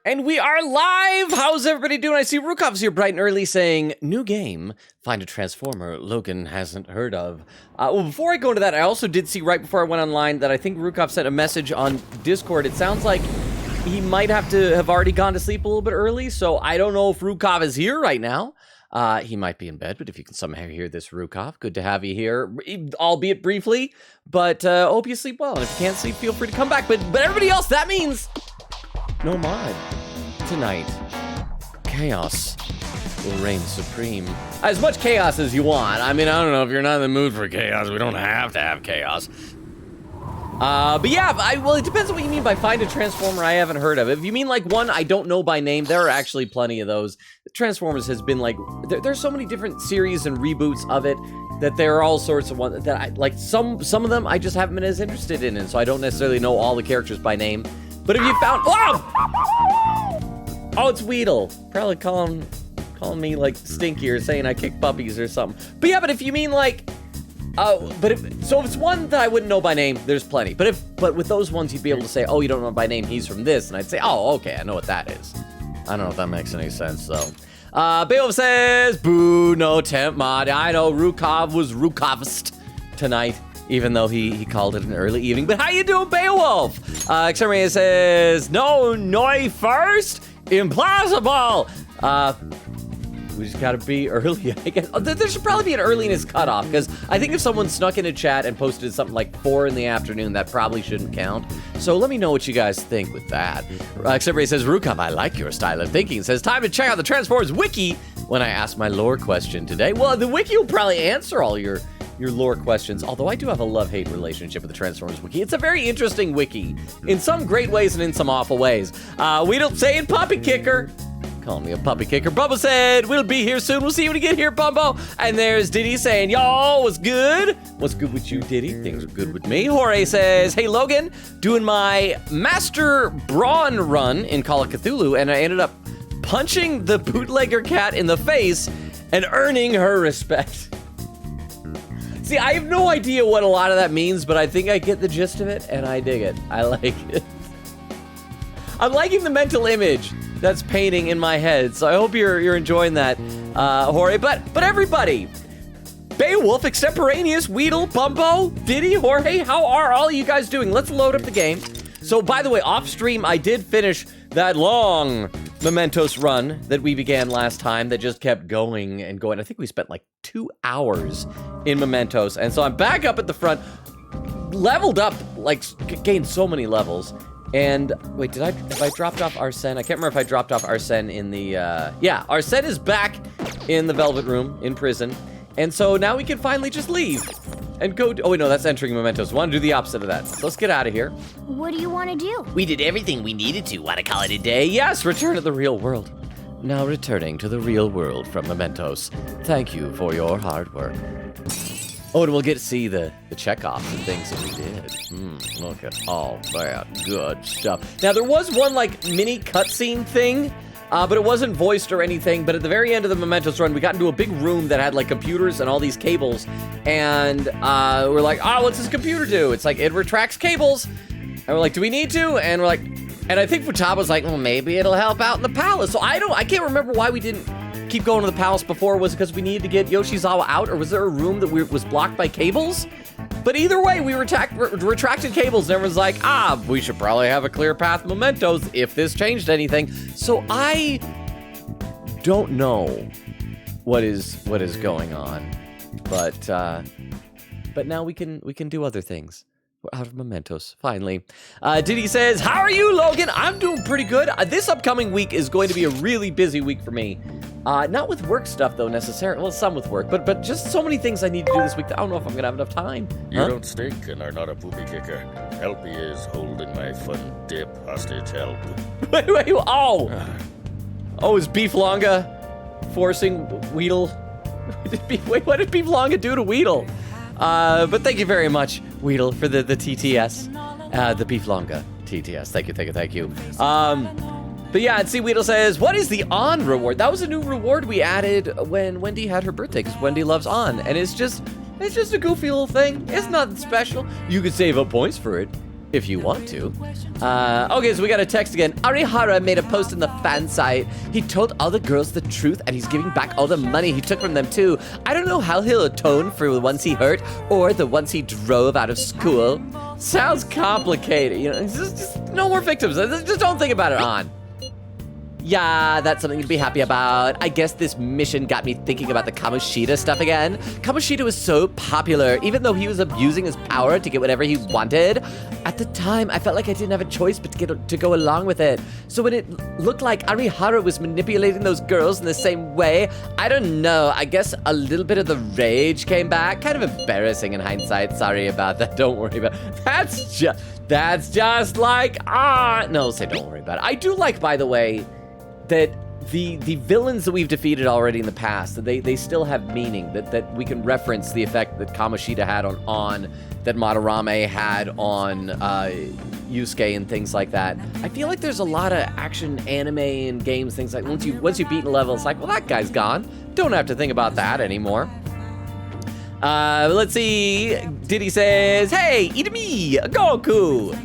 And we are live! How's everybody doing? I see Rukov's here bright and early saying, new game, find a Transformer Logan hasn't heard of. Well, before I go into that, I also did see right before I went online that I think Rukov sent a message on Discord. It sounds like he might have to have already gone to sleep a little bit early, so I don't know if Rukov is here right now. He might be in bed, but if you can somehow hear this, Rukov, good to have you here, albeit briefly, but hope you sleep well, and if you can't sleep, feel free to come back. But everybody else, that means no mod tonight. Chaos will reign supreme. As much chaos as you want. I mean, I don't know, if you're not in the mood for chaos, we don't have to have chaos. But yeah, well, it depends on what you mean by find a Transformer I haven't heard of. If you mean like one I don't know by name, there are actually plenty of those. Transformers has been like, there's so many different series and reboots of it that there are all sorts of ones that I, like some of them I just haven't been as interested in, and so I don't necessarily know all the characters by name. But if you found, oh, it's Weedle, probably calling me like stinky or saying I kick puppies or something. But yeah, but if you mean like, so if it's one that I wouldn't know by name, there's plenty. But with those ones, you'd be able to say, oh, you don't know by name, he's from this, and I'd say, oh, okay, I know what that is. I don't know if that makes any sense though. Beowulf says, boo, no temp mod. I know Rukov was Rukovst tonight, even though he called it an early evening. But how you doing, Beowulf? Exterminator says, no, noi first? Impossible! We just gotta be early, I guess. There should probably be an earliness cutoff, because I think if someone snuck in a chat and posted something like 4 in the afternoon, that probably shouldn't count. So let me know what you guys think with that. Exterminator says, Rukov, I like your style of thinking. Says, time to check out the Transformers Wiki when I ask my lore question today. Well, the Wiki will probably answer all your lore questions, although I do have a love-hate relationship with the Transformers Wiki. It's a very interesting wiki, in some great ways and in some awful ways. We don't say it, puppy kicker. Call me a puppy kicker. Bubba said, we'll be here soon. We'll see you when you get here, Bumbo. And there's Diddy saying, y'all, what's good? What's good with you, Diddy? Things are good with me. Jorge says, hey, Logan, doing my Master Brawn run in Call of Cthulhu, and I ended up punching the bootlegger cat in the face and earning her respect. See, I have no idea what a lot of that means, but I think I get the gist of it, and I dig it. I like it. I'm liking the mental image that's painting in my head, so I hope you're enjoying that, Jorge. But everybody, Beowulf, Extemporaneous, Weedle, Bumbo, Diddy, Jorge, how are all of you guys doing? Let's load up the game. So, by the way, off stream, I did finish that long Mementos run that we began last time that just kept going and going. I think we spent like 2 hours in Mementos, and so I'm back up at the front, leveled up, like gained so many levels. And wait, have I dropped off Arsene? I can't remember if I dropped off Arsene in the, yeah, Arsene is back in the Velvet Room in prison. And so now we can finally just leave and go, oh wait, no, that's entering Mementos. We want to do the opposite of that. So let's get out of here. What do you want to do? We did everything we needed to. Want to call it a day? Yes, return to the real world. Now returning to the real world from Mementos. Thank you for your hard work. Oh, and we'll get to see the checkoffs and things that we did. Look at all that good stuff. Now, there was one, like, mini cutscene thing, but it wasn't voiced or anything. But at the very end of the Mementos run, we got into a big room that had, like, computers and all these cables. And we're like, oh, what's this computer do? It's like, it retracts cables. And we're like, do we need to? And we're like, and I think Futaba was like, well, maybe it'll help out in the palace. So I can't remember why we didn't keep going to the palace before. Was it because we needed to get Yoshizawa out, or was there a room that was blocked by cables? But either way, we retracted cables, and everyone's like, we should probably have a clear path Mementos if this changed anything. So I don't know what is going on, but now we can do other things. We're out of Mementos, finally. Diddy says, how are you, Logan? I'm doing pretty good. This upcoming week is going to be a really busy week for me. Not with work stuff, though, necessarily. Well, some with work, but just so many things I need to do this week that I don't know if I'm going to have enough time. You don't stink and are not a poopy kicker. Helpy is holding my fun dip hostage. Help. Wait, oh! Oh, is Beef Longa forcing Weedle? Wait, what did Beef Longa do to Weedle? But thank you very much, Weedle, for the TTS, the Beef Longa TTS. Thank you. But yeah, and see, Weedle says, what is the On reward? That was a new reward we added when Wendy had her birthday, because Wendy loves On, and it's just a goofy little thing. It's nothing special. You could save up points for it. if you want to. Okay, so we got a text again. Arihara made a post in the fan site. He told all the girls the truth and he's giving back all the money he took from them too. I don't know how he'll atone for the ones he hurt or the ones he drove out of school. Sounds complicated, you know, just no more victims. Just don't think about it, On. Yeah, that's something to be happy about. I guess this mission got me thinking about the Kamoshida stuff again. Kamoshida was so popular, even though he was abusing his power to get whatever he wanted. At the time, I felt like I didn't have a choice but to go along with it. So when it looked like Arihara was manipulating those girls in the same way, I don't know, I guess a little bit of the rage came back. Kind of embarrassing in hindsight. Sorry about that. Don't worry about it. That's just like, no, say don't worry about it. I do like, by the way, that the villains that we've defeated already in the past, that they still have meaning, that we can reference the effect that Kamoshida had on that Madarame had on Yusuke and things like that. I feel like there's a lot of action anime and games, things like once you beat a level, it's like, well, that guy's gone. Don't have to think about that anymore. Let's see. Diddy says, hey, Itami, Goku.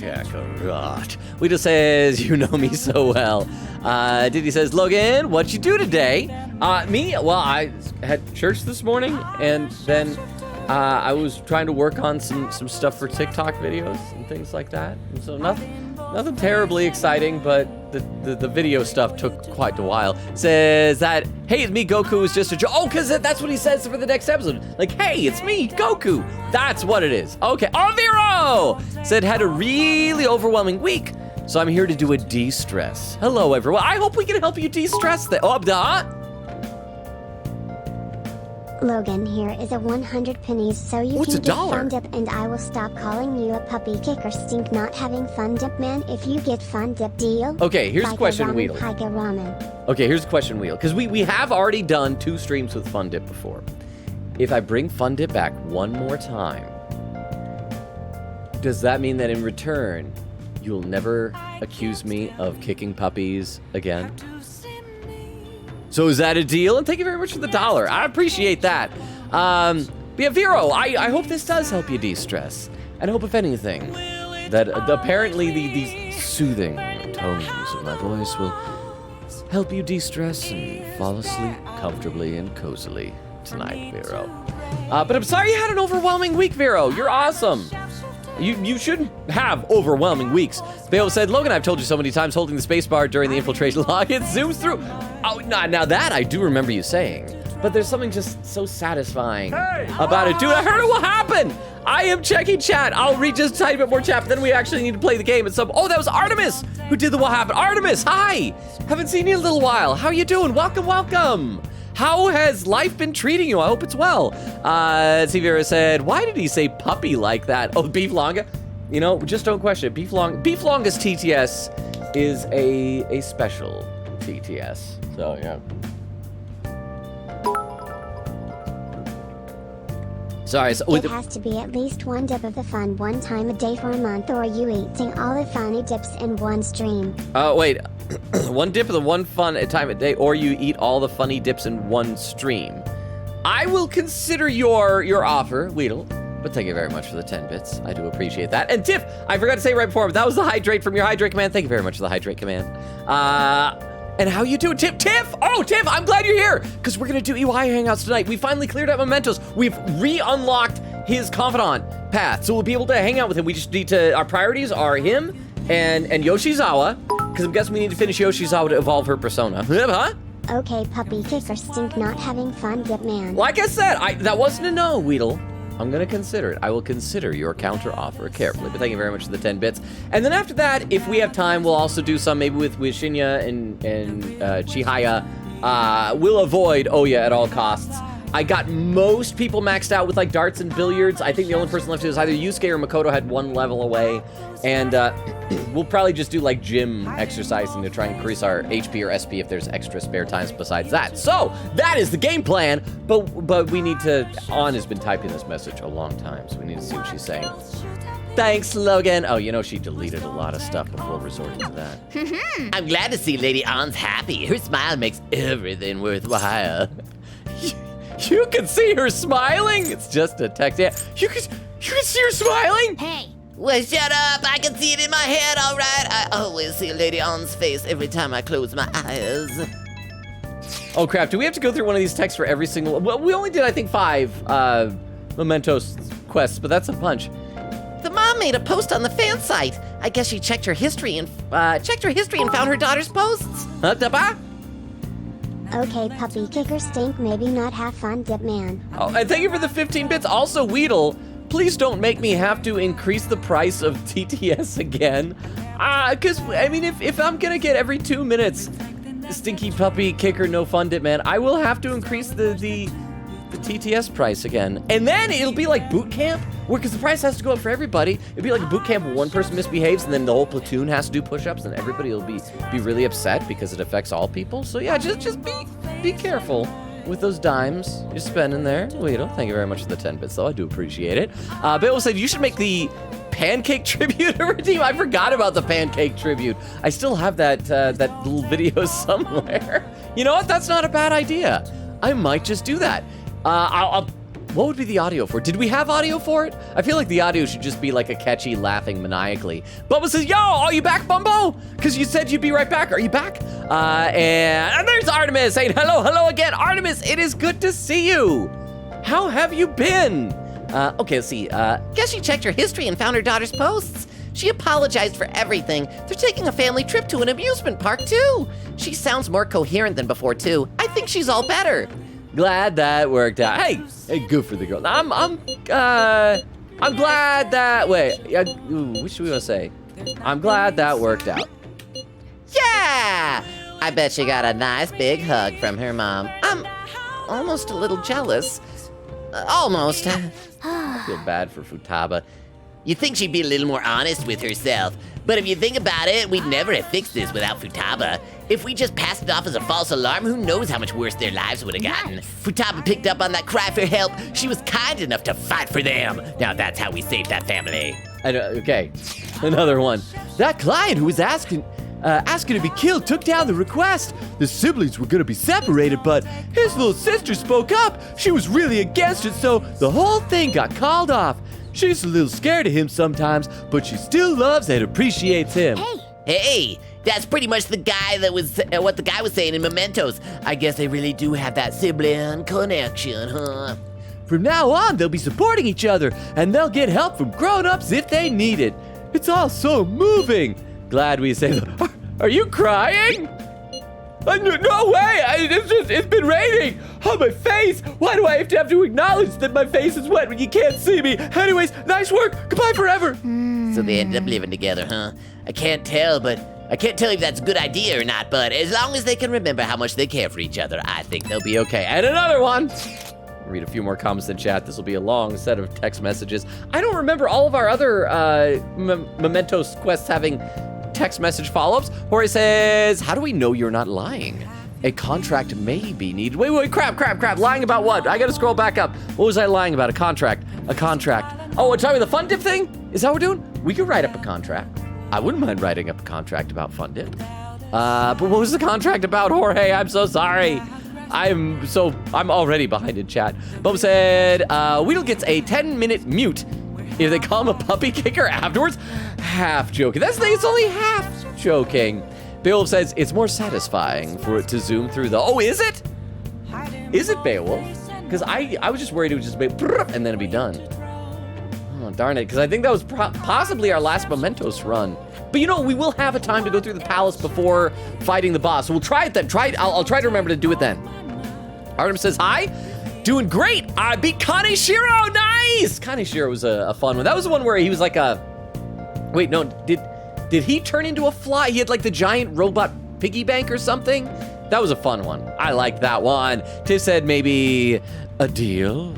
Kakarot. Weeda says, you know me so well. Diddy says, Logan, what'd you do today? Me? Well, I had church this morning, and then I was trying to work on some stuff for TikTok videos and things like that. And so nothing terribly exciting, but the video stuff took quite a while. Says that, hey, it's me, Goku, is just a joke. Oh, because that's what he says for the next episode. Like, hey, it's me, Goku. That's what it is. Okay, Aviro said, had a really overwhelming week. So I'm here to do a de-stress. Hello, everyone. I hope we can help you de-stress that. Oh, Logan, here is a 100 pennies so you What's can a get dollar? fun dip and I will stop calling you a puppy kicker stink not having fun dip man if you get fun dip deal. Okay, here's the Like question, ramen, Weedle. like a ramen. Okay, here's the question, Wheel. Because we have already done 2 streams with Fun Dip before. If I bring Fun Dip back one more time, does that mean that in return, you'll never accuse me of kicking puppies again? So is that a deal? And thank you very much for the $1. I appreciate that. But yeah, Vero, I hope this does help you de-stress. And I hope, if anything, that apparently these soothing tones of my voice will help you de-stress and fall asleep comfortably and cozily tonight, Vero. But I'm sorry you had an overwhelming week, Vero. You're awesome. You shouldn't have overwhelming weeks. Vero said, Logan, I've told you so many times, holding the spacebar during the infiltration log, it zooms through. Oh, now that I do remember you saying. But there's something just so satisfying about it. Dude, I heard what happened. I am checking chat. I'll read just a tiny bit more chat, but then we actually need to play the game. And oh, that was Artemis who did the what happened. Artemis, hi. Haven't seen you in a little while. How you doing? Welcome. How has life been treating you? I hope it's well. Sivira said, why did he say puppy like that? Oh, beef longa? You know, just don't question it. Beef longa's TTS is a special TTS. So, yeah. Sorry, so It has to be at least one dip of the fun one time a day for a month, or you eating all the funny dips in one stream. Oh, wait. One dip of the one fun time a day, or you eat all the funny dips in one stream. I will consider your offer, Weedle. But thank you very much for the 10 bits. I do appreciate that. And Tiff, I forgot to say right before, but that was the hydrate from your hydrate command. Thank you very much for the hydrate command. And how you doing, Tiff? Oh, Tiff, I'm glad you're here, because we're going to do EY Hangouts tonight. We finally cleared out Mementos. We've re-unlocked his confidant path, so we'll be able to hang out with him. We just need to, our priorities are him and Yoshizawa, because I'm guessing we need to finish Yoshizawa to evolve her persona. Huh? Okay, puppy kicker stink not having fun dip man. Like I said, that wasn't a no, Weedle. I'm going to consider it. I will consider your counter offer carefully, but thank you very much for the 10 bits. And then after that, if we have time, we'll also do some maybe with Shinya and Chihaya. We'll avoid Oya at all costs. I got most people maxed out with like darts and billiards. I think the only person left is either Yusuke or Makoto had 1 level away. And we'll probably just do like gym exercising to try and increase our HP or SP if there's extra spare times besides that. So that is the game plan, but we need to, An has been typing this message a long time, so we need to see what she's saying. Thanks, Logan. Oh, you know, she deleted a lot of stuff before resorting to that. I'm glad to see Lady An's happy. Her smile makes everything worthwhile. You can see her smiling. It's just a text. Yeah, you can see her smiling. Hey, Well, shut up. I can see it in my head, all right? I always see Lady On's face every time I close my eyes. Oh, crap. Do we have to go through one of these texts for every single... Well, we only did, I think, 5 Mementos quests, but that's a bunch. The mom made a post on the fan site. I guess she checked her history and found her daughter's posts. Okay, puppy kicker stink, maybe not have fun, dip man. Oh, and thank you for the 15 bits. Also, Weedle, please don't make me have to increase the price of TTS again. Because, I mean, if I'm going to get every 2 minutes, stinky puppy kicker, no fun dip man, I will have to increase the TTS price again. And then it'll be like boot camp, because the price has to go up for everybody. It'll be like a boot camp where one person misbehaves and then the whole platoon has to do push-ups and everybody will be really upset because it affects all people. So yeah, just be careful with those dimes you're spending there. Weedle, thank you very much for the 10 bits though, I do appreciate it. Bill said you should make the pancake tribute redeem. I forgot about the pancake tribute. I still have that little video somewhere. You know what, that's not a bad idea. I might just do that. What would be the audio for it? Did we have audio for it? I feel like the audio should just be like a catchy laughing maniacally. Bubba says, yo, are you back, Bumbo? Because you said you'd be right back. Are you back? And there's Artemis saying hello again. Artemis, it is good to see you. How have you been? Okay, let's see. Guess she checked her history and found her daughter's posts. She apologized for everything. They're taking a family trip to an amusement park, too. She sounds more coherent than before, too. I think she's all better. Glad that worked out. Hey, good for the girl. I'm glad that. Wait, what should we want to say? I'm glad that worked out. Yeah! I bet she got a nice big hug from her mom. I'm almost a little jealous. Almost. I feel bad for Futaba. You'd think she'd be a little more honest with herself. But if you think about it, we'd never have fixed this without Futaba. If we just passed it off as a false alarm, who knows how much worse their lives would have gotten. Futaba picked up on that cry for help. She was kind enough to fight for them. Now that's how we saved that family. Okay, another one. That client who was asking to be killed took down the request. The siblings were gonna be separated, but his little sister spoke up. She was really against it, so the whole thing got called off. She's a little scared of him sometimes, but she still loves and appreciates him. Hey, that's pretty much the guy that was what the guy was saying in Mementos. I guess they really do have that sibling connection, huh? From now on, they'll be supporting each other, and they'll get help from grown-ups if they need it. It's all so moving. Glad we say that. Are you crying? No way! It's been raining on my face! Why do I have to acknowledge that my face is wet when you can't see me? Anyways, nice work! Goodbye forever! So they ended up living together, huh? I can't tell if that's a good idea or not, but as long as they can remember how much they care for each other, I think they'll be okay. And another one! Read a few more comments in chat. This will be a long set of text messages. I don't remember all of our other Mementos quests having text message follow-ups. Jorge says, how do we know you're not lying? A contract may be needed. Wait, crap. Lying about what? I gotta scroll back up. What was I lying about? A contract. Oh, we're talking about the Fun Dip thing? Is that what we're doing? We could write up a contract. I wouldn't mind writing up a contract about Fun Dip. But what was the contract about, Jorge? I'm so sorry. I'm already behind in chat. Bub said, Weedle gets a 10-minute mute if they call him a puppy kicker afterwards. Half joking. That's the thing, it's only half joking. Beowulf says it's more satisfying for it to zoom through the... Oh, is it? Is it Beowulf? Because I was just worried it would just be and then it'd be done. Oh, darn it. Because I think that was possibly our last Mementos run. But you know, we will have a time to go through the palace before fighting the boss. So we'll try it then. I'll try to remember to do it then. Artemis says, hi. Doing great. I beat Kaneshiro. Nice. Kaneshiro was a fun one. That was the one where he was like a... Wait, no. Did he turn into a fly? He had like the giant robot piggy bank or something? That was a fun one. I liked that one. Tiff said maybe a deal.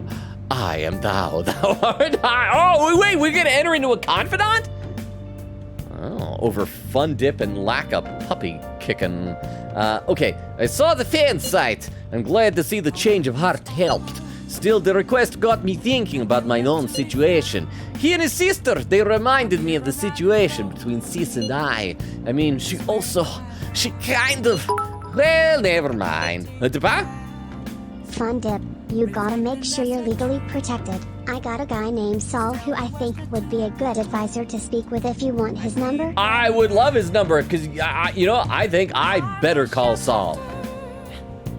I am thou art I. Oh, wait, we're gonna enter into a confidant? Oh, over Fun Dip and lack of puppy kicking. Okay, I saw the fan site. I'm glad to see the change of heart helped. Still, the request got me thinking about my own situation. He and his sister, they reminded me of the situation between Sis and I. I mean, she kind of... Well, never mind. Fun Dip, you gotta make sure you're legally protected. I got a guy named Saul who I think would be a good advisor to speak with if you want his number. I would love his number, because, I think I better call Saul.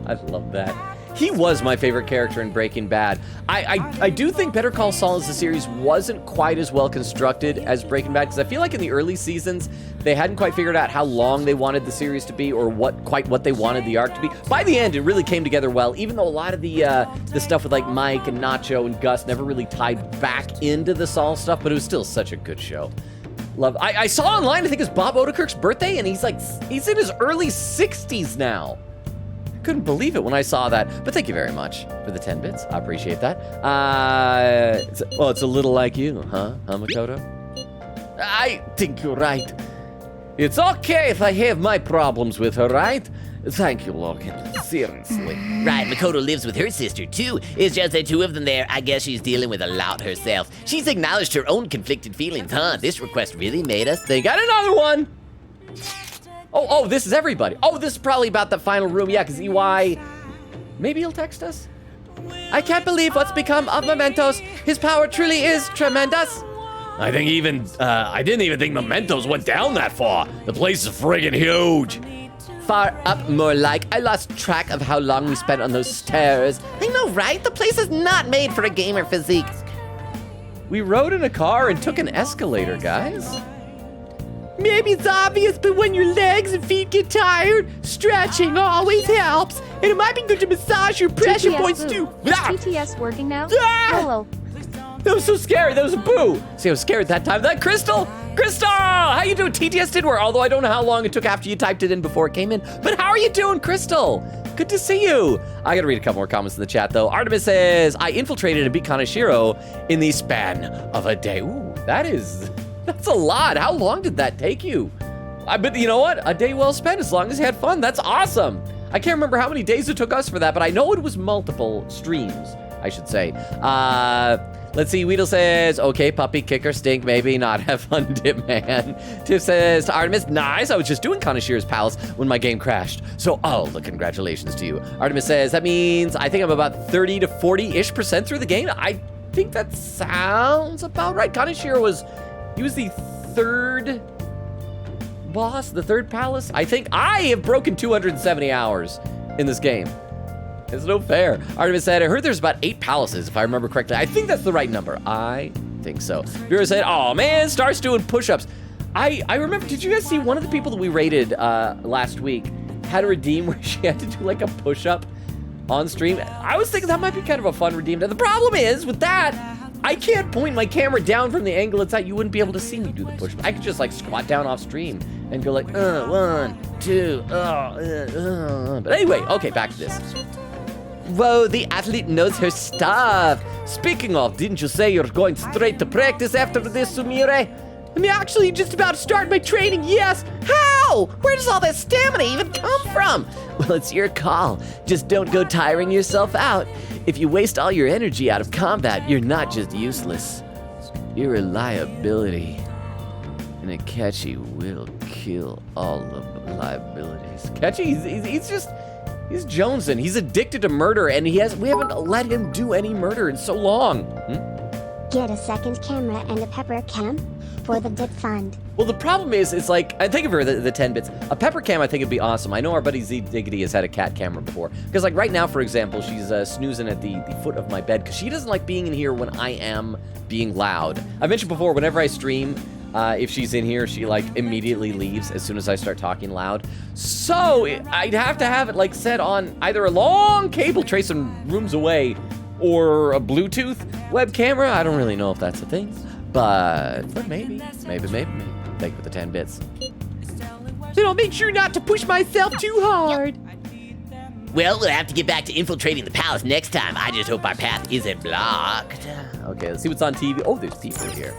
I love that. He was my favorite character in Breaking Bad. I do think Better Call Saul as a series wasn't quite as well constructed as Breaking Bad, because I feel like in the early seasons, they hadn't quite figured out how long they wanted the series to be or what they wanted the arc to be. By the end, it really came together well, even though a lot of the stuff with like Mike and Nacho and Gus never really tied back into the Saul stuff, but it was still such a good show. Love. I saw online, I think it's Bob Odenkirk's birthday, and he's in his early 60s now. Couldn't believe it when I saw that, but thank you very much for the 10 bits. I appreciate that. It's a little like you, huh, Makoto? I think you're right. It's okay if I have my problems with her, right? Thank you, Logan. Seriously. Right, Makoto lives with her sister too. It's just the two of them there. I guess she's dealing with a lot herself. She's acknowledged her own conflicted feelings, huh? This request really made us They got another one. Oh, this is everybody. Oh, this is probably about the final room. Yeah, because EY, maybe he'll text us. I can't believe what's become of Mementos. His power truly is tremendous. I didn't even think Mementos went down that far. The place is friggin' huge. Far up, more like. I lost track of how long we spent on those stairs. I know, right? The place is not made for a gamer physique. We rode in a car and took an escalator, guys. Maybe it's obvious, but when your legs and feet get tired, stretching always helps. And it might be good to massage your pressure points too. Is TTS working now? Hello. That was so scary. That was a boo. See, I was scared that time. That Crystal, how you doing? TTS did work, although I don't know how long it took after you typed it in before it came in. But how are you doing, Crystal? Good to see you. I gotta read a couple more comments in the chat, though. Artemis says, I infiltrated and beat Kaneshiro in the span of a day. Ooh, that's a lot. How long did that take you? But you know what? A day well spent as long as you had fun. That's awesome. I can't remember how many days it took us for that, but I know it was multiple streams, I should say. Let's see. Weedle says, okay, puppy, kicker, stink, maybe not. Have fun, Dip Man. Tiff says to Artemis, nice. I was just doing Kaneshiro's Palace when my game crashed. So, the congratulations to you. Artemis says, that means I think I'm about 30 to 40-ish% through the game. I think that sounds about right. Kaneshiro was the third boss, the third palace. I think I have broken 270 hours in this game. It's no fair. Artemis said, I heard there's about 8 palaces, if I remember correctly. I think that's the right number. I think so. Vera said, oh man, Star's doing push-ups. I remember, did you guys see one of the people that we rated last week had a redeem where she had to do like a push-up on stream? I was thinking that might be kind of a fun redeem. The problem is, with that, I can't point my camera down from the angle it's at. You wouldn't be able to see me do the push-up. I could just like squat down off stream and go like, 1, 2, But anyway, okay, back to this. Whoa, the athlete knows her stuff. Speaking of, didn't you say you're going straight to practice after this, Sumire? I'm actually just about to start my training, yes. How? Where does all that stamina even come from? Well, it's your call. Just don't go tiring yourself out. If you waste all your energy out of combat, you're not just useless. You're a liability. And a Catchy will kill all of the liabilities. Catchy, he's jonesing. He's addicted to murder, and we haven't let him do any murder in so long. Get a second camera and a pepper cam for the dip fund. Well, the problem is, it's like, I think of her, the 10 bits. A pepper cam, I think it'd be awesome. I know our buddy Z Diggity has had a cat camera before. Because like right now, for example, she's snoozing at the foot of my bed because she doesn't like being in here when I am being loud. I mentioned before, whenever I stream, if she's in here, she like immediately leaves as soon as I start talking loud. So I'd have to have it like set on either a long cable tray some rooms away or a Bluetooth web camera. I don't really know if that's a thing, but maybe. Thank you for the 10 bits. Then I'll make sure not to push myself too hard. Well, we'll have to get back to infiltrating the palace next time. I just hope our path isn't blocked. Okay, let's see what's on TV. Oh, there's people here.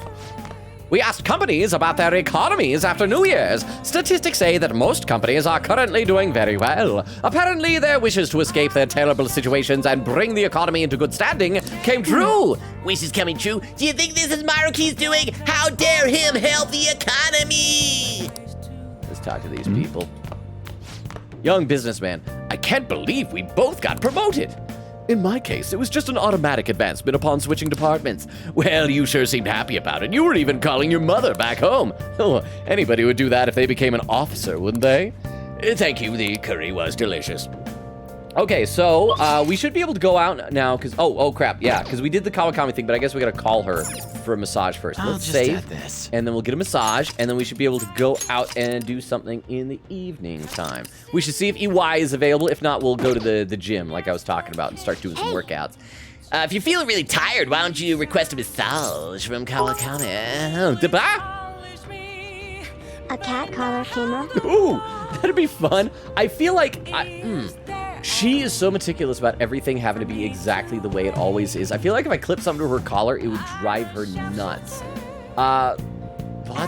We asked companies about their economies after New Year's. Statistics say that most companies are currently doing very well. Apparently, their wishes to escape their terrible situations and bring the economy into good standing came true. Wishes coming true? Do you think this is Maruki's doing? How dare him help the economy? Let's talk to these people. Young businessman, I can't believe we both got promoted. In my case, it was just an automatic advancement upon switching departments. Well, you sure seemed happy about it. You were even calling your mother back home. Oh, anybody would do that if they became an officer, wouldn't they? Thank you, the curry was delicious. Okay, so we should be able to go out now, because, oh crap, yeah, because we did the Kawakami thing, but I guess we gotta call her for a massage first. I'll Let's just save, add this. and then we'll get a massage, and then we should be able to go out and do something in the evening time. We should see if EY is available. If not, we'll go to the gym, like I was talking about, and start doing some workouts. If you're feeling really tired, why don't you request a massage from Kawakami? Oh, da-ba? A cat collar camera? Ooh, that'd be fun. I feel like she is so meticulous about everything having to be exactly the way it always is. I feel like if I clipped something to her collar, it would drive her nuts. But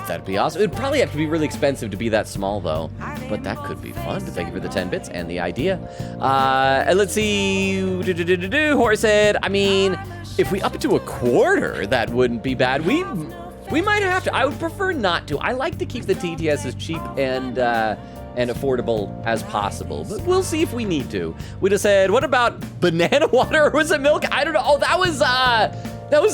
that'd be awesome. It would probably have to be really expensive to be that small, though. But that could be fun. But thank you for the 10 bits and the idea. And let's see. Horace said, I mean, if we up it to a quarter, that wouldn't be bad. We might have to. I would prefer not to. I like to keep the TTS as cheap and affordable as possible, but we'll see if we need to. We just said, what about banana water, or was it milk? I don't know. Oh, that was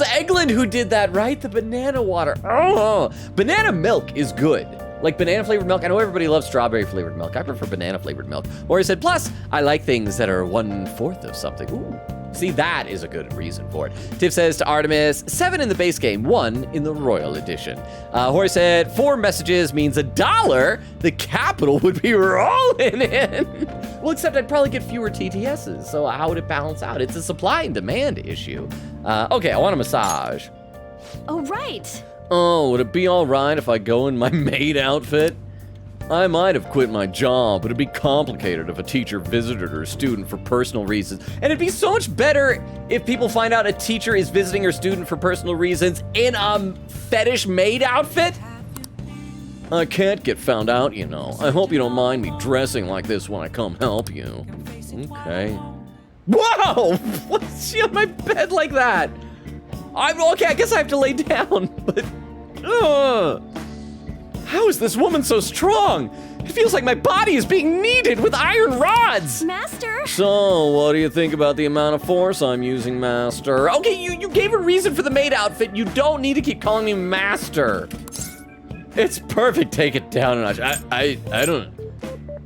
Eglin who did that, right? The banana water. Oh, banana milk is good. Like banana flavored milk. I know everybody loves strawberry flavored milk. I prefer banana flavored milk. Or he said, plus, I like things that are 1/4 of something. Ooh. See, that is a good reason for it. Tiff says to Artemis, 7 in the base game, 1 in the Royal Edition. Horace said, 4 messages means $1. The capital would be rolling in. Well, except I'd probably get fewer TTSs, so how would it balance out? It's a supply and demand issue. Okay, I want a massage. Oh, right. Oh, would it be all right if I go in my maid outfit? I might have quit my job, but it'd be complicated if a teacher visited her student for personal reasons. And it'd be so much better if people find out a teacher is visiting her student for personal reasons in a fetish maid outfit. I can't get found out, you know. I hope you don't mind me dressing like this when I come help you. Okay. Whoa! What's she on my bed like that? Okay, I guess I have to lay down, but... How is this woman so strong? It feels like my body is being kneaded with iron rods. Master? So, what do you think about the amount of force I'm using, Master? Okay, you gave a reason for the maid outfit. You don't need to keep calling me Master. It's perfect. Take it down a notch. I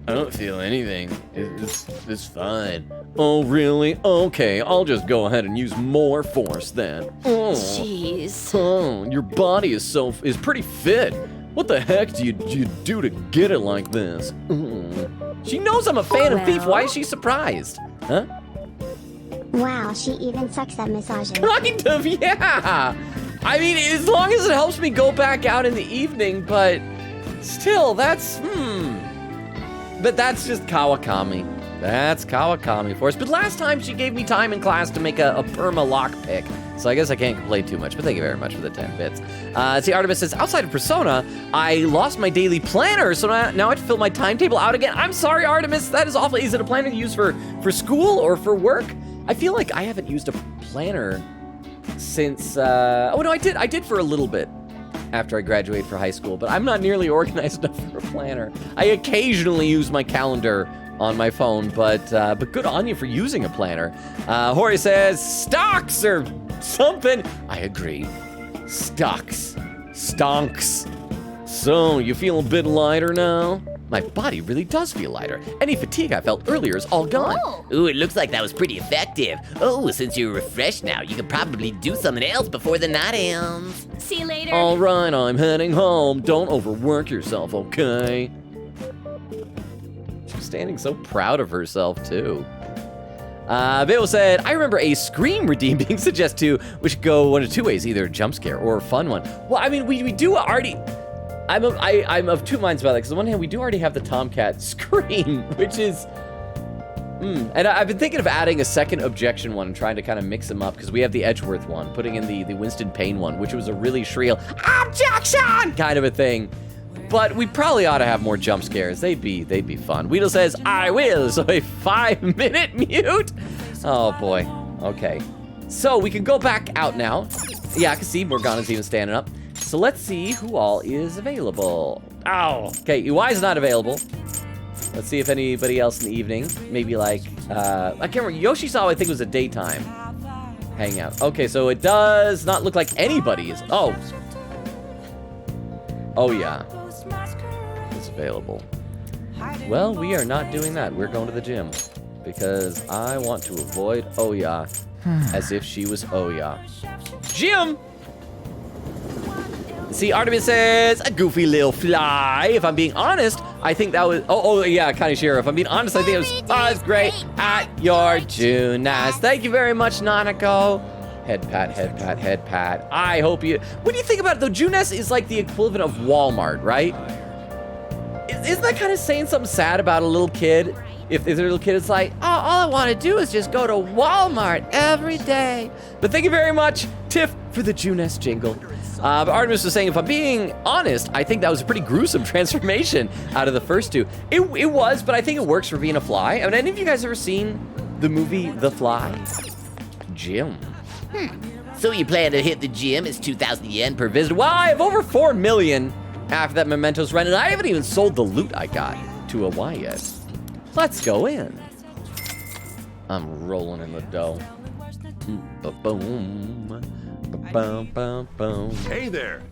don't feel anything. It's fine. Oh, really? Okay, I'll just go ahead and use more force then. Oh. Jeez. Oh, your body is pretty fit. What the heck do you do to get it like this? She knows I'm a fan of Thief. Why is she surprised? Huh? Wow, she even sucks at massaging. Kind of, yeah. I mean, as long as it helps me go back out in the evening, but still, that's, But that's just Kawakami. That's Kawakami for us. But last time she gave me time in class to make a perma lockpick. So I guess I can't complain too much, but thank you very much for the 10 bits. See, Artemis says, outside of Persona, I lost my daily planner, so now I have to fill my timetable out again. I'm sorry, Artemis, that is awful. Is it a planner you use for school or for work? I feel like I haven't used a planner since, oh no, I did for a little bit after I graduated for high school, but I'm not nearly organized enough for a planner. I occasionally use my calendar on my phone, but good on you for using a planner. Hori says, stocks or something. I agree. Stocks. Stonks. So, you feel a bit lighter now? My body really does feel lighter. Any fatigue I felt earlier is all gone. Ooh, it looks like that was pretty effective. Oh, since you're refreshed now, you can probably do something else before the night ends. See you later. All right, I'm heading home. Don't overwork yourself, okay? She's standing so proud of herself, too. Bill said, I remember a Scream redeem being suggested to, which could go one of 2 ways, either a jump scare or a fun one. Well, I mean, we do already... I'm of 2 minds about that, because on the one hand, we do already have the Tomcat Scream, which is... And I've been thinking of adding a second objection one and trying to kind of mix them up, because we have the Edgeworth one, putting in the Winston Payne one, which was a really shrill, objection kind of a thing. But we probably ought to have more jump scares. They'd be fun. Weedle says, I will, so a 5-minute mute. Oh boy, okay. So we can go back out now. Yeah, I can see Morgana's even standing up. So let's see who all is available. Oh, okay, EY's not available. Let's see if anybody else in the evening, maybe like, I can't remember, Yoshizawa I think was a daytime hangout. Okay, so it does not look like anybody is, oh yeah, it's available. Well, we are not doing that. We're going to the gym because I want to avoid Oya as if she was Oya. Gym! See, Artemis says, a goofy little fly. If I'm being honest, I think that was, oh yeah, Kaneshiro. If I'm being honest, I think it was great at your Junas. Thank you very much, Nanako. Head pat, head pat, head pat. I hope you, what do you think about it though? Junas is like the equivalent of Walmart, right? Isn't that kind of saying something sad about a little kid? If there's a little kid, it's like, oh, all I want to do is just go to Walmart every day. But thank you very much, Tiff, for the Junes jingle. But Artemis was saying, if I'm being honest, I think that was a pretty gruesome transformation out of the first two. It was, but I think it works for being a fly. Have any of you guys ever seen the movie The Fly? Jim. So you plan to hit the gym? It's 2,000 yen per visit. Well, I have over 4 million after that Mementos run, and I haven't even sold the loot I got to a Y yet. Let's go in. I'm rolling in the dough. Ba-boom. Ba-bum-bum-bum. Hey there.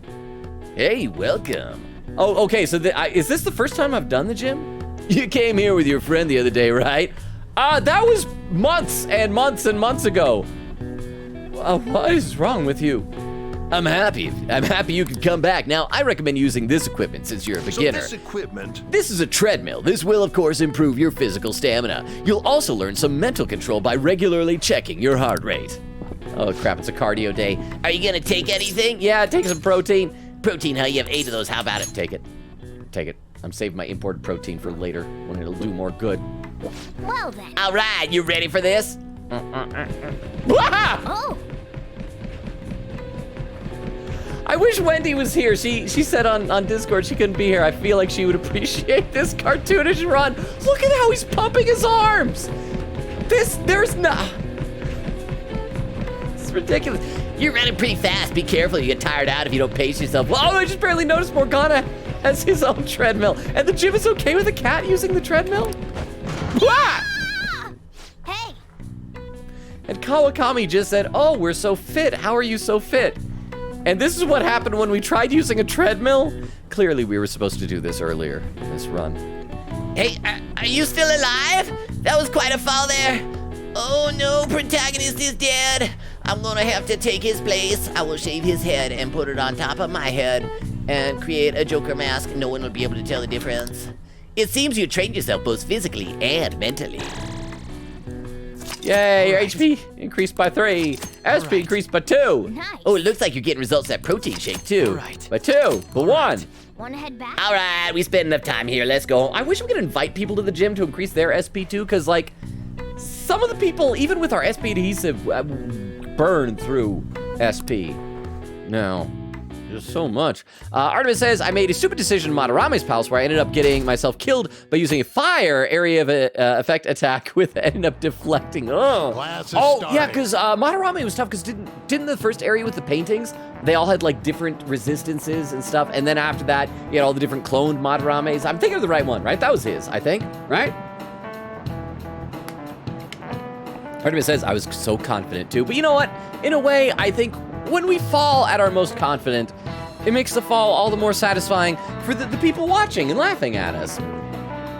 Hey, welcome. Oh, okay, so is this the first time I've done the gym? You came here with your friend the other day, right? That was months and months and months ago. What is wrong with you? I'm happy you could come back. Now, I recommend using this equipment since you're a beginner. So this equipment... This is a treadmill. This will, of course, improve your physical stamina. You'll also learn some mental control by regularly checking your heart rate. Oh, crap, it's a cardio day. Are you gonna take anything? Yeah, take some protein. Protein, huh? You have 8 of those. How about it? Take it. Take it. I'm saving my imported protein for later when it'll do more good. Well then. All right, you ready for this? Oh. I wish Wendy was here. She said on Discord she couldn't be here. I feel like she would appreciate this cartoonish run. Look at how he's pumping his arms. There's not... It's ridiculous. You're running pretty fast. Be careful. You get tired out if you don't pace yourself. Well, I just barely noticed Morgana has his own treadmill. And the gym is okay with a cat using the treadmill? Ah! Hey. And Kawakami just said, oh, we're so fit. How are you so fit? And this is what happened when we tried using a treadmill. Clearly, we were supposed to do this earlier in this run. Hey, are you still alive? That was quite a fall there. Oh no, protagonist is dead. I'm gonna have to take his place. I will shave his head and put it on top of my head and create a Joker mask. No one will be able to tell the difference. It seems you trained yourself both physically and mentally. Yay, your HP increased by 3. SP increased by 2. Nice. Oh, it looks like you're getting results at protein shake too. By 2, but 1. Wanna head back? All right, we spent enough time here. Let's go. I wish we could invite people to the gym to increase their SP too, because like, some of the people, even with our SP adhesive, burn through SP. No. Just so much. Artemis says, I made a stupid decision in Madarame's palace where I ended up getting myself killed by using a fire area of effect attack with ended up deflecting. Oh, Class is yeah, starting. because Madarame was tough because didn't the first area with the paintings, they all had like different resistances and stuff. And then after that, you had all the different cloned Madarames. I'm thinking of the right one, right? That was his, I think, right? Artemis says, I was so confident too. But you know what? In a way, I think when we fall at our most confident, it makes the fall all the more satisfying for the people watching and laughing at us.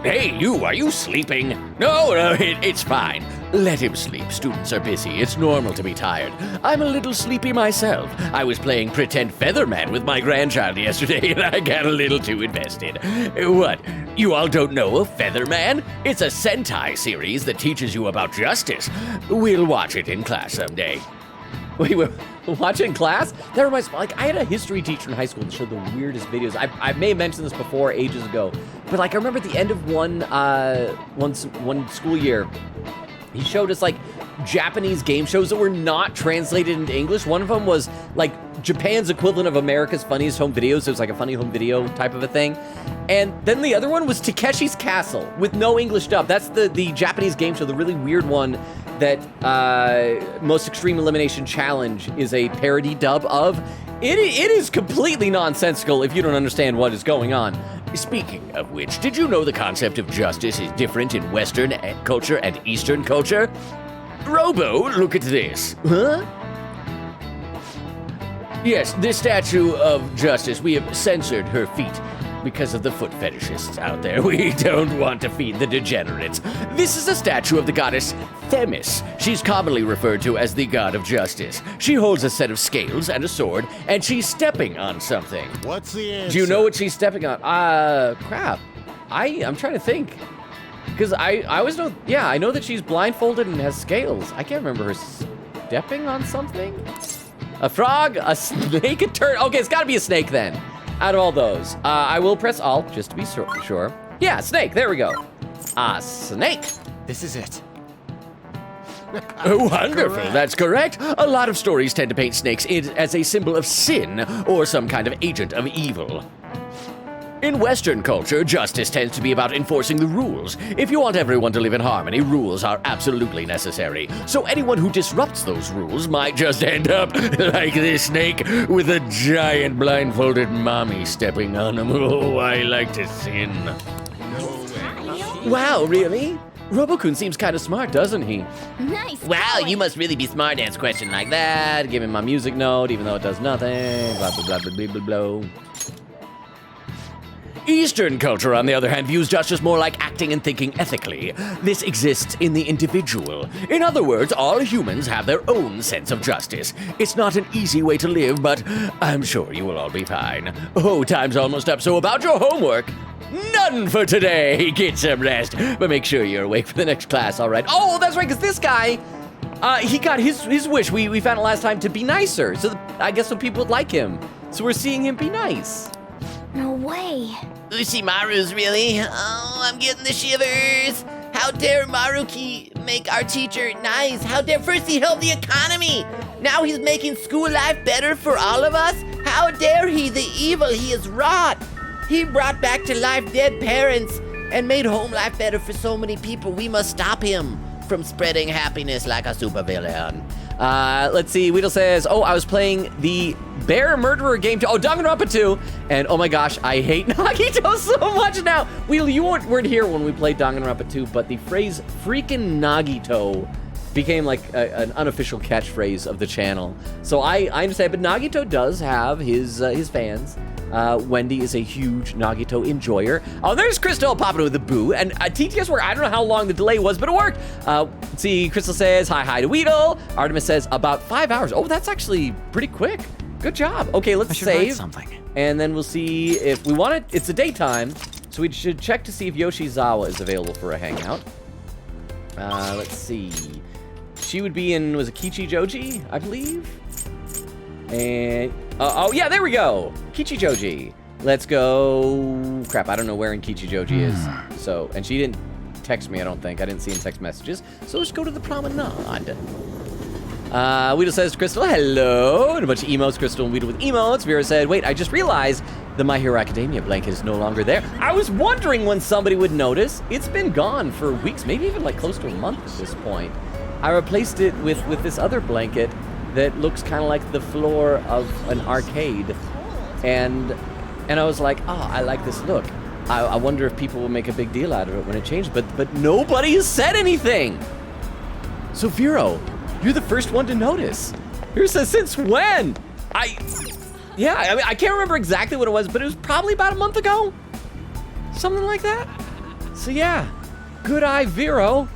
Hey, you, are you sleeping? No, it's fine. Let him sleep. Students are busy. It's normal to be tired. I'm a little sleepy myself. I was playing pretend Featherman with my grandchild yesterday, and I got a little too invested. What? You all don't know of Featherman? It's a Sentai series that teaches you about justice. We'll watch it in class someday. Wait, we're watching class? That reminds me, like, I had a history teacher in high school that showed the weirdest videos. I may have mentioned this before ages ago, but like, I remember at the end of one school year, he showed us like Japanese game shows that were not translated into English. One of them was like Japan's equivalent of America's Funniest Home Videos. It was like a funny home video type of a thing. And then the other one was Takeshi's Castle with no English dub. That's the Japanese game show, the really weird one that Most Extreme Elimination Challenge is a parody dub of. It is completely nonsensical if you don't understand what is going on. Speaking of which, did you know the concept of justice is different in Western culture and Eastern culture? Robo, look at this. Huh? Yes, this statue of justice, we have censored her feet because of the foot fetishists out there. We don't want to feed the degenerates. This is a statue of the goddess Themis. She's commonly referred to as the god of justice. She holds a set of scales and a sword, and she's stepping on something. What's the answer? Do you know what she's stepping on? Crap. I'm trying to think. Because I always know, yeah, I know that she's blindfolded and has scales. I can't remember her stepping on something. A frog, a snake, a turtle. Okay, it's gotta be a snake then. Out of all those. I will press Alt just to be sure. Yeah, snake, there we go. Snake. This is it. Oh, wonderful, that's correct. A lot of stories tend to paint snakes as a symbol of sin or some kind of agent of evil. In Western culture, justice tends to be about enforcing the rules. If you want everyone to live in harmony, rules are absolutely necessary. So anyone who disrupts those rules might just end up like this snake with a giant blindfolded mommy stepping on him. Oh, I like to sin. Wow, really? Robokun seems kind of smart, doesn't he? Nice. Wow, you must really be smart to answer a question like that. Give him my music note, even though it does nothing. Blah, blah, blah, blah, blah, blah, blah. Eastern culture, on the other hand, views justice more like acting and thinking ethically. This exists in the individual. In other words, all humans have their own sense of justice. It's not an easy way to live, but I'm sure you will all be fine. Oh, time's almost up, so about your homework, none for today. Get some rest, but make sure you're awake for the next class, all right? Oh, that's right, because this guy, he got his wish. We found it last time to be nicer. So I guess some people would like him. So we're seeing him be nice. No way. Ushimaru's really? Oh, I'm getting the shivers. How dare Maruki make our teacher nice? How dare first he helped the economy? Now he's making school life better for all of us? How dare he, the evil he has wrought? He brought back to life dead parents and made home life better for so many people. We must stop him from spreading happiness like a supervillain. Let's see. Weedle says, I was playing the Bear Murderer game. Oh, Danganronpa 2. And oh my gosh, I hate Nagito so much now. Weedle, you weren't here when we played Danganronpa 2, but the phrase freaking Nagito became like an unofficial catchphrase of the channel. So I understand, but Nagito does have his fans. Wendy is a huge Nagito enjoyer. Oh, there's Crystal popping with the boo. And TTS worked. I don't know how long the delay was, but it worked. Let's see, Crystal says, hi to Weedle. Artemis says, about 5 hours. Oh, that's actually pretty quick. Good job. Okay, let's save. Something. And then we'll see if we want it. It's a daytime, so we should check to see if Yoshizawa is available for a hangout. Let's see. She would be in, was it Kichijoji, I believe? And, oh yeah, there we go. Kichijoji. Let's go. Crap, I don't know where in Kichijoji is. So, and she didn't text me, I don't think. I didn't see in text messages. So let's go to the promenade. Weedle says, Crystal, hello. And a bunch of emotes. Crystal and Weedle with emotes. Vera said, wait, I just realized the My Hero Academia blanket is no longer there. I was wondering when somebody would notice. It's been gone for weeks, maybe even like close to a month at this point. I replaced it with this other blanket that looks kind of like the floor of an arcade. And I was like, oh, I like this look. I wonder if people will make a big deal out of it when it changes. But nobody has said anything. So Vero, you're the first one to notice. Vera says, since when? I mean, I can't remember exactly what it was, but it was probably about a month ago. Something like that. So yeah, good eye, Vero.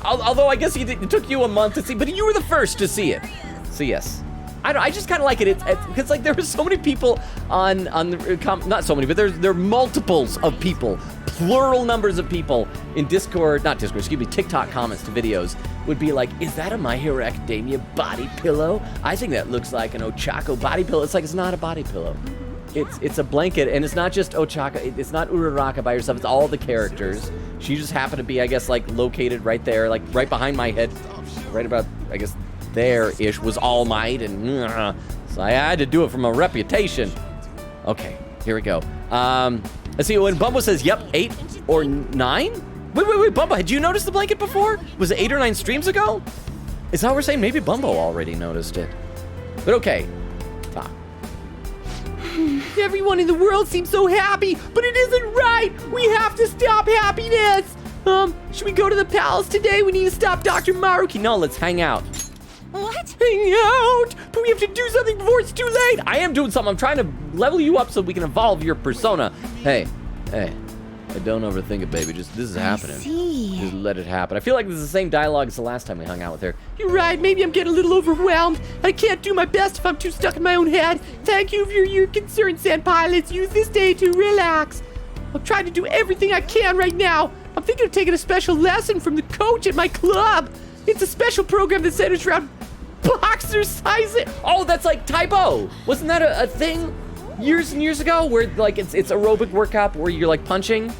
Although I guess it took you a month to see, but you were the first to see it. So yes, I just kind of like it. Because like there were so many people on the not so many, but there are multiples of people, plural numbers of people in TikTok comments to videos would be like, is that a My Hero Academia body pillow? I think that looks like an Ochako body pillow. It's like, it's not a body pillow. It's a blanket, and it's not just Ochaka. It's not Uraraka by herself. It's all the characters. She just happened to be, I guess, like located right there, like right behind my head, right about, I guess, there-ish was All Might, and so I had to do it for my reputation. Okay, here we go. Let's see, when Bumbo says, yep, 8 or 9? Wait, Bumbo, had you noticed the blanket before? Was it 8 or 9 streams ago? Is that what we're saying? Maybe Bumbo already noticed it. But okay. Everyone in the world seems so happy, but it isn't right. We have to stop happiness. Should we go to the palace today? We need to stop Dr. Maruki. No, let's hang out. What? Hang out? But we have to do something before it's too late. I am doing something. I'm trying to level you up so we can evolve your persona. Hey. Don't overthink it, baby. Just, this is happening. See. Just let it happen. I feel like this is the same dialogue as the last time we hung out with her. You're right. Maybe I'm getting a little overwhelmed. I can't do my best if I'm too stuck in my own head. Thank you for your concern, Senpai. Let's use this day to relax. I'm trying to do everything I can right now. I'm thinking of taking a special lesson from the coach at my club. It's a special program that centers around boxercising. Oh, that's like Taibo. Wasn't that a thing years and years ago where like it's aerobic workout where you're like punching?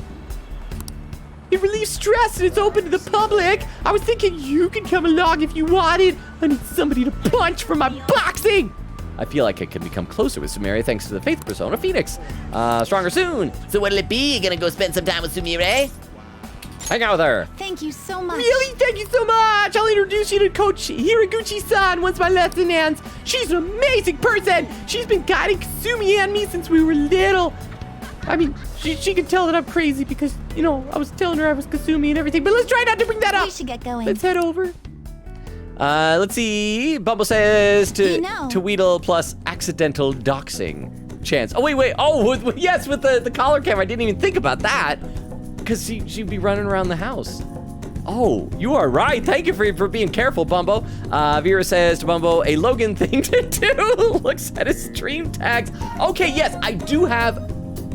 It relieves stress and it's open to the public. I was thinking you could come along if you wanted. I need somebody to punch for my boxing. I feel like I can become closer with Sumire thanks to the faith persona Phoenix. Stronger soon. So what'll it be? You gonna go spend some time with Sumire? Hang out with her. Thank you so much. Really? Thank you so much. I'll introduce you to Coach Hiraguchi-san once my lesson ends. She's an amazing person. She's been guiding Kasumi and me since we were little. I mean, she can tell that I'm crazy because, you know, I was telling her I was Kasumi and everything. But let's try not to bring that up. We should get going. Let's head over. Let's see. Bumble says to You know. Weedle plus accidental doxing chance. Oh, wait. Oh, yes, with the collar camera. I didn't even think about that. Because she'd be running around the house. Oh, you are right. Thank you for being careful, Bumbo. Vera says to Bumbo, a Logan thing to do. Looks at his stream tags. Okay, yes, I do have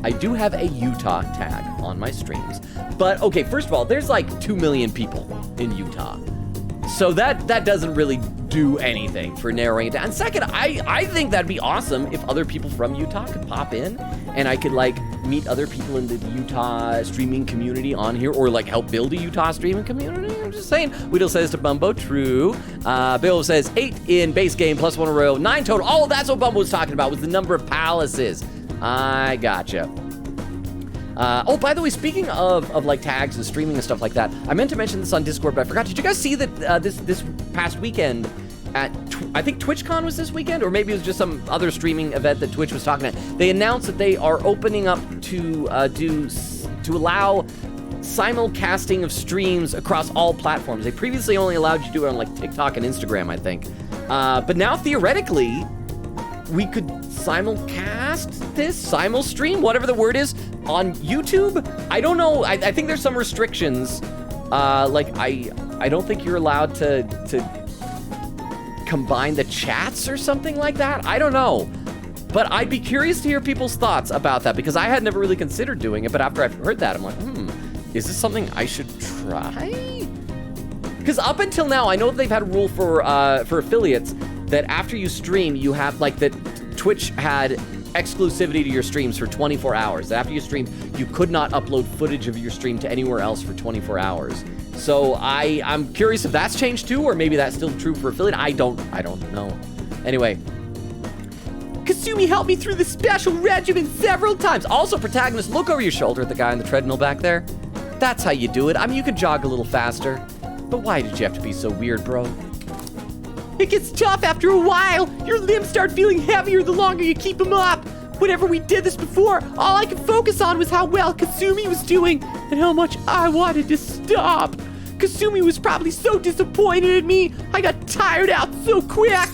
a Utah tag on my streams. But okay, first of all, there's like 2 million people in Utah. So that doesn't really do anything for narrowing it down. And second, I think that'd be awesome if other people from Utah could pop in and I could like meet other people in the Utah streaming community on here or like help build a Utah streaming community. I'm just saying. Weedle says to Bumbo, true. Bill says 8 in base game plus 1 in a row, 9 total. Oh, that's what Bumbo was talking about, was the number of palaces. I gotcha. Oh, by the way, speaking of like tags and streaming and stuff like that, I meant to mention this on Discord, but I forgot. Did you guys see that this past weekend at, I think TwitchCon was this weekend, or maybe it was just some other streaming event that Twitch was talking at. They announced that they are opening up to allow simulcasting of streams across all platforms. They previously only allowed you to do it on like TikTok and Instagram, I think. But now theoretically, we could simulcast this, simulstream, whatever the word is, on YouTube. I don't know. I think there's some restrictions. Like I don't think you're allowed to combine the chats or something like that. I don't know. But I'd be curious to hear people's thoughts about that because I had never really considered doing it. But after I've heard that, I'm like, is this something I should try? Because up until now, I know they've had a rule for affiliates that after you stream, you have like that Twitch had exclusivity to your streams for 24 hours. After you stream, you could not upload footage of your stream to anywhere else for 24 hours. So I'm curious if that's changed too, or maybe that's still true for affiliate. I don't know. Anyway. Kasumi helped me through the special regimen several times. Also, protagonist, look over your shoulder at the guy on the treadmill back there. That's how you do it. I mean, you could jog a little faster. But why did you have to be so weird, bro? It gets tough after a while. Your limbs start feeling heavier the longer you keep them up. Whenever we did this before, all I could focus on was how well Kasumi was doing and how much I wanted to stop. Kasumi was probably so disappointed in me. I got tired out so quick.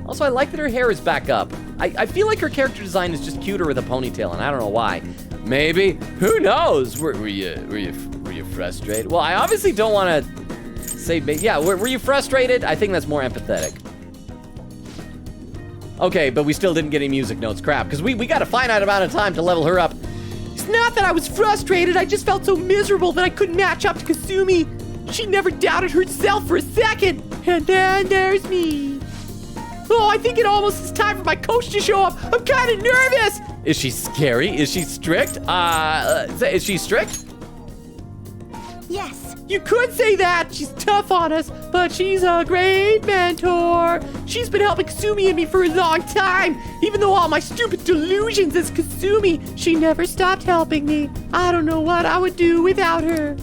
Also, I like that her hair is back up. I feel like her character design is just cuter with a ponytail, and I don't know why. Maybe. Who knows? Were you frustrated? Well, I obviously don't want to say, yeah, were you frustrated? I think that's more empathetic. Okay, but we still didn't get any music notes. Crap, because we got a finite amount of time to level her up. It's not that I was frustrated. I just felt so miserable that I couldn't match up to Kasumi. She never doubted herself for a second. And then there's me. Oh, I think it almost is time for my coach to show up. I'm kind of nervous. Is she scary? Is she strict? Is she strict? Yes. You could say that. She's tough on us, but she's a great mentor. She's been helping Kasumi and me for a long time. Even though all my stupid delusions as Kasumi, she never stopped helping me. I don't know what I would do without her.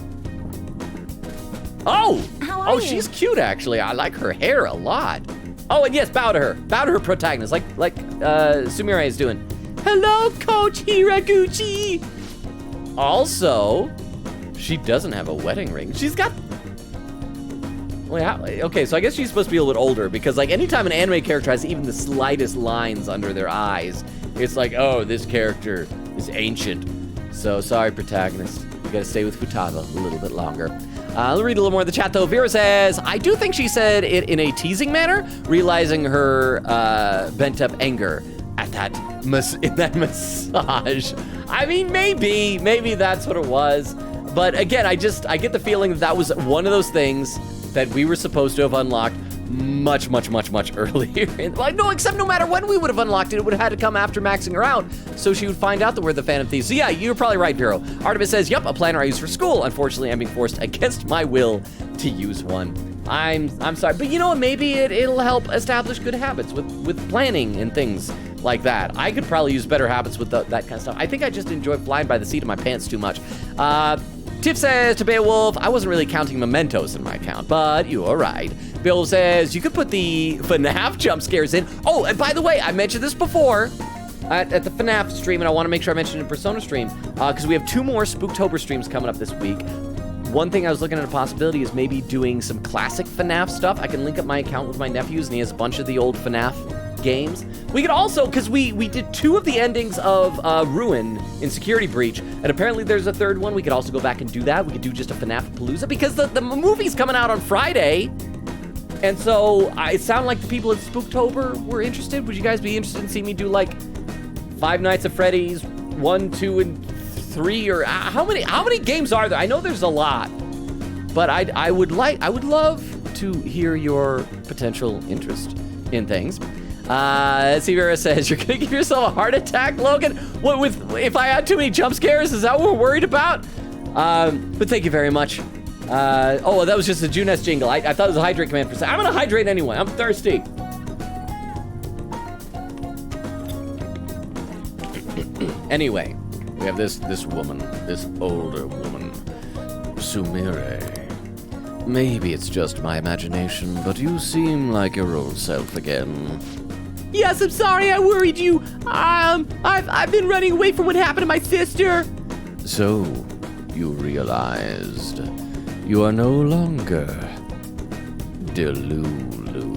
Oh! How are you? She's cute, actually. I like her hair a lot. Oh, and yes, bow to her. Bow to her protagonist, like Sumire is doing. Hello, Coach Hiraguchi. Also, she doesn't have a wedding ring. She's got... Wait, okay, so I guess she's supposed to be a little bit older because, like, anytime an anime character has even the slightest lines under their eyes, it's like, oh, this character is ancient. So, sorry, protagonist. You gotta stay with Futaba a little bit longer. I'll read a little more of the chat, though. Vera says, I do think she said it in a teasing manner, realizing her bent-up anger at that in that massage. I mean, maybe that's what it was. But again, I get the feeling that was one of those things that we were supposed to have unlocked much earlier. Like, no, except no matter when we would have unlocked it, it would have had to come after maxing her out, so she would find out that we're the Phantom Thieves. So yeah, you're probably right, Vero. Artemis says, yep, a planner I use for school. Unfortunately, I'm being forced against my will to use one. I'm sorry, but you know what? Maybe it'll help establish good habits with planning and things like that. I could probably use better habits with that kind of stuff. I think I just enjoy flying by the seat of my pants too much. Tiff says to Beowulf, I wasn't really counting mementos in my account, but you're right. Beowulf says, you could put the FNAF jump scares in. Oh, and by the way, I mentioned this before at the FNAF stream, and I want to make sure I mention it in Persona stream, because we have 2 more Spooktober streams coming up this week. One thing I was looking at a possibility is maybe doing some classic FNAF stuff. I can link up my account with my nephews, and he has a bunch of the old FNAF games. We could also, because we did 2 of the endings of Ruin in Security Breach, and apparently there's a 3rd one. We could also go back and do that. We could do just a FNAF Palooza, because the movie's coming out on Friday, and so it sounded like the people at Spooktober were interested. Would you guys be interested in seeing me do like Five Nights at Freddy's 1, 2, and 3, or how many games are there? I know there's a lot, but I would love to hear your potential interest in things. Severa says, you're gonna give yourself a heart attack, Logan? What, if I had too many jump scares, is that what we're worried about? But thank you very much. Oh, that was just a Junes jingle. I thought it was a hydrate command for a second. I'm gonna hydrate anyway, I'm thirsty. Anyway, we have this woman, this older woman, Sumire. Maybe it's just my imagination, but you seem like your old self again. Yes, I'm sorry I worried you. I've been running away from what happened to my sister. So, you realized you are no longer Delulu.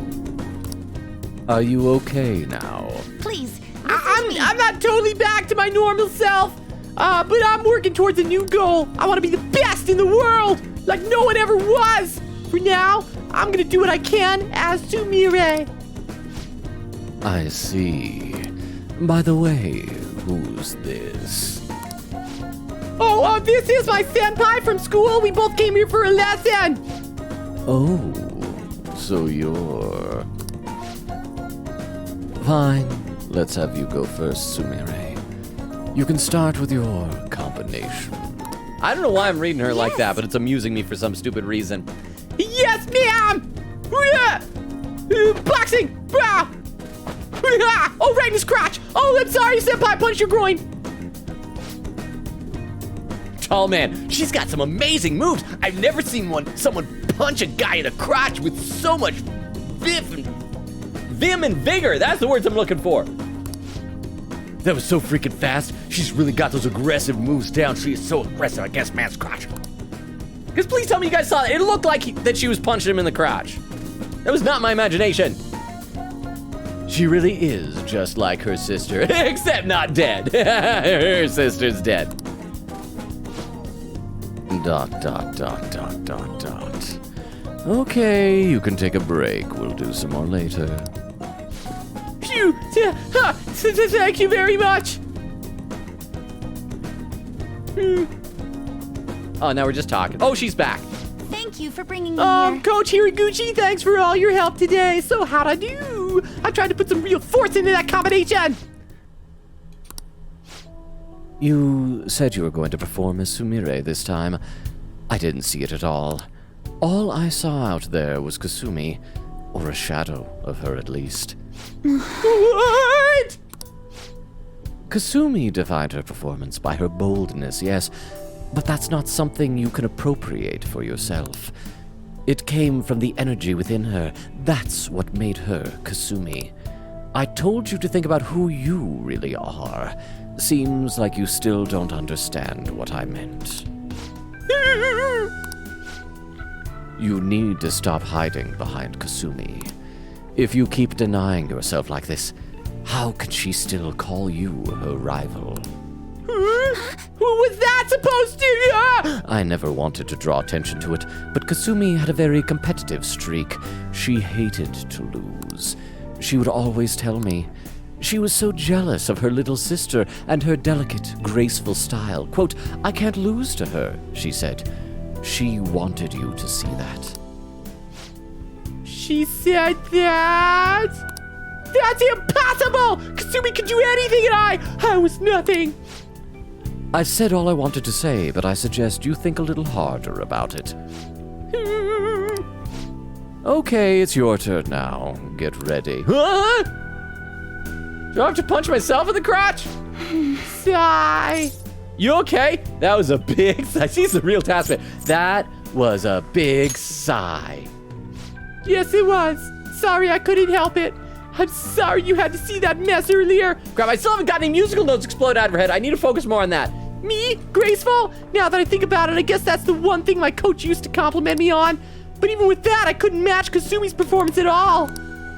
Are you okay now? Please, I'm not totally back to my normal self, but I'm working towards a new goal. I want to be the best in the world, like no one ever was. For now, I'm gonna do what I can as Sumire. I see. By the way, who's this? Oh, this is my senpai from school. We both came here for a lesson. Oh, so you're... Fine, let's have you go first, Sumire. You can start with your combination. I don't know why I'm reading her like that, but it's amusing me for some stupid reason. Yes, ma'am! Boxing! Oh, right in his crotch! Oh, I'm sorry, senpai, punch your groin! Tall man, she's got some amazing moves. I've never seen someone punch a guy in the crotch with so much vim and vigor. That's the words I'm looking for. That was so freaking fast. She's really got those aggressive moves down. She is so aggressive against man's crotch. Because please tell me you guys saw it. It looked like that she was punching him in the crotch. That was not my imagination. She really is just like her sister, except not dead. Her sister's dead. ... Okay, you can take a break. We'll do some more later. Phew! Thank you very much! Oh, now we're just talking. Oh, she's back. thank you for bringing me here. Coach Hiraguchi, thanks for all your help today. So how'd I do? I tried to put some real force into that combination. You said you were going to perform as Sumire this time. I didn't see it at all. All I saw out there was Kasumi, or a shadow of her at least. What? Kasumi defined her performance by her boldness, yes, but that's not something you can appropriate for yourself. It came from the energy within her. That's what made her Kasumi. I told you to think about who you really are. Seems like you still don't understand what I meant. You need to stop hiding behind Kasumi. If you keep denying yourself like this, how can she still call you her rival? Who was that supposed to? I never wanted to draw attention to it, but Kasumi had a very competitive streak. She hated to lose. She would always tell me. She was so jealous of her little sister and her delicate, graceful style. Quote, I can't lose to her, she said. She wanted you to see that. She said that? That's impossible! Kasumi could do anything and I was nothing. I said all I wanted to say, but I suggest you think a little harder about it. Okay, it's your turn now. Get ready. Huh? Do I have to punch myself in the crotch? Sigh. You okay? That was a big sigh. She's the real taskmaster. That was a big sigh. Yes, it was. Sorry, I couldn't help it. I'm sorry you had to see that mess earlier. Crap, I still haven't got any musical notes explode out of her head. I need to focus more on that. Me? Graceful? Now that I think about it, I guess that's the one thing my coach used to compliment me on. But even with that, I couldn't match Kasumi's performance at all.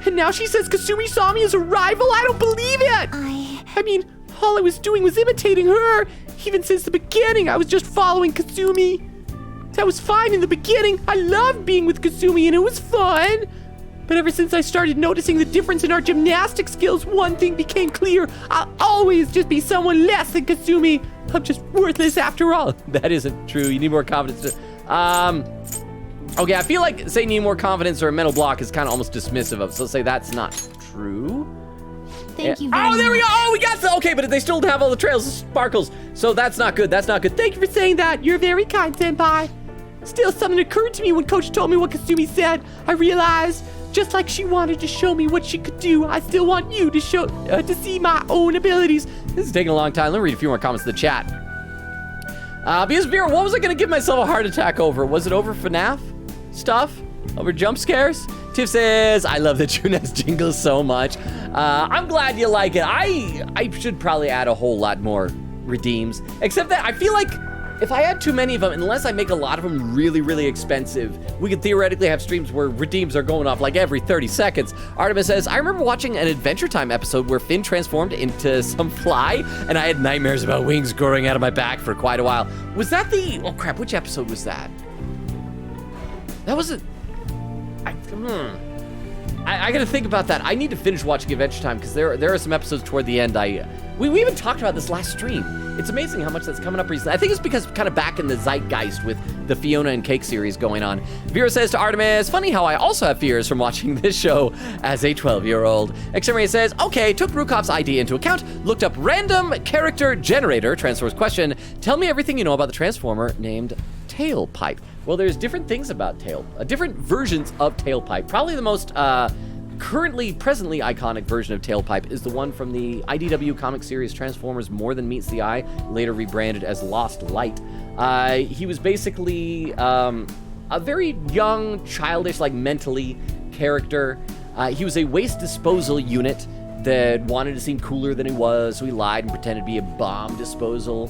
And now she says Kasumi saw me as a rival? I don't believe it! I mean, all I was doing was imitating her. Even since the beginning, I was just following Kasumi. That was fine in the beginning. I loved being with Kasumi and it was fun. But ever since I started noticing the difference in our gymnastic skills, one thing became clear. I'll always just be someone less than Kasumi. I'm just worthless after all. That isn't true. You need more confidence. Okay, I feel like saying you need more confidence or a mental block is kind of almost dismissive of, so let's say that's not true. Thank you very much. Oh, there we go. Oh, we got the, okay, but they still have all the trails and sparkles, so that's not good. That's not good. Thank you for saying that. You're very kind, Senpai. Still, something occurred to me when Coach told me what Kasumi said. I realized, just like she wanted to show me what she could do, I still want you to show, to see my own abilities. This is taking a long time. Let me read a few more comments in the chat. Because Vera, what was I going to give myself a heart attack over? Was it over FNAF stuff? Over jump scares? Tiff says, I love the Juness jingle so much. I'm glad you like it. I should probably add a whole lot more redeems. Except that I feel like if I add too many of them, unless I make a lot of them really, really expensive, we could theoretically have streams where redeems are going off like every 30 seconds. Artemis says, I remember watching an Adventure Time episode where Finn transformed into some fly, and I had nightmares about wings growing out of my back for quite a while. Was that the, oh crap, which episode was that? That was I gotta think about that. I need to finish watching Adventure Time because there are some episodes toward the end we even talked about this last stream. It's amazing how much that's coming up recently. I think it's because kind of back in the zeitgeist with the Fiona and Cake series going on. Vera says to Artemis, funny how I also have fears from watching this show as a 12-year-old. Exterminator says, okay, took Rukov's ID into account, looked up random character generator, Transformers question, tell me everything you know about the Transformer named Tailpipe. Well, there's different things about different versions of Tailpipe. Probably the most presently iconic version of Tailpipe is the one from the IDW comic series Transformers More Than Meets the Eye, later rebranded as Lost Light. He was basically a very young, childish, like mentally character. He was a waste disposal unit that wanted to seem cooler than he was, so he lied and pretended to be a bomb disposal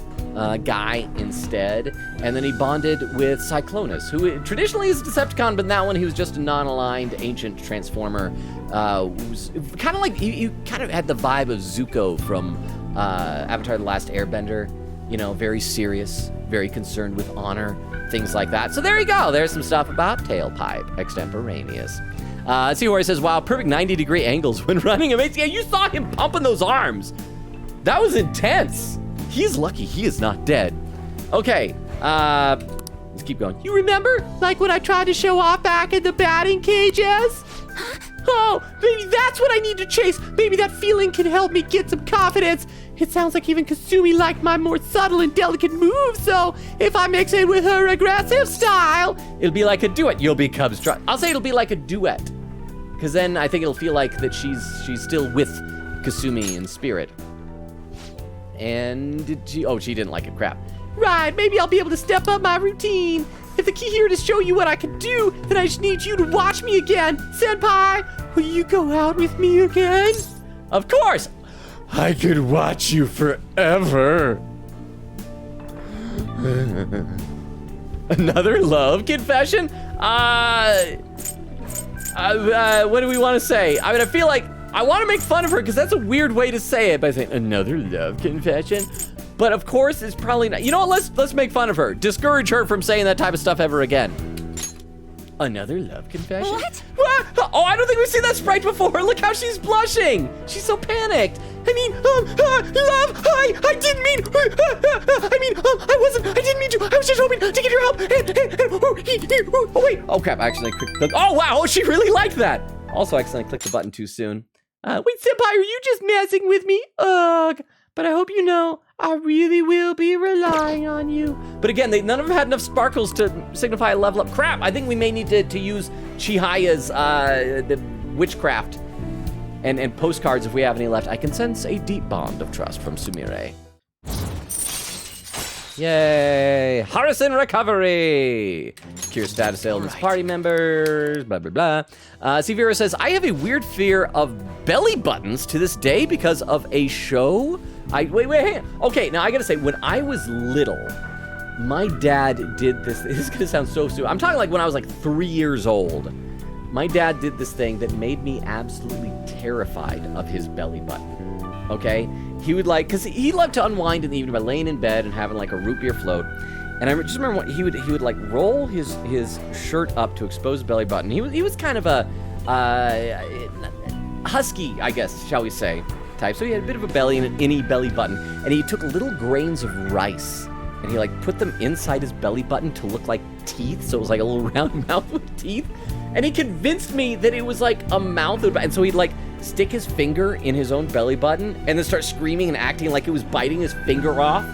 guy instead. And then he bonded with Cyclonus, who traditionally is a Decepticon, but in that one he was just a non-aligned ancient Transformer. Was kind of like, he kind of had the vibe of Zuko from Avatar: The Last Airbender. You know, very serious, very concerned with honor, things like that. So there you go. There's some stuff about Tailpipe extemporaneous. Let's see where he says, wow, perfect 90-degree angles when running amazing. Yeah, you saw him pumping those arms. That was intense. He's lucky he is not dead. Okay, let's keep going. You remember? Like when I tried to show off back in the batting cages? Oh, maybe that's what I need to chase. Maybe that feeling can help me get some confidence. It sounds like even Kasumi liked my more subtle and delicate moves, so if I mix it with her aggressive style, it'll be like a duet. You'll become strong. I'll say it'll be like a duet, because then I think it'll feel like that she's still with Kasumi in spirit. And did she? Oh, she didn't like it. Crap. Right, maybe I'll be able to step up my routine. If the key here is to show you what I can do, then I just need you to watch me again. Senpai, will you go out with me again? Of course. I could watch you forever. Another love confession? What do we want to say? I mean, I feel like I want to make fun of her because that's a weird way to say it by saying another love confession. But of course, it's probably not. You know what? Let's make fun of her. Discourage her from saying that type of stuff ever again. Another love confession? What? Oh, I don't think we've seen that sprite before. Look how she's blushing. She's so panicked. I mean, love, I didn't mean, I didn't mean to. I was just hoping to get your help. Oh, wait. Oh, crap. I accidentally clicked the, oh, wow. She really liked that. Also, I accidentally clicked the button too soon. Wait, Senpai, are you just messing with me? Ugh. But I hope you know, I really will be relying on you. But again, none of them had enough sparkles to signify a level up. Crap, I think we may need to use Chihaya's the witchcraft and postcards if we have any left. I can sense a deep bond of trust from Sumire. Yay! Harrison recovery! Cure status ailments party members, blah, blah, blah. Severa says, I have a weird fear of belly buttons to this day because of a show. Wait, hang on. Okay, now I gotta say, when I was little, my dad did this. This is gonna sound so stupid. I'm talking like when I was like 3 years old. My dad did this thing that made me absolutely terrified of his belly button. Okay? He would like, cause he loved to unwind in the evening by laying in bed and having like a root beer float. And I just remember when he would like roll his shirt up to expose his belly button. He was kind of a husky, I guess, shall we say, type. So he had a bit of a belly and an innie belly button. And he took little grains of rice and he like put them inside his belly button to look like teeth. So it was like a little round mouth with teeth. And he convinced me that it was like a mouth. And so he'd like stick his finger in his own belly button and then start screaming and acting like it was biting his finger off.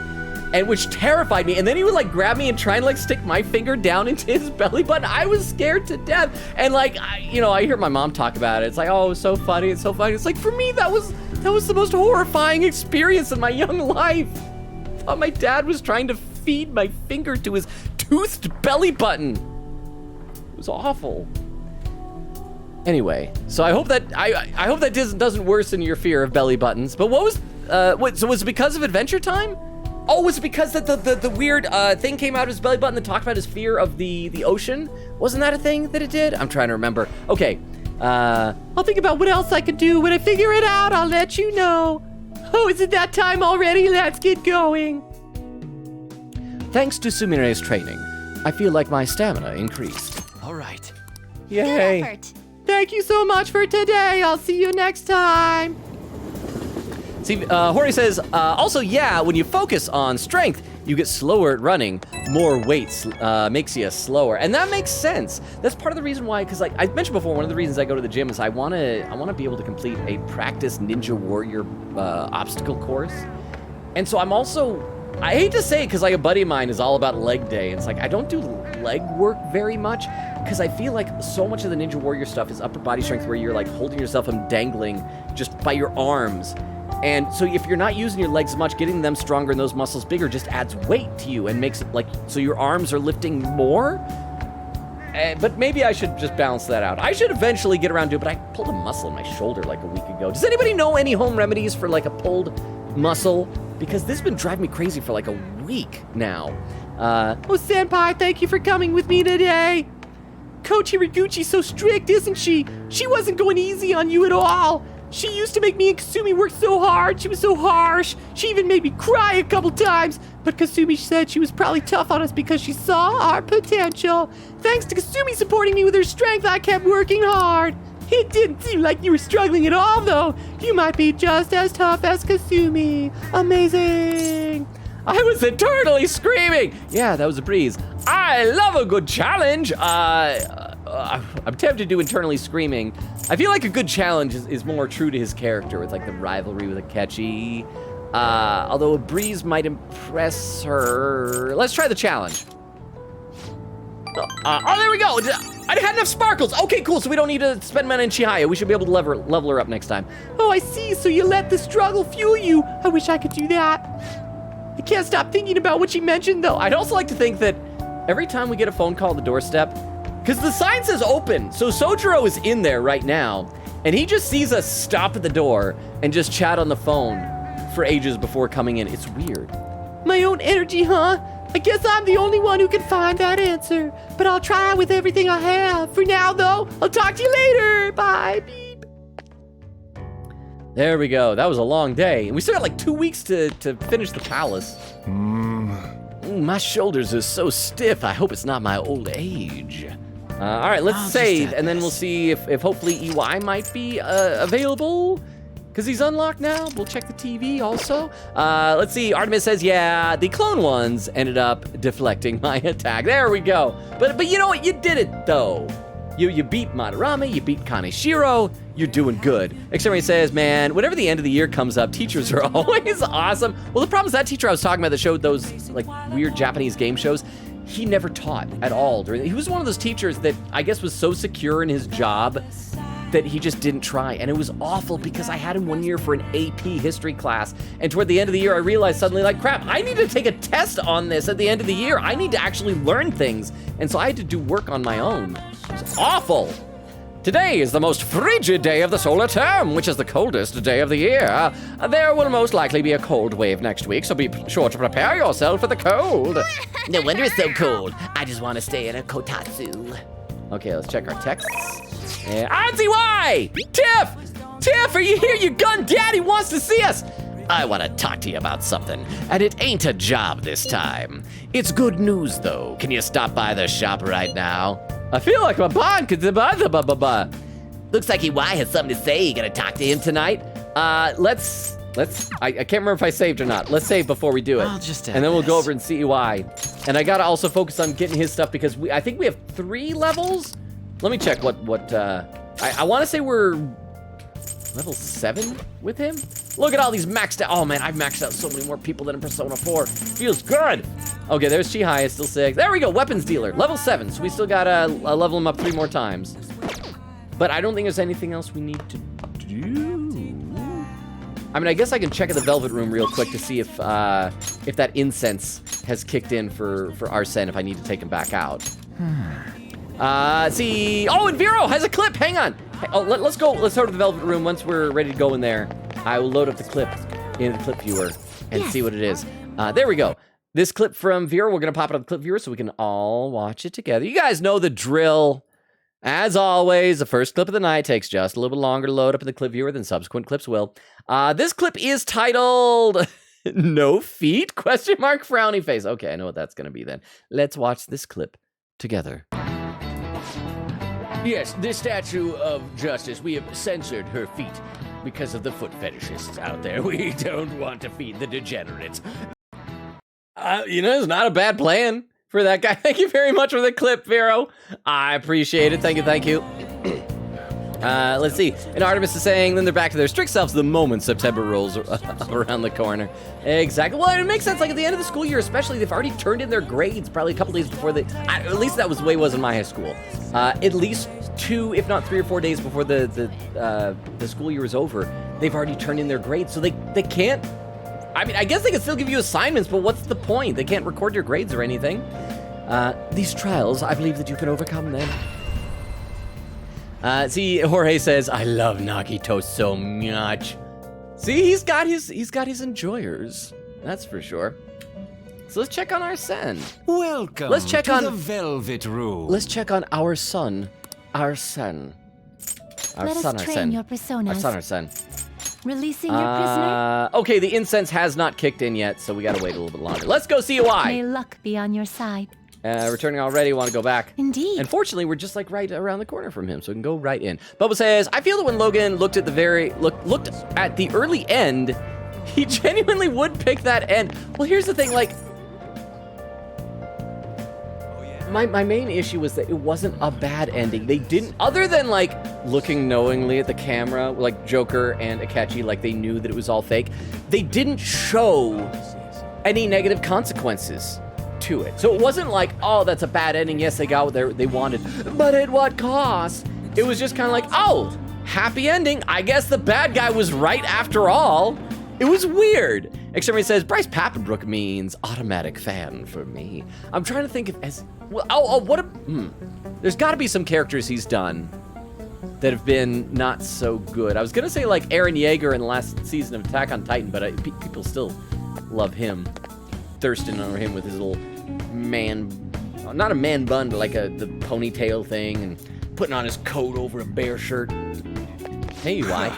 And which terrified me. And then he would like grab me and try and like stick my finger down into his belly button. I was scared to death. And like, I hear my mom talk about it. It's like, oh, it's so funny. It's so funny. It's like, for me, that was the most horrifying experience in my young life. I thought my dad was trying to feed my finger to his toothed belly button. It was awful. Anyway, so I hope that doesn't worsen your fear of belly buttons. But so was it because of Adventure Time? Oh, was it because that the weird thing came out of his belly button that talked about his fear of the ocean? Wasn't that a thing that it did? I'm trying to remember. Okay. I'll think about what else I could do. When I figure it out, I'll let you know. Oh, is it that time already? Let's get going. Thanks to Sumire's training, I feel like my stamina increased. All right. Yay. Good effort. Thank you so much for today. I'll see you next time. See, Hori says, also, yeah, when you focus on strength, you get slower at running. More weights makes you slower. And that makes sense. That's part of the reason why, because like I mentioned before, one of the reasons I go to the gym is I want to be able to complete a practice Ninja Warrior obstacle course. And so I'm also, I hate to say it because like a buddy of mine is all about leg day. It's like I don't do leg work very much because I feel like so much of the Ninja Warrior stuff is upper body strength where you're like holding yourself and dangling just by your arms. And so if you're not using your legs as much, getting them stronger and those muscles bigger just adds weight to you and makes it like, so your arms are lifting more. But maybe I should just balance that out. I should eventually get around to it, but I pulled a muscle in my shoulder like a week ago. Does anybody know any home remedies for like a pulled muscle? Because this has been driving me crazy for like a week now. Oh, Senpai, thank you for coming with me today. Coach Hiraguchi's so strict, isn't she? She wasn't going easy on you at all. She used to make me and Kasumi work so hard. She was so harsh. She even made me cry a couple times. But Kasumi said she was probably tough on us because she saw our potential. Thanks to Kasumi supporting me with her strength, I kept working hard. It didn't seem like you were struggling at all, though. You might be just as tough as Kasumi. Amazing. I was eternally screaming. Yeah, that was a breeze. I love a good challenge. I'm tempted to do internally screaming. I feel like a good challenge is more true to his character with like the rivalry with Akechi. Although a breeze might impress her. Let's try the challenge. Oh, there we go. I had enough sparkles. Okay, cool. So we don't need to spend money in Chihaya. We should be able to level her up next time. Oh, I see. So you let the struggle fuel you. I wish I could do that. I can't stop thinking about what she mentioned, though. I'd also like to think that every time we get a phone call at the doorstep, because the sign says open, so Sojiro is in there right now, And he just sees us stop at the door and just chat on the phone for ages before coming in. It's weird. My own energy, huh? I guess I'm the only one who can find that answer. But I'll try with everything I have. For now, though, I'll talk to you later. Bye. Beep. There we go. That was a long day. And we still got like 2 weeks to finish the palace. Ooh, my shoulders are so stiff. I hope it's not my old age. All right, let's save, and then we'll see if hopefully EY might be available. Because he's unlocked now. We'll check the TV also. Let's see. Artemis says, yeah, the clone ones ended up deflecting my attack. There we go. But you know what? You did it, though. You beat Madarame. You beat Kaneshiro. You're doing good. Exterminator says, man, whenever the end of the year comes up, teachers are always awesome. Well, the problem is that teacher I was talking about that showed those like weird Japanese game shows, he never taught at all. He was one of those teachers that I guess was so secure in his job that he just didn't try. And it was awful because I had him one year for an AP history class. And toward the end of the year, I realized suddenly, like, crap, I need to take a test on this at the end of the year. I need to actually learn things. And so I had to do work on my own. It was awful. Today is the most frigid day of the solar term, which is the coldest day of the year. There will most likely be a cold wave next week, so be sure to prepare yourself for the cold. No wonder it's so cold. I just want to stay in a kotatsu. Okay, let's check our texts. Auntie Y! Tiff, are you here? Your gun daddy wants to see us. I want to talk to you about something, and it ain't a job this time. It's good news, though. Can you stop by the shop right now? I feel like my bond could Looks like EY has something to say. You gonna talk to him tonight? Let's I can't remember if I saved or not. Let's save before we do it. I'll just add and then we'll this. go over and see EY. And I gotta also focus on getting his stuff because I think we have 3 levels. Let me check what I want to say we're level 7 with him. Look at all these maxed out. Oh man, I've maxed out so many more people than in Persona 4. Feels good. Okay, there's Chihaya, still 6. There we go, weapons dealer, level 7. So we still gotta level him up 3 more times. But I don't think there's anything else we need to do. I mean, I guess I can check in the Velvet Room real quick to see if that incense has kicked in for Arsene if I need to take him back out. See. Oh, and Vero has a clip. Hang on. Oh, let's go. Let's go to the Velvet Room. Once we're ready to go in there, I will load up the clip in the clip viewer and see what it is. There we go. This clip from Vero, we're going to pop it on the clip viewer so we can all watch it together. You guys know the drill. As always, the first clip of the night takes just a little bit longer to load up in the clip viewer than subsequent clips will. This clip is titled No Feet? Question mark frowny face. Okay, I know what that's going to be then. Let's watch this clip together. Yes, this statue of justice, we have censored her feet because of the foot fetishists out there. We don't want to feed the degenerates. It's not a bad plan for that guy. Thank you very much for the clip, Vero. I appreciate it. Thank you. Let's see. And Artemis is saying, then they're back to their strict selves the moment September rolls around the corner. Exactly. Well, it makes sense. Like at the end of the school year, especially, they've already turned in their grades probably a couple days before at least that was the way it was in my high school. At least 2, if not 3 or 4 days before the school year is over, they've already turned in their grades. So they can't. I mean, I guess they can still give you assignments, but what's the point? They can't record your grades or anything. These trials, I believe that you can overcome them. See, Jorge says, I love Nagito so much. See, he's got his enjoyers. That's for sure. So let's check on Arsene. Welcome Let's check to on the Velvet Room. Let's check on our son, Arsene. Let us train your personas. Our son, Arsene. Releasing your prisoner? Okay, the incense has not kicked in yet, so we gotta wait a little bit longer. Let's go see why. May luck be on your side. Returning already, want to go back. Indeed. And fortunately, we're just like right around the corner from him, so we can go right in. Bubba says, I feel that when Logan looked at the early end, he genuinely would pick that end. Well, here's the thing, like, my main issue was that it wasn't a bad ending. They didn't, other than like looking knowingly at the camera, like Joker and Akechi, like they knew that it was all fake. They didn't show any negative consequences to it. So it wasn't like, oh, that's a bad ending. Yes, they got what they wanted, but at what cost? It was just kind of like, oh, happy ending. I guess the bad guy was right after all. It was weird. Exterminator says, Bryce Papenbrook means automatic fan for me. I'm trying to think of there's got to be some characters he's done that have been not so good. I was gonna say like Eren Yeager in the last season of Attack on Titan, but people still love him, thirsting over him with his little not a man bun, but like the ponytail thing, and putting on his coat over a bear shirt. Hey, why?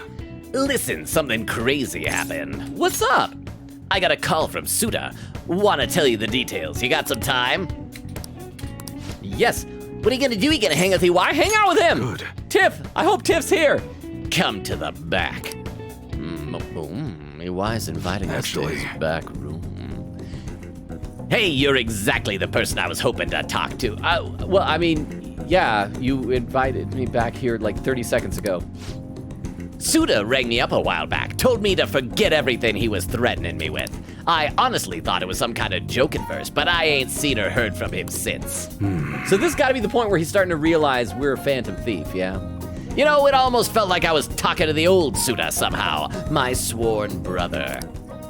Listen, something crazy happened. What's up? I got a call from Suda. Wanna tell you the details. You got some time? Yes. What are you gonna do? You gonna hang with Why hang out with him? Good. Tiff, I hope Tiff's here. Come to the back. EY's inviting us to Actually- his back room. Hey, you're exactly the person I was hoping to talk to. Well, I mean, yeah, you invited me back here like 30 seconds ago. Suda rang me up a while back, told me to forget everything he was threatening me with. I honestly thought it was some kind of joke at first, but I ain't seen or heard from him since. So this got to be the point where he's starting to realize we're a Phantom Thief, yeah? You know, it almost felt like I was talking to the old Suda somehow, my sworn brother.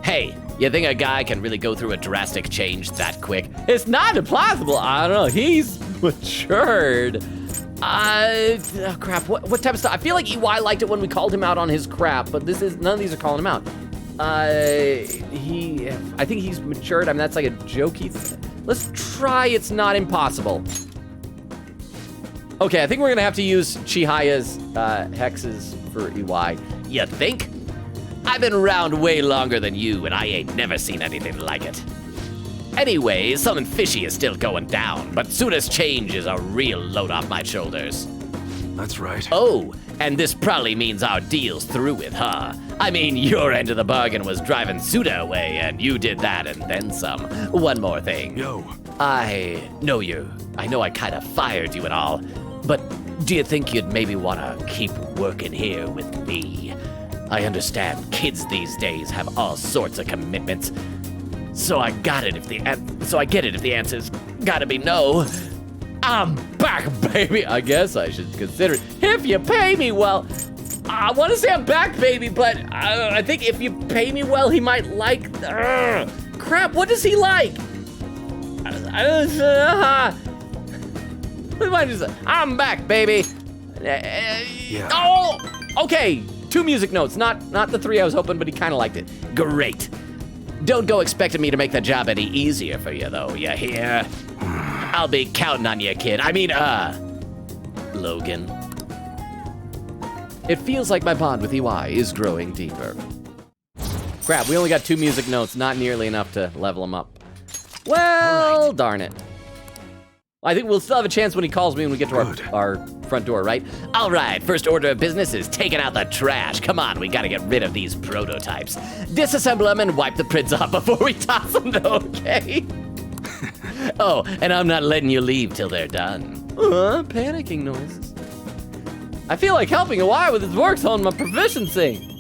Hey, you think a guy can really go through a drastic change that quick? It's not impossible. I don't know. He's matured. Oh crap. What type of stuff? I feel like EY liked it when we called him out on his crap, but none of these are calling him out. I think he's matured. I mean, that's like a jokey thing. Let's try It's Not Impossible. Okay, I think we're gonna have to use Chihiya's hexes for EY. You think? I've been around way longer than you, and I ain't never seen anything like it. Anyway, something fishy is still going down, but Suda's change is a real load off my shoulders. That's right. Oh, and this probably means our deal's through with, huh? I mean, your end of the bargain was driving Suda away, and you did that and then some. One more thing. Yo. I know I kind of fired you and all, but do you think you'd maybe want to keep working here with me? I understand kids these days have all sorts of commitments, so I get it if the answer's gotta be no. I'm back, baby. I guess I should consider it. If you pay me well. I want to say I'm back, baby, but I think if you pay me well, he might like... crap, what does he like? I'm back, baby. Yeah. Oh, okay. 2 music notes, not the 3 I was hoping, but he kind of liked it. Great. Don't go expecting me to make the job any easier for you, though, you hear? I'll be counting on you, kid. I mean, Logan. It feels like my bond with EY is growing deeper. Crap, we only got 2 music notes, not nearly enough to level him up. Well, darn it. I think we'll still have a chance when he calls me when we get to our front door, right? All right, first order of business is taking out the trash. Come on, we gotta get rid of these prototypes. Disassemble them and wipe the prints off before we toss them, okay? Oh, and I'm not letting you leave till they're done. Panicking noises. I feel like helping EY with his work's on my proficiency.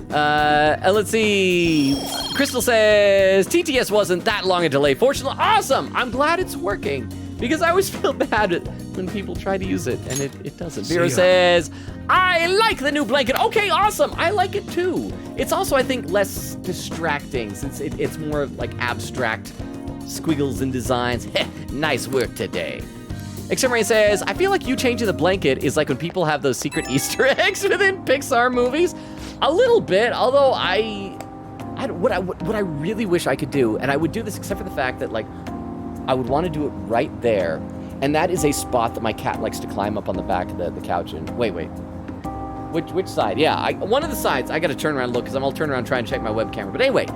Let's see. Crystal says, TTS wasn't that long a delay. Fortunately, awesome. I'm glad it's working because I always feel bad when people try to use it and it doesn't. Vera says, I like the new blanket. Okay, awesome. I like it too. It's also, I think, less distracting since it's more of like abstract squiggles and designs. Nice work today. Extreme says, I feel like you changing the blanket is like when people have those secret Easter eggs within Pixar movies. A little bit, although what I really wish I could do, and I would do this except for the fact that like I would want to do it right there, and that is a spot that my cat likes to climb up on the back of the couch and wait. Which side? Yeah, one of the sides. I got to turn around and look because I'm all turn around trying to check my web camera. But anyway,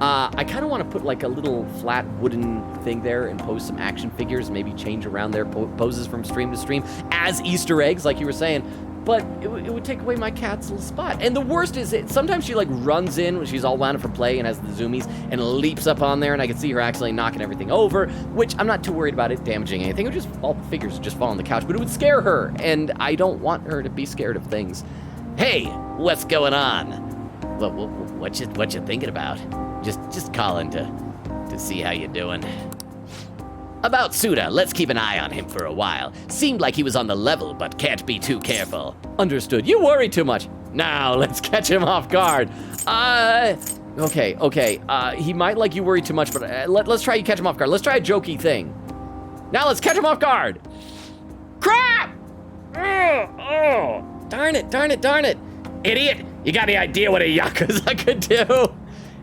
I kind of want to put like a little flat wooden thing there and pose some action figures, maybe change around their poses from stream to stream as Easter eggs, like you were saying. But it would take away my cat's little spot. And the worst is, sometimes she like runs in when she's all wound up for play and has the zoomies and leaps up on there, and I can see her accidentally knocking everything over, which I'm not too worried about it damaging anything. It would just all the figures would just fall on the couch, but it would scare her, and I don't want her to be scared of things. Hey, what's going on? What you thinking about? Just calling to see how you doing. About Suda, let's keep an eye on him for a while. Seemed like he was on the level, but can't be too careful. Understood. You worry too much. Now, let's catch him off guard. Okay. He might like you worry too much, but let's try you catch him off guard. Let's try a jokey thing. Now let's catch him off guard. Crap! Oh, darn it. Idiot, you got any idea what a Yakuza could do?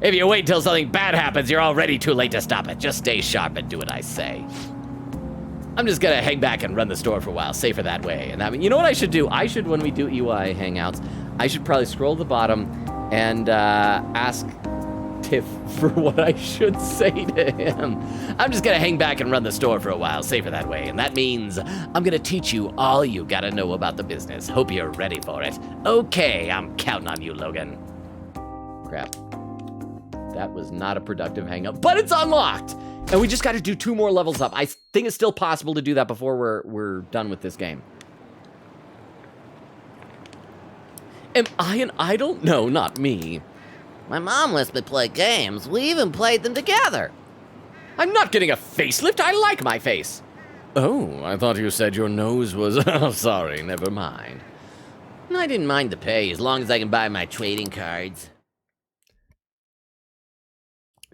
If you wait till something bad happens, you're already too late to stop it. Just stay sharp and do what I say. I'm just gonna hang back and run the store for a while, safer that way. And I mean, you know what I should do? I should, when we do EY Hangouts, I should probably scroll to the bottom and ask Tiff for what I should say to him. I'm just gonna hang back and run the store for a while, safer that way. And that means I'm gonna teach you all you gotta know about the business. Hope you're ready for it. Okay, I'm counting on you, Logan. Crap. That was not a productive hang up, but it's unlocked! And we just gotta do 2 more levels up. I think it's still possible to do that before we're done with this game. Am I an idol? No, not me. My mom lets me play games. We even played them together. I'm not getting a facelift. I like my face. Oh, I thought you said your nose was... Oh, sorry, never mind. I didn't mind the pay as long as I can buy my trading cards.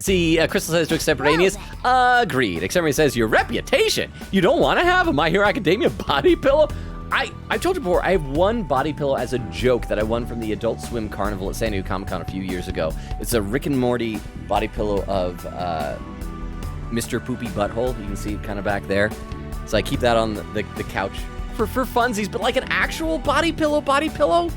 See, Crystal says to extemporaneous. Agreed. Extemporaneous says, your reputation. You don't want to have a My Hero Academia body pillow? I've told you before, I have one body pillow as a joke that I won from the Adult Swim Carnival at San Diego Comic-Con a few years ago. It's a Rick and Morty body pillow of Mr. Poopy Butthole. You can see it kind of back there. So I keep that on the couch for funsies, but like an actual body pillow.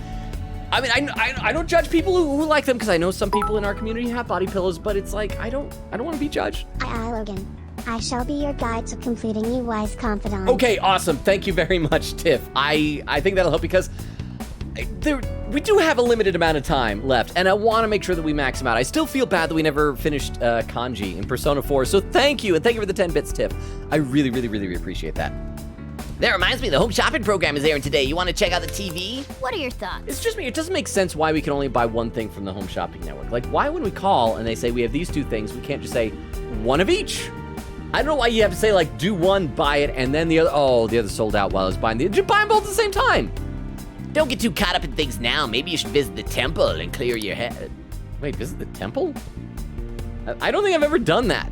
I mean, I don't judge people who like them, because I know some people in our community have body pillows, but it's like, I don't want to be judged. Logan. I shall be your guide to completing EY's confidant. Okay, awesome. Thank you very much, Tiff. I think that'll help, because we do have a limited amount of time left, and I want to make sure that we max them out. I still feel bad that we never finished Kanji in Persona 4, so thank you, and thank you for the 10 bits, Tiff. I really, really, really appreciate that. That reminds me, the home shopping program is airing today. You want to check out the TV? What are your thoughts? It's just me. It doesn't make sense why we can only buy one thing from the Home Shopping Network. Like, why when we call and they say we have these 2 things, we can't just say one of each? I don't know why you have to say, like, do one, buy it, and then the other, oh, the other sold out while I was buying the, you buy them both at the same time. Don't get too caught up in things now. Maybe you should visit the temple and clear your head. Wait, visit the temple? I don't think I've ever done that.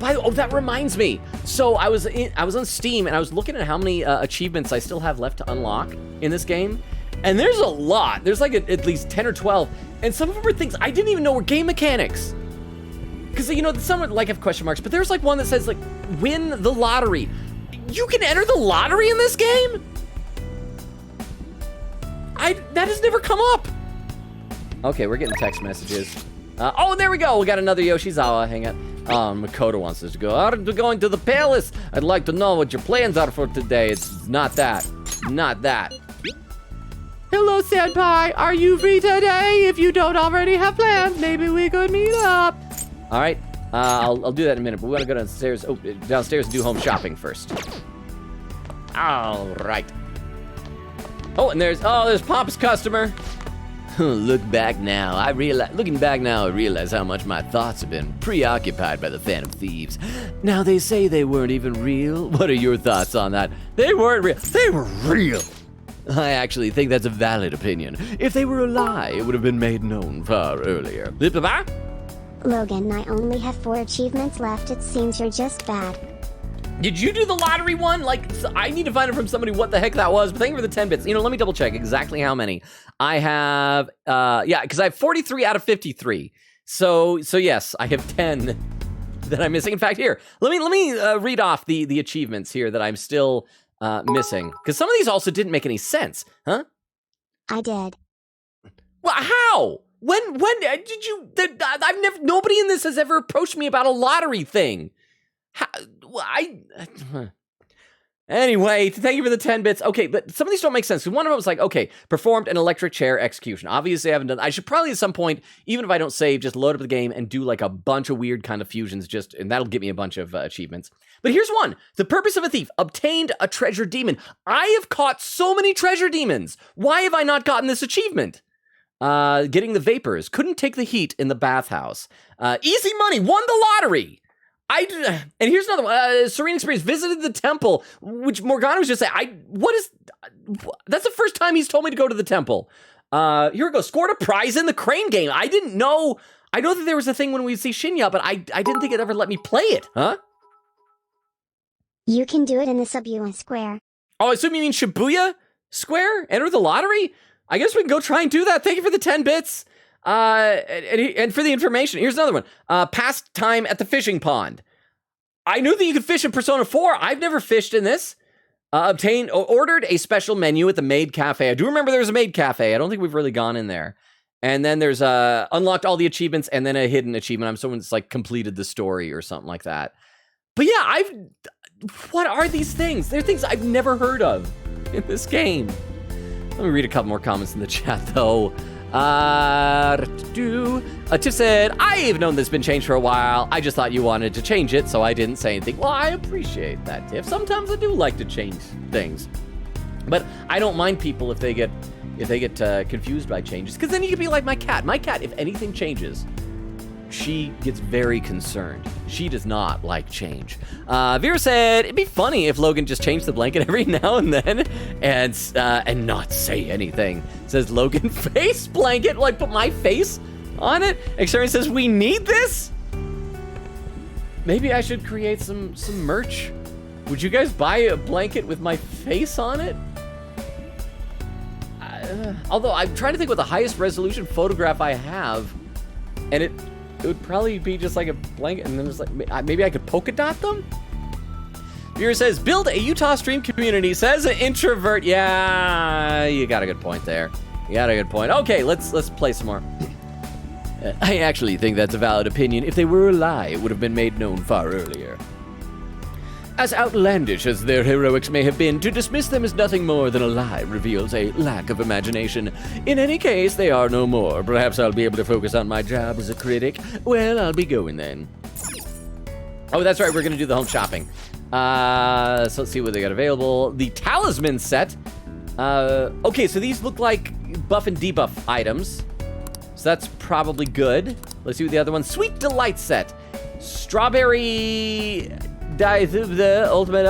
Oh, that reminds me. So I was on Steam and I was looking at how many achievements I still have left to unlock in this game, and there's a lot. There's like at least 10 or 12, and some of them are things I didn't even know were game mechanics. Because, you know, some like have question marks, but there's like one that says like win the lottery. You can enter the lottery in this game? That has never come up. Okay, we're getting text messages. Oh, there we go. We got another Yoshizawa. Hang on. Makoto wants us to go. Aren't we going to the palace? I'd like to know what your plans are for today. It's not that. Not that. Hello, Senpai. Are you free today? If you don't already have plans, maybe we could meet up. All right. I'll do that in a minute, but we want to go downstairs. Oh, downstairs and do home shopping first. All right. Oh, and there's Pop's customer. Looking back now, I realize how much my thoughts have been preoccupied by the Phantom Thieves. Now they say they weren't even real. What are your thoughts on that? They weren't real. They were real. I actually think that's a valid opinion. If they were a lie, it would have been made known far earlier. Logan, I only have 4 achievements left. It seems you're just bad. Did you do the lottery one? Like, I need to find it from somebody what the heck that was, but thank you for the 10 bits. You know, let me double check exactly how many. I have, yeah, because I have 43 out of 53. So yes, I have 10 that I'm missing. In fact, here, let me read off the achievements here that I'm still missing. Because some of these also didn't make any sense, huh? I did. Well, how? When did you, nobody in this has ever approached me about a lottery thing. Anyway, thank you for the 10 bits. Okay, but some of these don't make sense. One of them was like, okay, performed an electric chair execution. Obviously, I haven't done. I should probably at some point, even if I don't save, just load up the game and do like a bunch of weird kind of fusions, and that'll get me a bunch of achievements. But here's one: the purpose of a thief obtained a treasure demon. I have caught so many treasure demons. Why have I not gotten this achievement? Getting the vapors. Couldn't take the heat in the bathhouse. Easy money. Won the lottery. And here's another one. Serene Experience visited the temple, which Morgana was just saying. That's the first time he's told me to go to the temple. Here we go. Scored a prize in the crane game. I didn't know. I know that there was a thing when we see Shinya, but I didn't think it ever let me play it, huh? You can do it in the Subua Square. Oh, I assume you mean Shibuya Square? Enter the lottery? I guess we can go try and do that. Thank you for the 10 bits. And for the information. Here's another one. Past time at the fishing pond. I knew that you could fish in Persona 4. I've never fished in this. Ordered a special menu at the Maid Cafe. I do remember there was a Maid Cafe. I don't think we've really gone in there. And then there's unlocked all the achievements and then a hidden achievement. I'm someone that's like completed the story or something like that. But yeah, what are these things? They're things I've never heard of in this game. Let me read a couple more comments in the chat though. Tiff said, I've known this has been changed for a while. I just thought you wanted to change it, so I didn't say anything. Well, I appreciate that, Tiff. Sometimes I do like to change things. But I don't mind people if they get confused by changes, because then you could be like my cat. My cat, if anything changes, she gets very concerned. She does not like change. Vera said, it'd be funny if Logan just changed the blanket every now and then and not say anything. Says Logan, face blanket? Like put my face on it? Exterior says, we need this? Maybe I should create some merch. Would you guys buy a blanket with my face on it? Although I'm trying to think what the highest resolution photograph I have, and it would probably be just like a blanket, and then there's like, maybe I could polka dot them? Viewer says, build a Utah stream community, says an introvert. Yeah, you got a good point there. You got a good point. Okay, let's play some more. I actually think that's a valid opinion. If they were a lie, it would have been made known far earlier. As outlandish as their heroics may have been, to dismiss them as nothing more than a lie reveals a lack of imagination. In any case, they are no more. Perhaps I'll be able to focus on my job as a critic. Well, I'll be going then. Oh, that's right, we're gonna do the home shopping. So let's see what they got available. The Talisman set. Okay, so these look like buff and debuff items. So that's probably good. Let's see what the other one. Sweet Delight set. Strawberry... the ultimate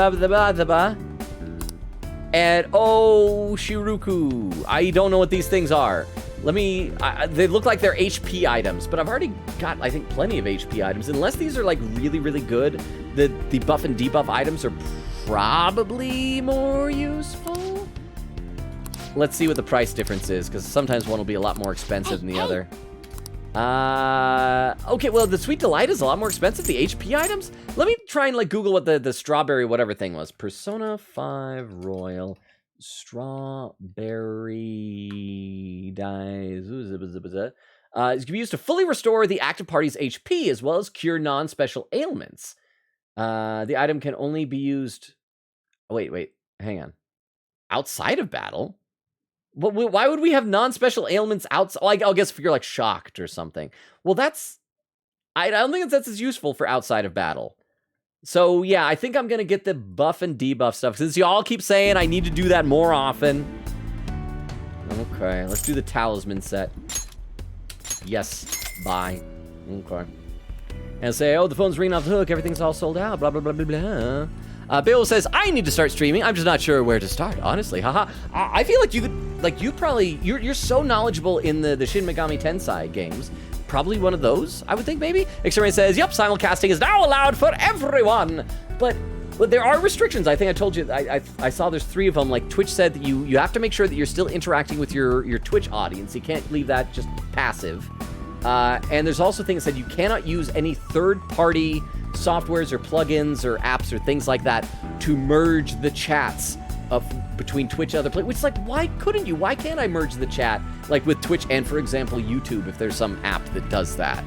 and Shiruku. I don't know what these things are. They look like they're HP items, but I've already got, I think, plenty of HP items. Unless these are like really, really good, the buff and debuff items are probably more useful. Let's see what the price difference is, because sometimes one will be a lot more expensive than the other. Okay, well, the Sweet Delight is a lot more expensive. The HP items? Let me try and, like, Google what the strawberry whatever thing was. Persona 5 Royal Strawberry Dies. It can be used to fully restore the active party's HP, as well as cure non-special ailments. The item can only be used... Oh, wait, hang on. Outside of battle? But why would we have non-special ailments outside? Like, I guess if you're like shocked or something. Well, I don't think that's as useful for outside of battle. So yeah, I think I'm gonna get the buff and debuff stuff since y'all keep saying I need to do that more often. Okay, let's do the Talisman set. Yes, bye. Okay. And say, oh, the phone's ringing off the hook. Everything's all sold out. Blah blah blah blah blah. Bill says, I need to start streaming. I'm just not sure where to start, honestly. Haha. I feel like you're so knowledgeable in the Shin Megami Tensei games. Probably one of those, I would think, maybe. Exterminator says, yep, simulcasting is now allowed for everyone. But there are restrictions. I think I told you, I saw there's 3 of them. Like, Twitch said that you have to make sure that you're still interacting with your Twitch audience. You can't leave that just passive. And there's also things that said you cannot use any third-party softwares or plugins or apps or things like that to merge the chats between Twitch and other places. Which is like, why couldn't you? Why can't I merge the chat like with Twitch and, for example, YouTube if there's some app that does that?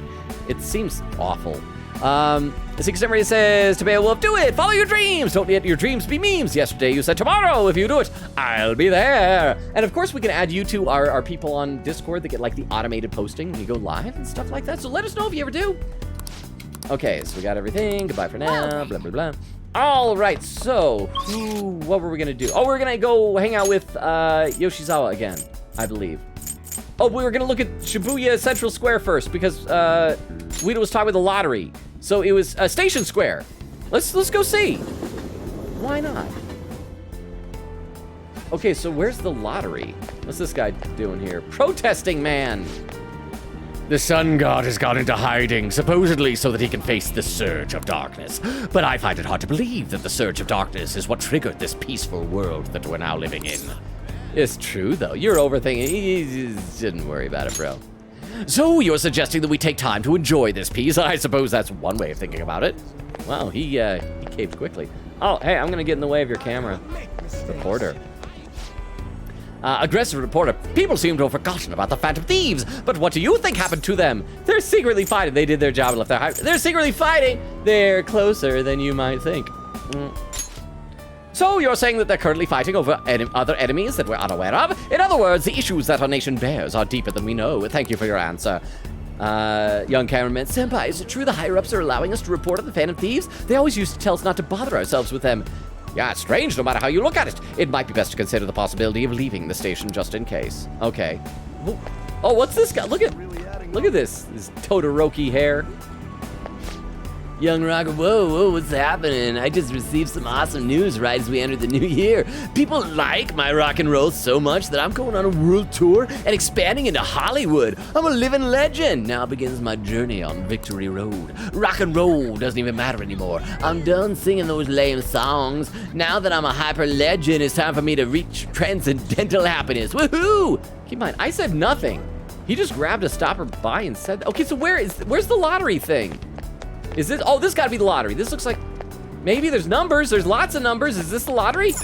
It seems awful. The Secret Summary says, Tabea Wolf, do it! Follow your dreams! Don't let your dreams be memes. Yesterday you said tomorrow, if you do it, I'll be there. And of course we can add you to our people on Discord that get like the automated posting when you go live and stuff like that. So let us know if you ever do. Okay, so we got everything. Goodbye for now. Blah, blah, blah. All right, so what were we going to do? Oh, we're going to go hang out with Yoshizawa again, I believe. Oh, we were going to look at Shibuya Central Square first because Guido was talking about the lottery. So it was Station Square. Let's go see. Why not? Okay, so where's the lottery? What's this guy doing here? Protesting man. The sun god has gone into hiding, supposedly so that he can face the surge of darkness. But I find it hard to believe that the surge of darkness is what triggered this peaceful world that we're now living in. It's true, though. You're overthinking. Didn't worry about it, bro. So you're suggesting that we take time to enjoy this piece? I suppose that's one way of thinking about it. Wow, he caved quickly. Oh, hey, I'm gonna get in the way of your camera. Reporter. Aggressive reporter. People seem to have forgotten about the Phantom Thieves, but what do you think happened to them? They're secretly fighting. They did their job and left their house. They're secretly fighting. They're closer than you might think. So you're saying that they're currently fighting over other enemies that we're unaware of? In other words, the issues that our nation bears are deeper than we know. Thank you for your answer. Young cameraman, Senpai, is it true the higher-ups are allowing us to report on the Phantom Thieves? They always used to tell us not to bother ourselves with them. Yeah, it's strange no matter how you look at it. It might be best to consider the possibility of leaving the station just in case. Okay. Oh, what's this guy? Look at this. This Todoroki hair. Young Rocker, whoa, what's happening? I just received some awesome news right as we entered the new year. People like my rock and roll so much that I'm going on a world tour and expanding into Hollywood. I'm a living legend. Now begins my journey on Victory Road. Rock and roll doesn't even matter anymore. I'm done singing those lame songs. Now that I'm a hyper legend, it's time for me to reach transcendental happiness. Woohoo! Keep in mind, I said nothing. He just grabbed a stopper by and said, okay, so where's the lottery thing? Is this, oh, this gotta be the lottery. This looks like, maybe there's numbers. There's lots of numbers. Is this the lottery?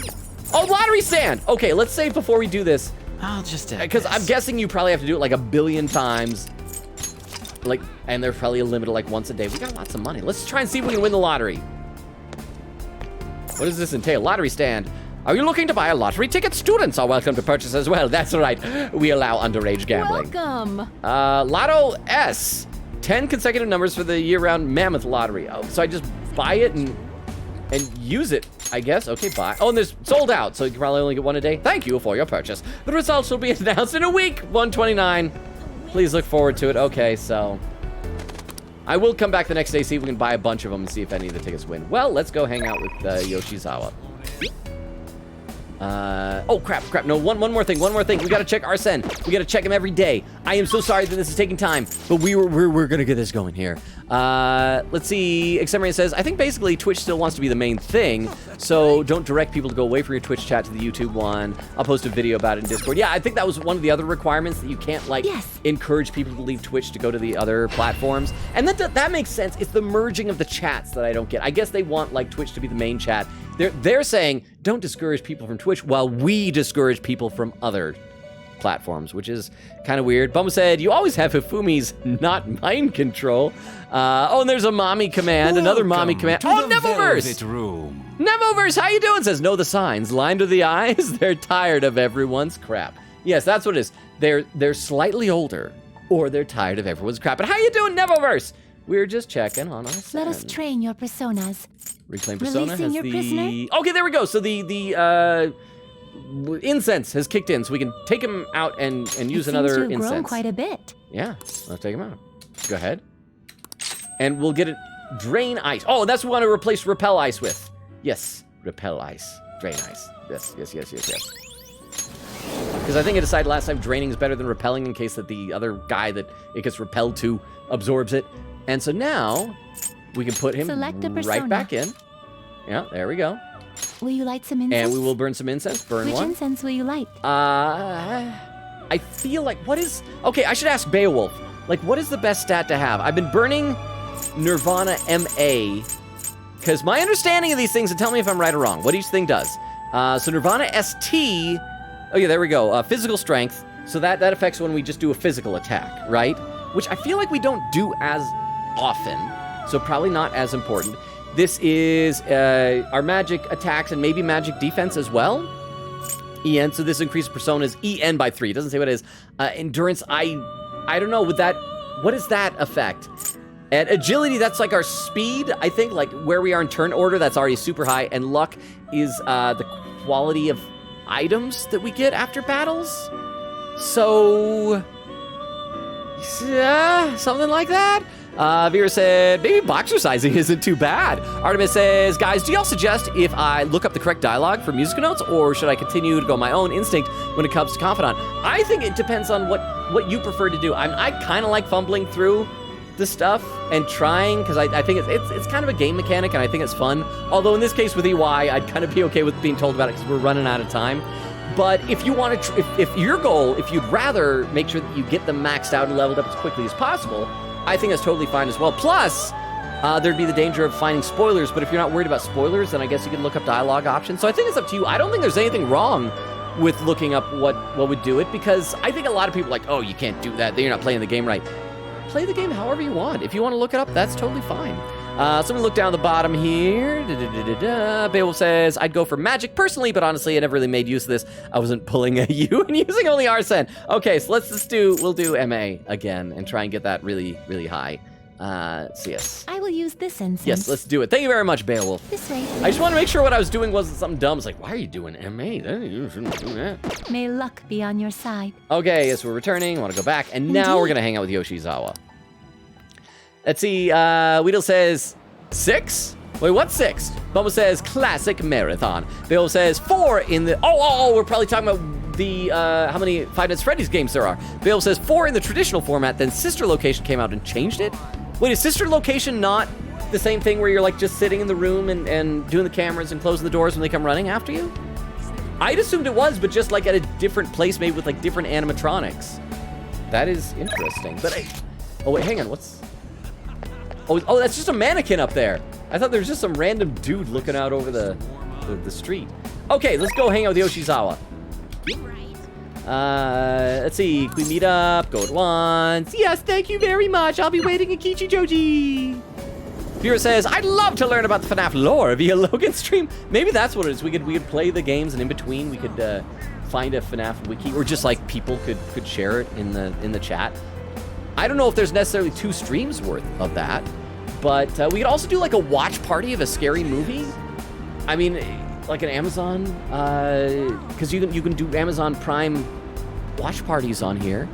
Oh, lottery stand. Okay, let's save before we do this. I'll just because I'm guessing you probably have to do it like 1 billion times. Like, and there's probably a limit of like once a day. We got lots of money. Let's try and see if we can win the lottery. What does this entail? Lottery stand. Are you looking to buy a lottery ticket? Students are welcome to purchase as well. That's right. We allow underage gambling. Welcome. Lotto S. 10 consecutive numbers for the year-round mammoth lottery. Oh, so I just buy it and use it, I guess. Okay, buy. Oh, and there's sold out, so you can probably only get one a day. Thank you for your purchase. The results will be announced in a week, 129. Please look forward to it. Okay, so I will come back the next day, see if we can buy a bunch of them and see if any of the tickets win. Well, let's go hang out with Yoshizawa. Oh, crap. No, one more thing. We gotta check Arsene. We gotta check him every day. I am so sorry that this is taking time, but we're gonna get this going here. Let's see. Exemrian says, I think basically Twitch still wants to be the main thing, so don't direct people to go away from your Twitch chat to the YouTube one. I'll post a video about it in Discord. Yeah, I think that was one of the other requirements, that you can't, like, encourage people to leave Twitch to go to the other platforms. And that makes sense. It's the merging of the chats that I don't get. I guess they want, like, Twitch to be the main chat. They're saying, don't discourage people from Twitch, while we discourage people from other platforms, which is kind of weird. Bum said, you always have Hifumi's not mind control. Oh, and there's a mommy command, another mommy command. Oh, Nevoverse! Nevoverse, how you doing? Says, know the signs. Line to the eyes. They're tired of everyone's crap. Yes, that's what it is. They're slightly older, or they're tired of everyone's crap. But how you doing, Nevoverse? We're just checking on us. Let us train your personas. Reclaim persona Releasing has your the... prisoner? Okay, there we go. So the incense has kicked in, so we can take him out and use another seems to have incense. grown quite a bit. Yeah, let's take him out. Go ahead. And we'll get it. Drain ice. Oh, that's what we want to replace repel ice with. Yes, repel ice. Drain ice. Yes. Because I think I decided last time draining is better than repelling in case that the other guy that it gets repelled to absorbs it. And so now we can put him right back in. Yeah, there we go. Will you light some incense? And we will burn some incense. Burn Which one. Which incense will you light? I feel like, what is... Okay, I should ask Beowulf. Like, what is the best stat to have? I've been burning Nirvana MA, because my understanding of these things, and tell me if I'm right or wrong, what each thing does. So Nirvana ST... Oh, yeah, there we go. Physical strength. So that affects when we just do a physical attack, right? Which I feel like we don't do as often, so probably not as important. This is our magic attacks and maybe magic defense as well. EN, so this increases personas EN by 3. It doesn't say what it is. Endurance, I don't know, what does that affect? And agility, that's like our speed, I think, like where we are in turn order, that's already super high. And luck is the quality of items that we get after battles. So, yeah, something like that. Vera said, maybe boxercising isn't too bad. Artemis says, guys, do y'all suggest if I look up the correct dialogue for musical notes, or should I continue to go my own instinct when it comes to Confidant? I think it depends on what what you prefer to do. I kind of like fumbling through the stuff and trying, because I think it's kind of a game mechanic, and I think it's fun. Although in this case with EY, I'd kind of be okay with being told about it because we're running out of time. But if you want to, if your goal, if you'd rather make sure that you get them maxed out and leveled up as quickly as possible, I think that's totally fine as well. Plus, there'd be the danger of finding spoilers, but if you're not worried about spoilers, then I guess you could look up dialogue options. So I think it's up to you. I don't think there's anything wrong with looking up what would do it, because I think a lot of people are like, oh, you can't do that, then you're not playing the game right. Play the game however you want. If you want to look it up, that's totally fine. So we look down the bottom here. Beowulf says, I'd go for magic personally, but honestly, I never really made use of this. I wasn't pulling a U and using only Arsene. Okay, so we'll do MA again and try and get that really, really high. CS. I will use this incense. Yes, let's do it. Thank you very much, Beowulf. This way. I just want to make sure what I was doing wasn't something dumb. It's like, why are you doing MA? You shouldn't do that. May luck be on your side. Okay, yes, we're returning. I want to go back. And now we're going to hang out with Yoshizawa. Let's see. Weedle says 6? Wait, what's 6? Bumble says classic marathon. Beowulf says 4 in the... Oh, we're probably talking about the how many Five Nights at Freddy's games there are. Beowulf says 4 in the traditional format, then Sister Location came out and changed it? Wait, is Sister Location not the same thing where you're like just sitting in the room and doing the cameras and closing the doors when they come running after you? I'd assumed it was, but just like at a different place, maybe with like different animatronics. That is interesting. But oh wait, hang on, what's... Oh, that's just a mannequin up there. I thought there was just some random dude looking out over the street. Okay, let's go hang out with Yoshizawa. Let's see. Can we meet up? Go at once. Yes, thank you very much. I'll be waiting in Kichijoji. Viewer says, I'd love to learn about the FNAF lore via Logan's stream. Maybe that's what it is. We could play the games, and in between we could find a FNAF wiki, or just like people could share it in the chat. I don't know if there's necessarily 2 streams worth of that, but we could also do like a watch party of a scary movie. I mean, like an Amazon, because you can do Amazon Prime watch parties on here.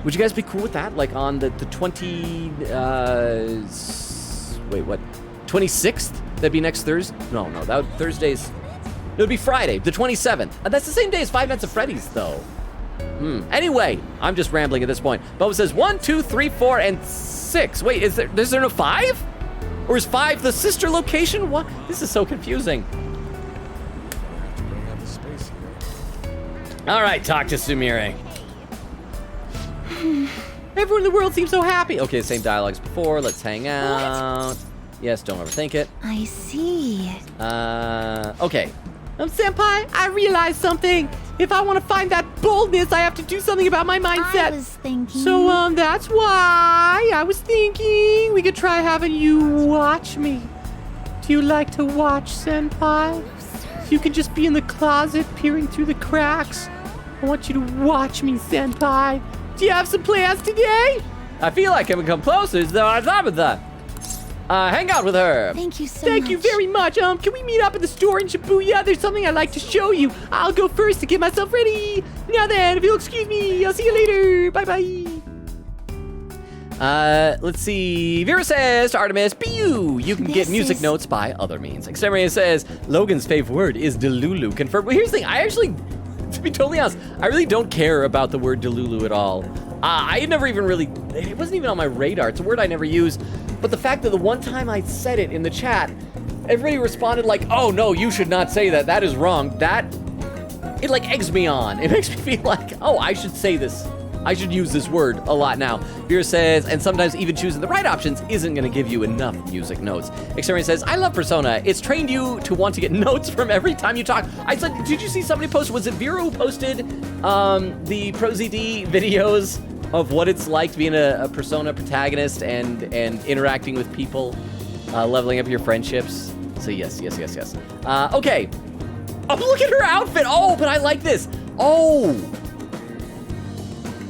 Would you guys be cool with that? Like on the 26th? That'd be next Thursday? No, Thursday's... It would be Friday, the 27th. That's the same day as Five Nights at Freddy's, though. Anyway, I'm just rambling at this point. Bubba says 1, 2, 3, 4, and 6. Wait, is there no 5? Or is 5 the sister location? What? This is so confusing. All right, talk to Sumire. Everyone in the world seems so happy. Okay, same dialogue as before. Let's hang out. What? Yes, don't overthink it. I see. Okay. Senpai, I realized something. If I want to find that boldness, I have to do something about my mindset. I was thinking. So, that's why I was thinking we could try having you watch me. Do you like to watch, Senpai? You can just be in the closet, peering through the cracks. I want you to watch me, Senpai. Do you have some plans today? I feel like I can come closer, though I thought of that. Hang out with her. Thank you so much. Thank you very much. Can we meet up at the store in Shibuya? There's something I'd like to show you. I'll go first to get myself ready. Now then, if you'll excuse me, I'll see you later. Bye-bye. Let's see. Vera says to Artemis, "Pew! You can get music notes by other means." Exterminator says, Logan's favorite word is Delulu. Confirmed. Well, here's the thing. I actually, to be totally honest, I really don't care about the word Delulu at all. I had never even really, it wasn't even on my radar. It's a word I never use. But the fact that the one time I said it in the chat, everybody responded like, oh no, you should not say that. That is wrong. It like eggs me on. It makes me feel like, oh, I should say this. I should use this word a lot now. Vera says, and sometimes even choosing the right options isn't going to give you enough music notes. Exterminator says, I love Persona. It's trained you to want to get notes from every time you talk. I said, did you see somebody post, was it Vera who posted the ProZD videos of what it's like to be a Persona protagonist and interacting with people, leveling up your friendships? So yes. Okay. Oh, look at her outfit. Oh, but I like this. Oh.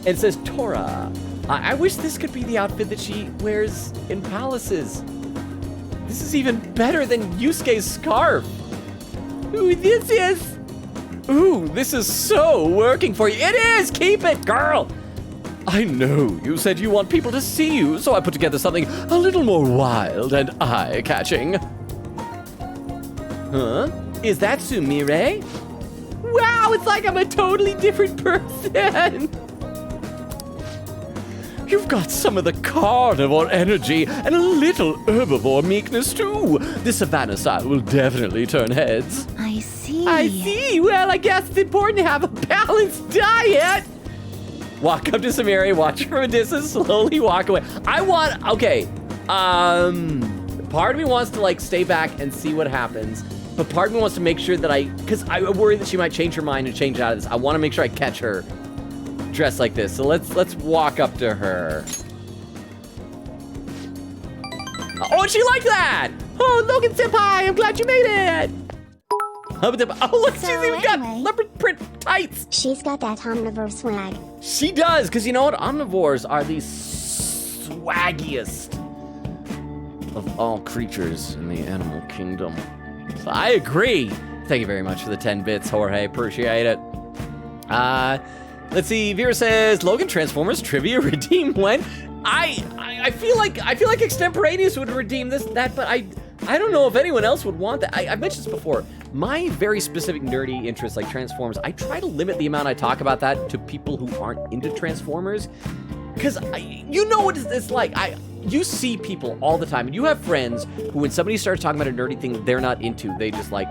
It says Tora. I wish this could be the outfit that she wears in palaces. This is even better than Yusuke's scarf. Ooh, this is so working for you. It is. Keep it, girl. I know you said you want people to see you, so I put together something a little more wild and eye-catching. Huh? Is that Sumire? Wow, it's like I'm a totally different person. You've got some of the carnivore energy and a little herbivore meekness, too. The savannah style will definitely turn heads. I see. I see. Well, I guess it's important to have a balanced diet. Walk up to Samiri, watch her from a distance, slowly walk away. Okay, part of me wants to like stay back and see what happens, but part of me wants to make sure that because I worry that she might change her mind and change out of this. I want to make sure I catch her dressed like this. So let's walk up to her. Oh, and she liked that! Oh, Logan Senpai, I'm glad you made it. Oh, look, she's even got anyway- leopard print tights. She's got that omnivore swag. She does, because you know what? Omnivores are the swaggiest of all creatures in the animal kingdom. So I agree. Thank you very much for the 10 bits, Jorge. Appreciate it. Let's see. Vera says Logan Transformers trivia redeem when? I feel like Extemporaneous would redeem that, but I don't know if anyone else would want that. I've mentioned this before. My very specific nerdy interests like Transformers, I try to limit the amount I talk about that to people who aren't into Transformers. Because you know what it's like. You see people all the time, and you have friends who, when somebody starts talking about a nerdy thing they're not into, they just like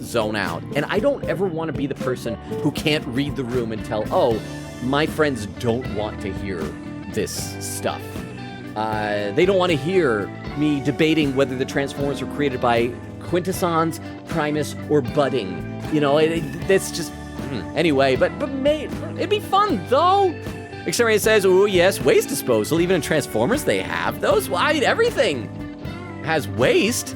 zone out. And I don't ever want to be the person who can't read the room and tell, oh, my friends don't want to hear this stuff. They don't want to hear me debating whether the Transformers were created by Quintessons, Primus, or Budding. You know, that's just... Anyway, but it'd be fun, though. Exterminator says, oh, yes, waste disposal. Even in Transformers, they have those. Well, I mean, everything has waste.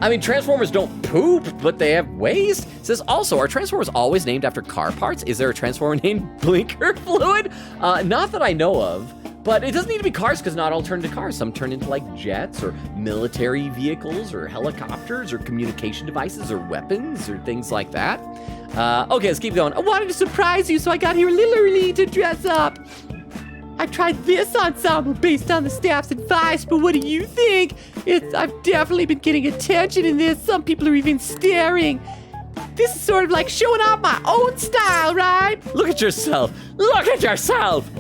I mean, Transformers don't poop, but they have waste. It says, also, are Transformers always named after car parts? Is there a Transformer named Blinker Fluid? Not that I know of. But it doesn't need to be cars, because not all turn into cars. Some turn into, like, jets, or military vehicles, or helicopters, or communication devices, or weapons, or things like that. Okay, let's keep going. I wanted to surprise you, so I got here a little early to dress up. I tried this ensemble based on the staff's advice, but what do you think? I've definitely been getting attention in this. Some people are even staring. This is sort of like showing off my own style, right? Look at yourself. Look at yourself.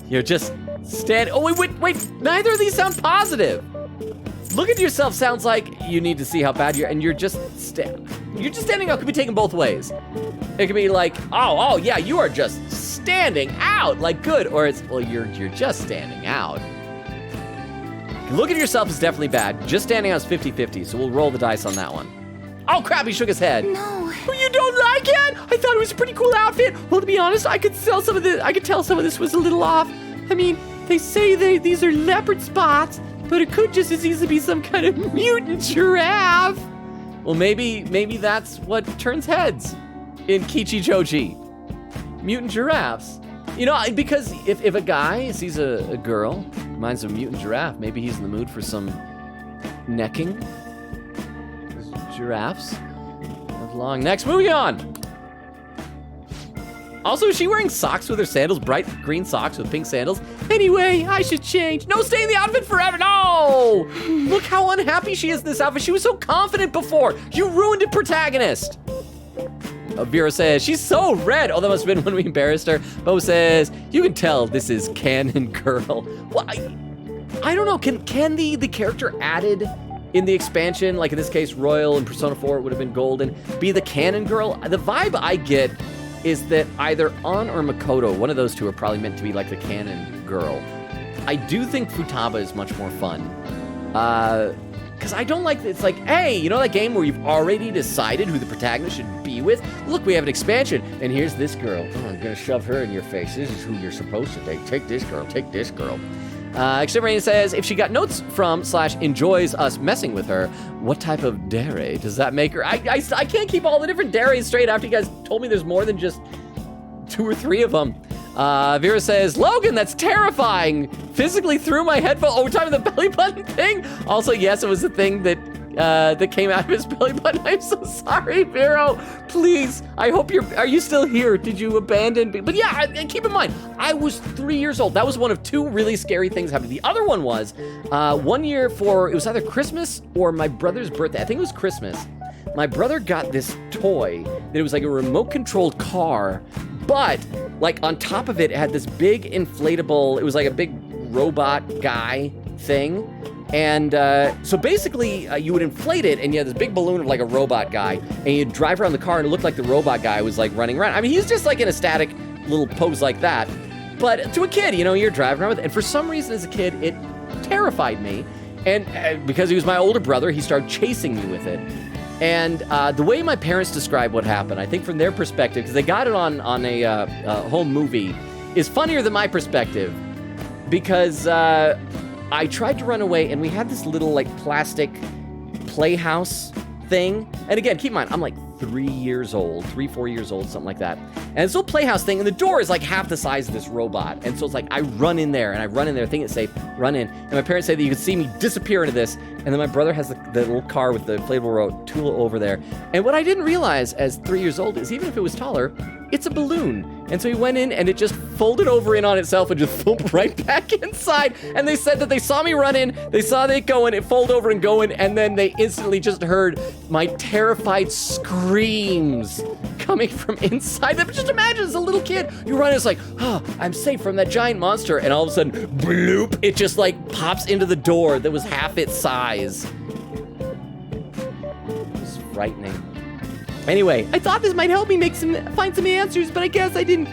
You're just standing. Oh, wait. Neither of these sound positive. Look at yourself sounds like you need to see how bad you're just standing up. Could be taken both ways. It could be like, oh yeah, you are just standing out, like good, or it's, well, you're just standing out. Look at yourself is definitely bad. Just standing out is 50-50, so we'll roll the dice on that one. Oh crap, he shook his head. No. Oh, you don't like it? I thought it was a pretty cool outfit. Well, to be honest, I could tell some of this was a little off. I mean, they say these are leopard spots, but it could just as easily be some kind of mutant giraffe. Well, maybe that's what turns heads in Kichijoji. Mutant giraffes. You know, because if a guy sees a girl, reminds him of a mutant giraffe, maybe he's in the mood for some necking. Giraffes have long necks. Moving on. Also, is she wearing socks with her sandals? Bright green socks with pink sandals? Anyway, I should change. No, stay in the outfit forever. No! Look how unhappy she is in this outfit. She was so confident before. You ruined a protagonist. Vera says, she's so red. Oh, that must have been when we embarrassed her. Bo says, you can tell this is canon girl. Well, I don't know. Can the character added in the expansion, like in this case, Royal and Persona 4, it would have been Golden, be the canon girl? The vibe I get is that either An or Makoto, one of those two, are probably meant to be like the canon girl. I do think Futaba is much more fun. Because I don't like, it's like, hey, you know that game where you've already decided who the protagonist should be with? Look, we have an expansion, and here's this girl. Oh, I'm gonna shove her in your face. This is who you're supposed to take. Take this girl, take this girl. Extemporaneous says, if she got notes from / enjoys us messing with her, what type of dere does that make her? I can't keep all the different deres straight after you guys told me there's more than just 2 or 3 of them. Vera says, Logan, that's terrifying. Physically threw my headphone. Oh, we're talking about the belly button thing? Also, yes, it was the thing that came out of his belly button. I'm so sorry, Vero. Please, I hope are you still here? Did you abandon me? But yeah, keep in mind, I was 3 years old. That was one of 2 really scary things happening. The other one was, one year it was either Christmas or my brother's birthday. I think it was Christmas. My brother got this toy that it was like a remote controlled car, but like on top of it, it had this big inflatable, it was like a big robot guy thing. And so basically, you would inflate it, and you had this big balloon of like a robot guy, and you'd drive around the car, and it looked like the robot guy was like running around. I mean, he's just like in a static little pose like that. But to a kid, you know, you're driving around with it. And for some reason as a kid, it terrified me. And because he was my older brother, he started chasing me with it. And the way my parents describe what happened, I think from their perspective, because they got it on a home movie, is funnier than my perspective. Because I tried to run away, and we had this little like plastic playhouse thing. And again, keep in mind, I'm like 4 years old, something like that. And this little playhouse thing, and the door is like half the size of this robot. And so it's like, I run in there, thinking it's safe, run in. And my parents say that you can see me disappear into this. And then my brother has the little car with the inflatable rotor over there. And what I didn't realize as 3 years old is even if it was taller, it's a balloon. And so he went in and it just folded over in on itself and just thumped right back inside. And they said that they saw me run in, they saw it go in, it fold over and go in, and then they instantly just heard my terrified screams coming from inside them. Just imagine as a little kid, you run in, it's like, oh, I'm safe from that giant monster. And all of a sudden, bloop, it just like pops into the door that was half its size. It was frightening. Anyway, I thought this might help me find some answers, but I guess I didn't.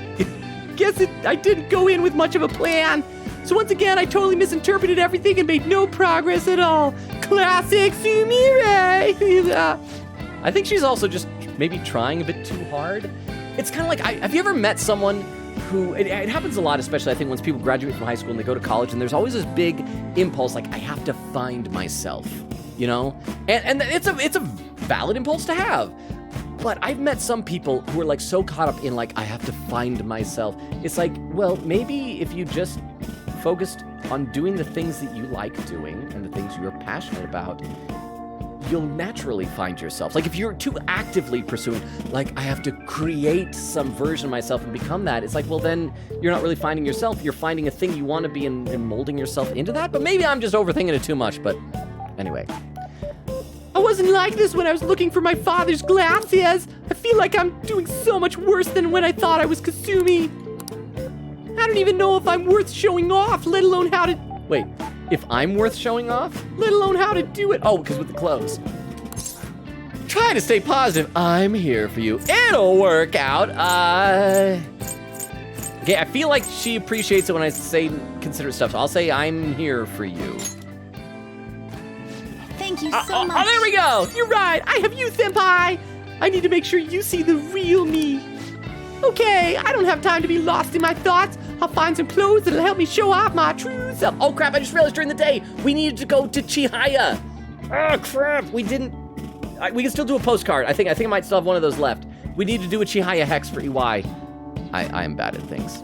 I didn't go in with much of a plan. So once again, I totally misinterpreted everything and made no progress at all. Classic Sumire. I think she's also just maybe trying a bit too hard. It's kind of like, have you ever met someone who, it happens a lot, especially I think once people graduate from high school and they go to college, and there's always this big impulse, like, I have to find myself, you know? And it's a valid impulse to have. But I've met some people who are like so caught up in like, I have to find myself. It's like, well, maybe if you just focused on doing the things that you like doing and the things you're passionate about, you'll naturally find yourself. Like if you're too actively pursuing, like I have to create some version of myself and become that, it's like, well then you're not really finding yourself. You're finding a thing you want to be and molding yourself into that. But maybe I'm just overthinking it too much. But anyway. I wasn't like this when I was looking for my father's glasses. I feel like I'm doing so much worse than when I thought I was Kasumi. I don't even know if I'm worth showing off, let alone how to... Wait, if I'm worth showing off? Let alone how to do it. Oh, because with the clothes. Try to stay positive. I'm here for you. It'll work out. Okay, I feel like she appreciates it when I say considerate stuff. So I'll say I'm here for you. Thank you so much. Oh, there we go. You're right. I have you, Senpai. I need to make sure you see the real me. Okay, I don't have time to be lost in my thoughts. I'll find some clothes that'll help me show off my true self. Oh, crap. I just realized during the day we needed to go to Chihaya. Oh, crap. We didn't... we can still do a postcard. I think I might still have one of those left. We need to do a Chihaya hex for EY. I am bad at things.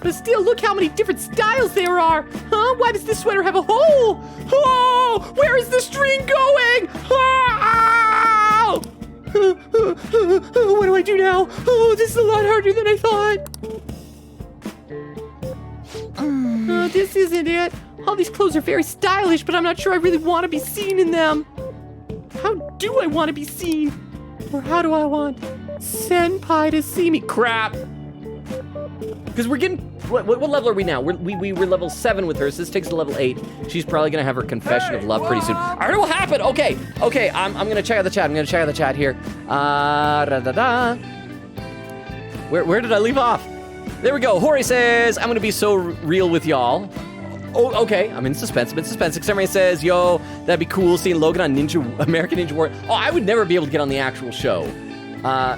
But still, look how many different styles there are. Huh? Why does this sweater have a hole? Oh, where is the string going? Oh! What do I do now? Oh, this is a lot harder than I thought. This isn't it. All these clothes are very stylish, but I'm not sure I really want to be seen in them. How do I want to be seen? Or how do I want Senpai to see me? Crap. Because we're getting... What level are we now? We're level 7 with her, so this takes to level 8. She's probably going to have her confession of love pretty soon. All right, what happened? Okay, I'm going to check out the chat. Here. Where did I leave off? There we go. Hori says, I'm going to be so real with y'all. Oh, okay. I'm in suspense. Exterminator says, yo, that'd be cool seeing Logan on American Ninja Warrior. Oh, I would never be able to get on the actual show. But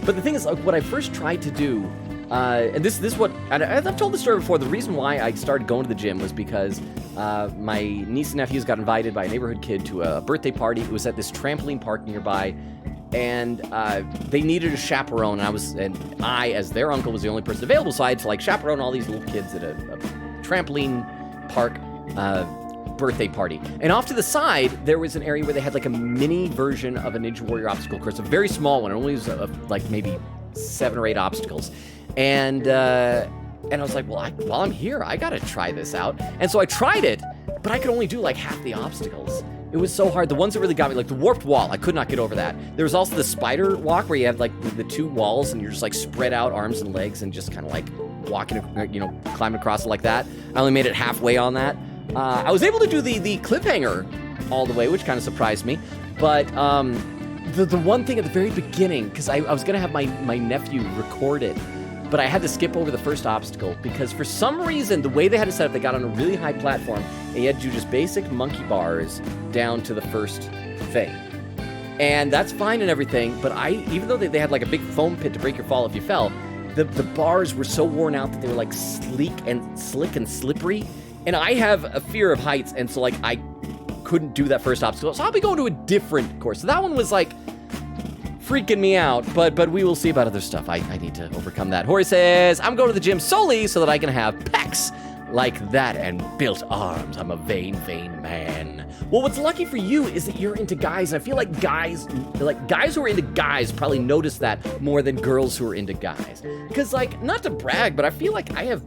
the thing is, like, what I first tried to do, and this is what, and I've told the story before, the reason why I started going to the gym was because my niece and nephews got invited by a neighborhood kid to a birthday party. It was at this trampoline park nearby, and they needed a chaperone, and I, as their uncle, was the only person available, so I had to, like, chaperone all these little kids at a trampoline park birthday party. And off to the side, there was an area where they had, like, a mini version of a Ninja Warrior obstacle course, a very small one. It only was, like, maybe 7 or 8 obstacles. And I was like, well, while I'm here, I gotta try this out. And so I tried it, but I could only do like half the obstacles. It was so hard. The ones that really got me, like the warped wall, I could not get over that. There was also the spider walk where you have like the 2 walls and you're just like spread out arms and legs and just kind of like walking, climbing across it like that. I only made it halfway on that. I was able to do the cliffhanger all the way, which kind of surprised me. But the one thing at the very beginning, because I was going to have my nephew record it, but I had to skip over the first obstacle because for some reason, the way they had it set up, they got on a really high platform and you had to do just basic monkey bars down to the first thing. And that's fine and everything, but even though they had like a big foam pit to break your fall if you fell, the bars were so worn out that they were like sleek and slick and slippery. And I have a fear of heights, and so like I couldn't do that first obstacle. So I'll be going to a different course. So that one was like freaking me out, but we will see about other stuff. I need to overcome that. Hori says, I'm going to the gym solely so that I can have pecs like that and built arms. I'm a vain man. Well, what's lucky for you is that you're into guys. I feel like guys who are into guys probably notice that more than girls who are into guys. Because like, not to brag, but I feel like I have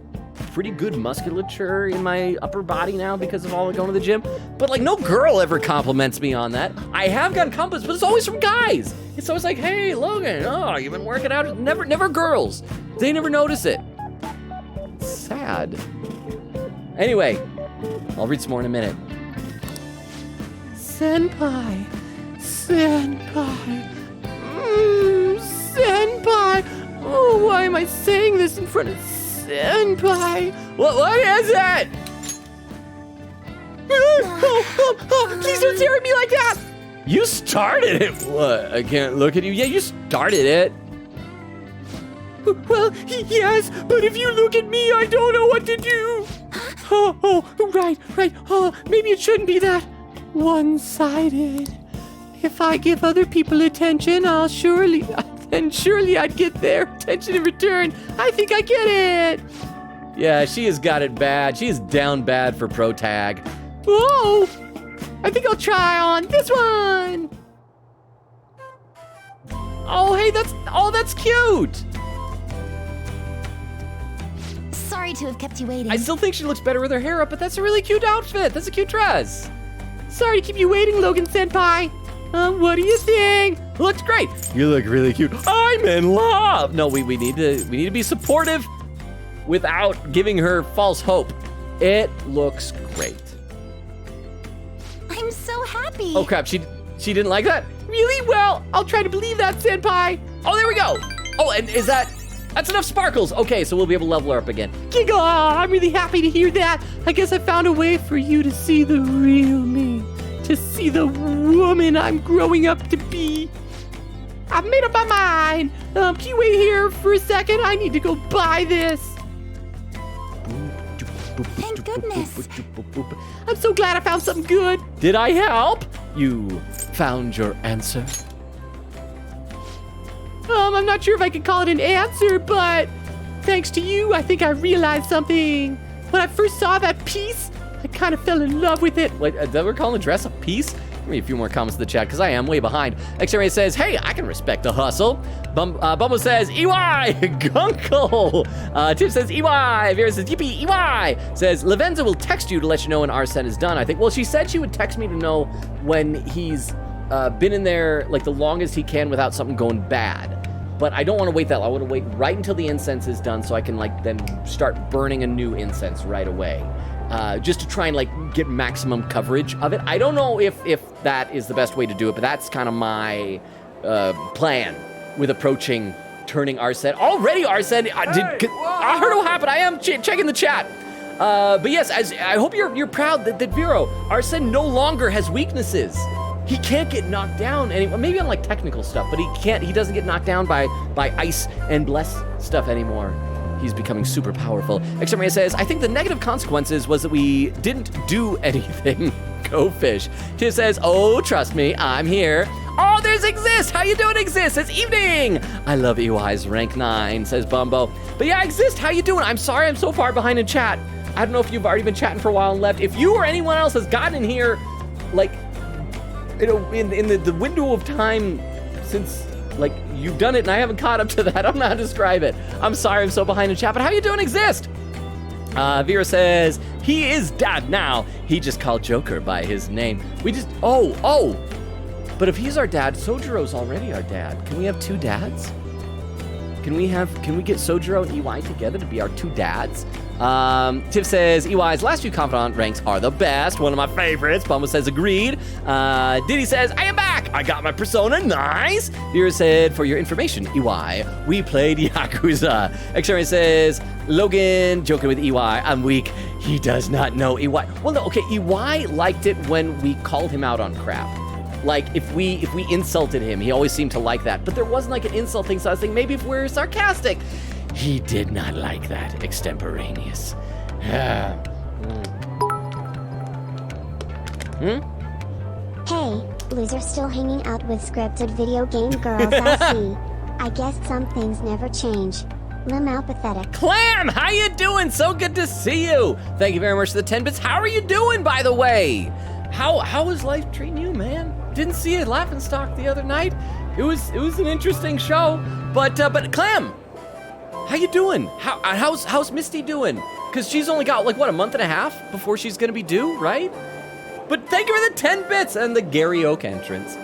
pretty good musculature in my upper body now because of all going to the gym. But like, no girl ever compliments me on that. I have gotten compliments, but it's always from guys. It's always like, hey, Logan, oh, you've been working out. Never girls. They never notice it. Sad. Anyway, I'll read some more in a minute. Senpai. Senpai. Oh, why am I saying this in front of Senpai? What is it? Please don't stare at me like that. You started it. What? I can't look at you. Yeah, you started it. Well, yes, but if you look at me, I don't know what to do. Oh, right. Oh, maybe it shouldn't be that one-sided. If I give other people attention, surely I'd get their attention in return. I think I get it. Yeah, she has got it bad. She is down bad for pro tag. Oh, I think I'll try on this one. Oh, hey, that's cute. Sorry to have kept you waiting. I still think she looks better with her hair up, but that's a really cute outfit. That's a cute dress. Sorry to keep you waiting, Logan Senpai. What do you think? Looks great. You look really cute. I'm in love. No, we need to be supportive without giving her false hope. It looks great. I'm so happy. Oh crap, she didn't like that? Really? Well, I'll try to believe that, Senpai. Oh, there we go. Oh, and that's enough sparkles. Okay, so we'll be able to level her up again. Giggle! I'm really happy to hear that. I guess I found a way for you to see the real me. To see the woman I'm growing up to be. I've made up my mind. Can you wait here for a second? I need to go buy this. Thank goodness. I'm so glad I found something good. Did I help? You found your answer? I'm not sure if I could call it an answer, but thanks to you, I think I realized something. When I first saw that piece, I kind of fell in love with it. Wait, we're calling the dress a piece? Give me a few more comments in the chat, because I am way behind. X-Ray says, hey, I can respect the hustle. Bumbo says, EY, Gunkle. Tip says, EY. Vera says, yippee, EY. Says, Lavenza will text you to let you know when Arsene is done, I think. Well, she said she would text me to know when he's been in there, like, the longest he can without something going bad. But I don't want to wait that long. I want to wait right until the incense is done so I can, like, then start burning a new incense right away. Just to try and, like, get maximum coverage of it. I don't know if that is the best way to do it, but that's kind of my plan with approaching turning Arsene. Already Arsene, I heard what happened. I am checking the chat. But yes, I hope you're proud that Vero, Arsene no longer has weaknesses. He can't get knocked down anymore. Maybe on like technical stuff, but he doesn't get knocked down by ice and bless stuff anymore. He's becoming super powerful. Extremia says, I think the negative consequences was that we didn't do anything. Go fish. Tiff says, oh, trust me, I'm here. Oh, there's Exist. How you doing, Exist? It's evening. I love EY's rank 9, says Bumbo. But yeah, Exist, how you doing? I'm sorry I'm so far behind in chat. I don't know if you've already been chatting for a while and left. If you or anyone else has gotten in here, like, you know, in the window of time since, like, you've done it and I haven't caught up to that. I don't know how to describe it. I'm sorry I'm so behind in chat, but how you doing, Exist? Vera says, he is dad now. He just called Joker by his name. We just, oh. But if he's our dad, Sojiro's already our dad. Can we have two dads? Can we get Sojiro and EY together to be our two dads? Tiff says, EY's last few confidant ranks are the best. One of my favorites. Bumba says, agreed. Diddy says, I am back. I got my persona. Nice. Vera said, for your information, EY, we played Yakuza. Xarian says, Logan, joking with EY, I'm weak. He does not know EY. Well, no, okay, EY liked it when we called him out on crap. Like, if we insulted him, he always seemed to like that. But there wasn't like an insult thing, so I was thinking maybe if we're sarcastic. He did not like that, extemporaneous. Hey, loser still hanging out with scripted video game girls, I see. I guess some things never change. Limau pathetic. Clam, how you doing? So good to see you. Thank you very much for the 10 bits. How are you doing, by the way? How is life treating you, man? Didn't see you at Laughingstock the other night. It was an interesting show. But Clam, how you doing? How's Misty doing? Because she's only got like what, a month and a half before she's gonna be due, right? But thank you for the 10 bits and the Gary Oak entrance.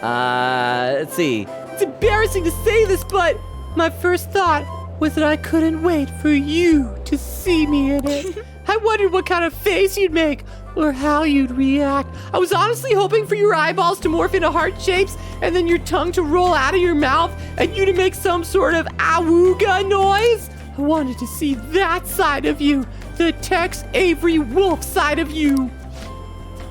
Let's see. It's embarrassing to say this, but my first thought was that I couldn't wait for you to see me in it. I wondered what kind of face you'd make or how you'd react. I was honestly hoping for your eyeballs to morph into heart shapes and then your tongue to roll out of your mouth and you to make some sort of awooga noise. I wanted to see that side of you, the Tex Avery Wolf side of you.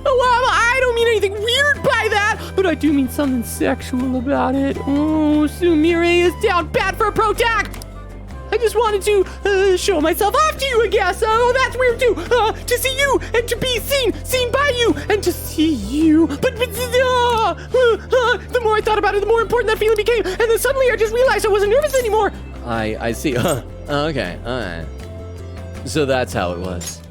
Oh, I don't mean anything weird by that, but I do mean something sexual about it. Oh, Sumire is down bad for a pro tag. I just wanted to show myself off to you, I guess. Oh, that's weird too. To see you and to be seen by you and to see you. But the more I thought about it, the more important that feeling became. And then suddenly I just realized I wasn't nervous anymore. I see. Okay, all right. So that's how it was.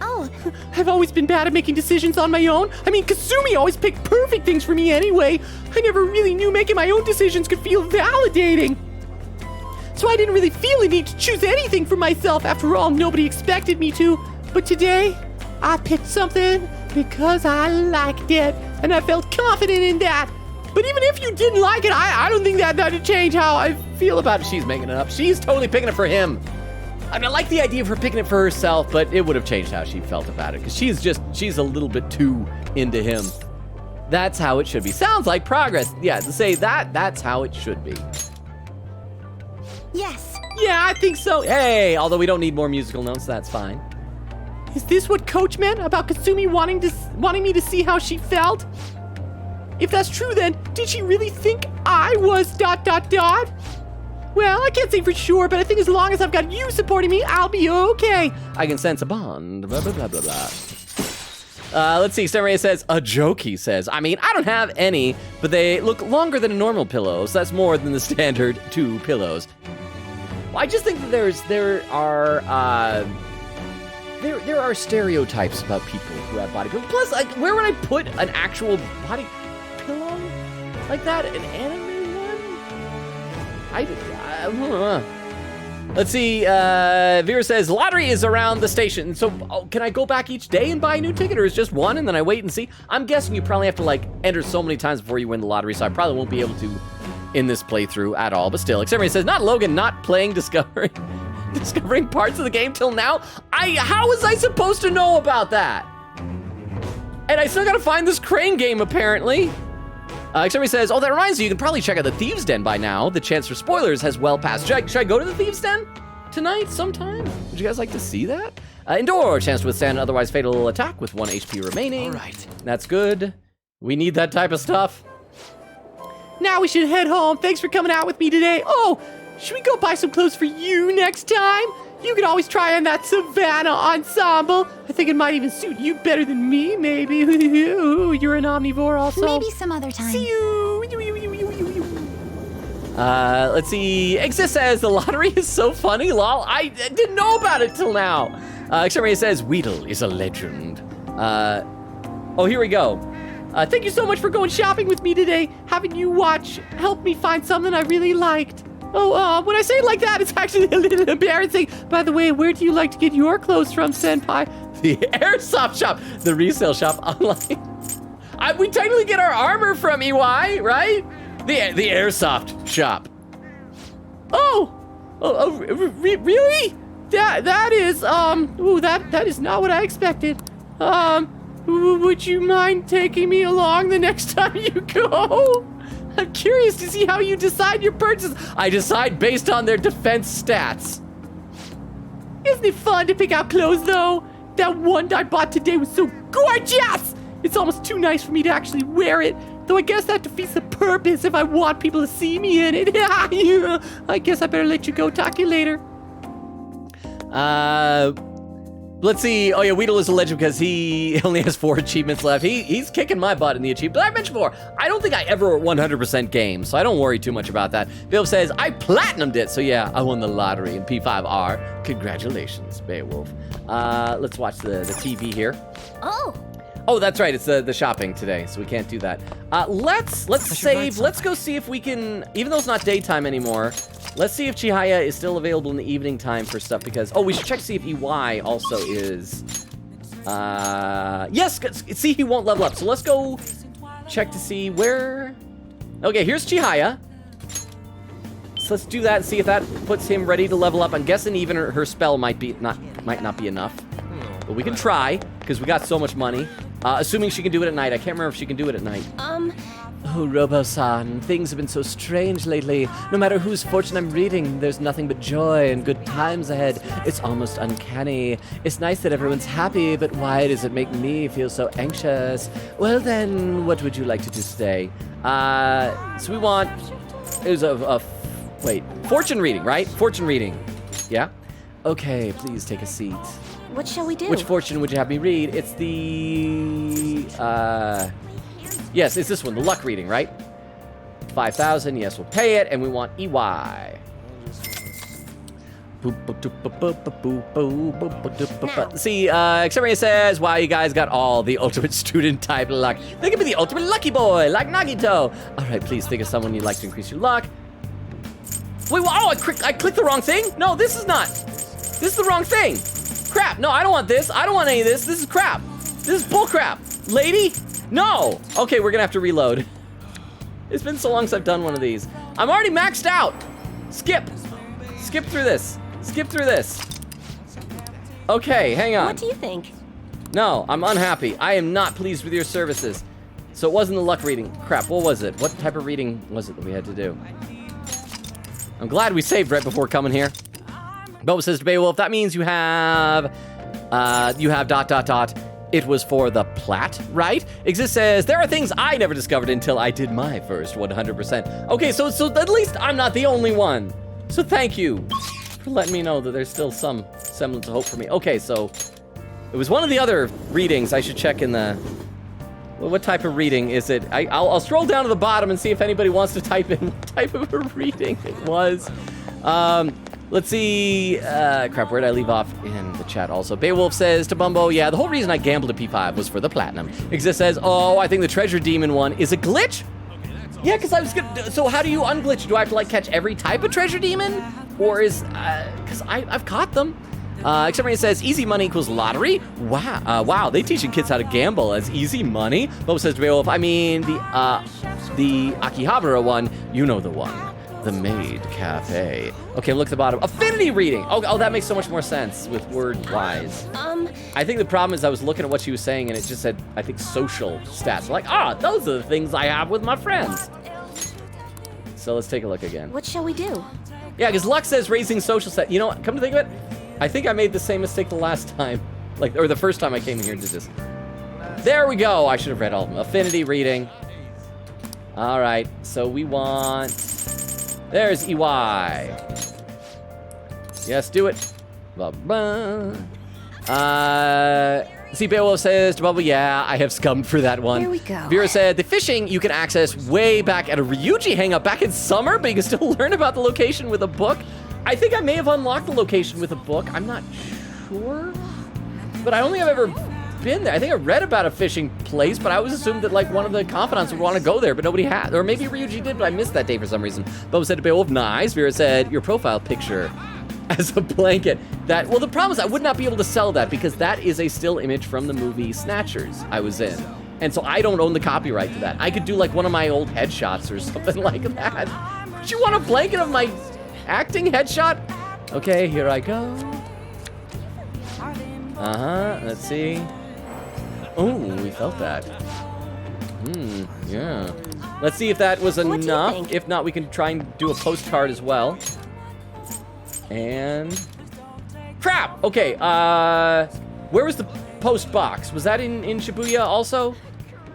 Oh, I've always been bad at making decisions on my own. I mean, Kasumi always picked perfect things for me anyway. I never really knew making my own decisions could feel validating. So I didn't really feel a need to choose anything for myself. After all, nobody expected me to. But today, I picked something because I liked it. And I felt confident in that. But even if you didn't like it, I don't think that would change how I feel about it. She's making it up. She's totally picking it for him. I mean, I like the idea of her picking it for herself, but it would have changed how she felt about it. Because she's a little bit too into him. That's how it should be. Sounds like progress. Yeah, to say that's how it should be. yes. Yeah, I think so. Hey, although we don't need more musical notes, that's fine. Is this what Coach meant about Kasumi wanting me to see how she felt? If that's true, then did she really think I was ... Well, I can't say for sure, but I think as long as I've got you supporting me, I'll be okay. I can sense a bond. Blah, blah, blah, blah, blah. Let's see. Samurai says, a joke, he says. I mean, I don't have any, but they look longer than a normal pillow, so that's more than the standard 2 pillows. Well, I just think that there are stereotypes about people who have body pillows. Plus, like, where would I put an actual body pillow like that? An anime one? Let's see. Vera says, lottery is around the station. So can I go back each day and buy a new ticket, or is just one and then I wait and see? I'm guessing you probably have to like enter so many times before you win the lottery, so I probably won't be able to in this playthrough at all. But still, Xavier says, not Logan, not playing discovering parts of the game till now. How was I supposed to know about that? And I still gotta find this crane game apparently. Xavier says, oh, that reminds you, you can probably check out the Thieves' Den by now. The chance for spoilers has well passed. Should I go to the Thieves' Den tonight sometime? Would you guys like to see that? Indoor, chance to withstand an otherwise fatal attack with 1 HP remaining. All right. That's good. We need that type of stuff. Now we should head home. Thanks for coming out with me today. Oh, should we go buy some clothes for you next time? You can always try on that Savannah ensemble. I think it might even suit you better than me, maybe. You're an omnivore also. Maybe some other time. See you. Let's see. Exist says, the lottery is so funny, lol. I didn't know about it till now. Xavier says, Weedle is a legend. Oh, here we go. Thank you so much for going shopping with me today. Having you watch helped me find something I really liked. Oh, when I say it like that, it's actually a little embarrassing. By the way, where do you like to get your clothes from, Senpai? The Airsoft shop, the resale shop online. We technically get our armor from EY, right? The Airsoft shop. Really? That is, ooh, that is not what I expected. Would you mind taking me along the next time you go? I'm curious to see how you decide your purchase. I decide based on their defense stats. Isn't it fun to pick out clothes, though? That one I bought today was so gorgeous! It's almost too nice for me to actually wear it, though I guess that defeats the purpose if I want people to see me in it. I guess I better let you go. Talk to you later. Let's see. Oh yeah, Weedle is a legend because he only has 4 achievements left. He's kicking my butt in the achievement. But I mentioned before, I don't think I ever 100% game, so I don't worry too much about that. Bill says, I platinumed it. So yeah, I won the lottery in P5R. Congratulations, Beowulf. Let's watch the TV here. Oh, that's right. It's the shopping today, so we can't do that. Let's save. Let's go see if we can, even though it's not daytime anymore, let's see if Chihaya is still available in the evening time for stuff because, oh, we should check to see if EY also is. Yes, see, he won't level up. So let's go check to see where. Okay, here's Chihaya. So let's do that and see if that puts him ready to level up. I'm guessing even her spell might not be enough. But we can try, because we got so much money. Assuming she can do it at night. I can't remember if she can do it at night. Oh, Robo-san, things have been so strange lately. No matter whose fortune I'm reading, there's nothing but joy and good times ahead. It's almost uncanny. It's nice that everyone's happy, but why does it make me feel so anxious? Well then, what would you like to do today? So we want... It was wait, fortune reading, right? Fortune reading. Yeah? Okay, please take a seat. What shall we do? Which fortune would you have me read? It's the, yes, it's this one, the luck reading, right? 5,000, yes, we'll pay it, and we want EY. See, Xeria says, wow, you guys got all the ultimate student type luck. They can be the ultimate lucky boy, like Nagito. All right, please think of someone you'd like to increase your luck. Wait, oh, I clicked the wrong thing? No, this is not. This is the wrong thing. Crap, no, I don't want this. I don't want any of this. This is crap. This is bull crap. Lady? No. Okay, we're gonna have to reload. It's been so long since I've done one of these. I'm already maxed out. Skip. Skip through this. Skip through this. Okay, hang on. What do you think? No, I'm unhappy. I am not pleased with your services. So it wasn't the luck reading. Crap, what was it? What type of reading was it that we had to do? I'm glad we saved right before coming here. Boba says to Beowulf, that means you have ... It was for the plat, right? Exist says, there are things I never discovered until I did my first 100%. Okay, so at least I'm not the only one. So thank you for letting me know that there's still some semblance of hope for me. Okay, so it was one of the other readings I should check in the... Well, what type of reading is it? I'll scroll down to the bottom and see if anybody wants to type in what type of a reading it was. Let's see. Crap, where did I leave off in the chat also? Beowulf says to Bumbo, yeah, the whole reason I gambled at P5 was for the platinum. Exist says, oh, I think the treasure demon one is a glitch? Yeah, because I was gonna... So how do you unglitch? Do I have to, like, catch every type of treasure demon? Or is... Because I've caught them. Except says, easy money equals lottery? Wow, wow, they teaching kids how to gamble as easy money? Bobo says to Beowulf, I mean, the Akihabara one, you know the one. The Maid Cafe. Okay, look at the bottom. Affinity reading! Oh, that makes so much more sense with word-wise. I think the problem is I was looking at what she was saying and it just said, I think, social stats. Like, those are the things I have with my friends. So let's take a look again. What shall we do? Yeah, because luck says raising social stat. You know what? Come to think of it, I think I made the same mistake the last time. Or the first time I came in here and did this. There we go. I should have read all of them. Affinity reading. All right, so we want... There's EY. Yes, do it. Blah-blah. See, Beowulf says to Bubble, yeah, I have scummed for that one. Here we go. Vera said, the fishing you can access way back at a Ryuji hangout back in summer, but you can still learn about the location with a book. I think I may have unlocked the location with a book. I'm not sure. But I don't think I've ever been there. I think I read about a fishing place, but I always assumed that like one of the confidants would want to go there, but nobody had. Or maybe Ryuji did, but I missed that day for some reason. Boba said to Beowulf, nice. Vera said, your profile picture as a blanket. Well, the problem is I would not be able to sell that because that is a still image from the movie Snatchers I was in. And so I don't own the copyright to that. I could do like one of my old headshots or something like that. Would you want a blanket of my acting headshot. Okay, here I go. Let's see. Oh, we felt that. Yeah. Let's see if that was What do you enough. think? If not, we can try and do a postcard as well. And crap. Okay. Where was the post box? Was that in Shibuya also?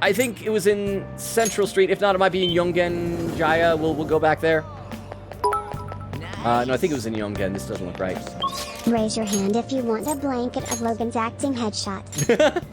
I think it was in Central Street. If not, it might be in Yongen Jaya. We'll go back there. No, I think it was in Yongen. This doesn't look right. Raise your hand if you want a blanket of Logan's acting headshot.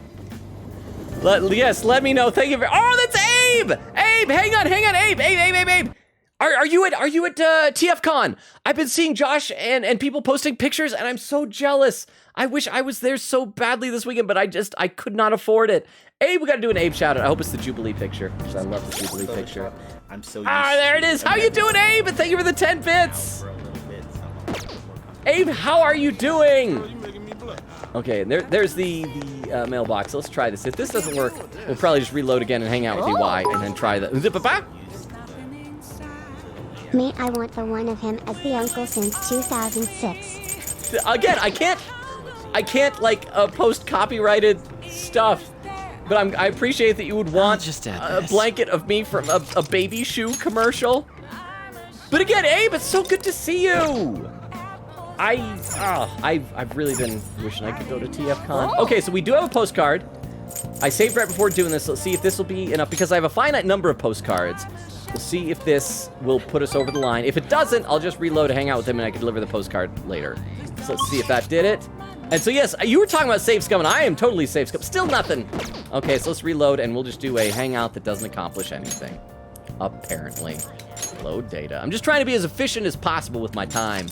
Yes, let me know. Thank you very. Oh, that's Abe. Abe, hang on, Abe. Abe. Are you at TFCon? I've been seeing Josh and people posting pictures, and I'm so jealous. I wish I was there so badly this weekend, but I could not afford it. Abe, we gotta do an Abe shout out. I hope it's the Jubilee picture, because I love the Jubilee picture. I'm so used There it is. How you doing, Abe? And thank you for the 10 bits. Abe, how are you doing? Okay, there's the mailbox. Let's try this. If this doesn't work, we'll probably just reload again and hang out with EY, and then try the. Me, I want the one of him as the uncle since 2006. Again, I can't like post copyrighted stuff, but I appreciate that you would want just add a this. blanket of me from a baby shoe commercial. But again, Abe, it's so good to see you. I've really been wishing I could go to TFCon. Okay, so we do have a postcard. I saved right before doing this. Let's see if this will be enough, because I have a finite number of postcards. We'll see if this will put us over the line. If it doesn't, I'll just reload, hang out with him, and I can deliver the postcard later. So let's see if that did it. And so yes, you were talking about save scum, and I am totally save scum. Still nothing. Okay, so let's reload, and we'll just do a hangout that doesn't accomplish anything. Apparently. Load data. I'm just trying to be as efficient as possible with my time.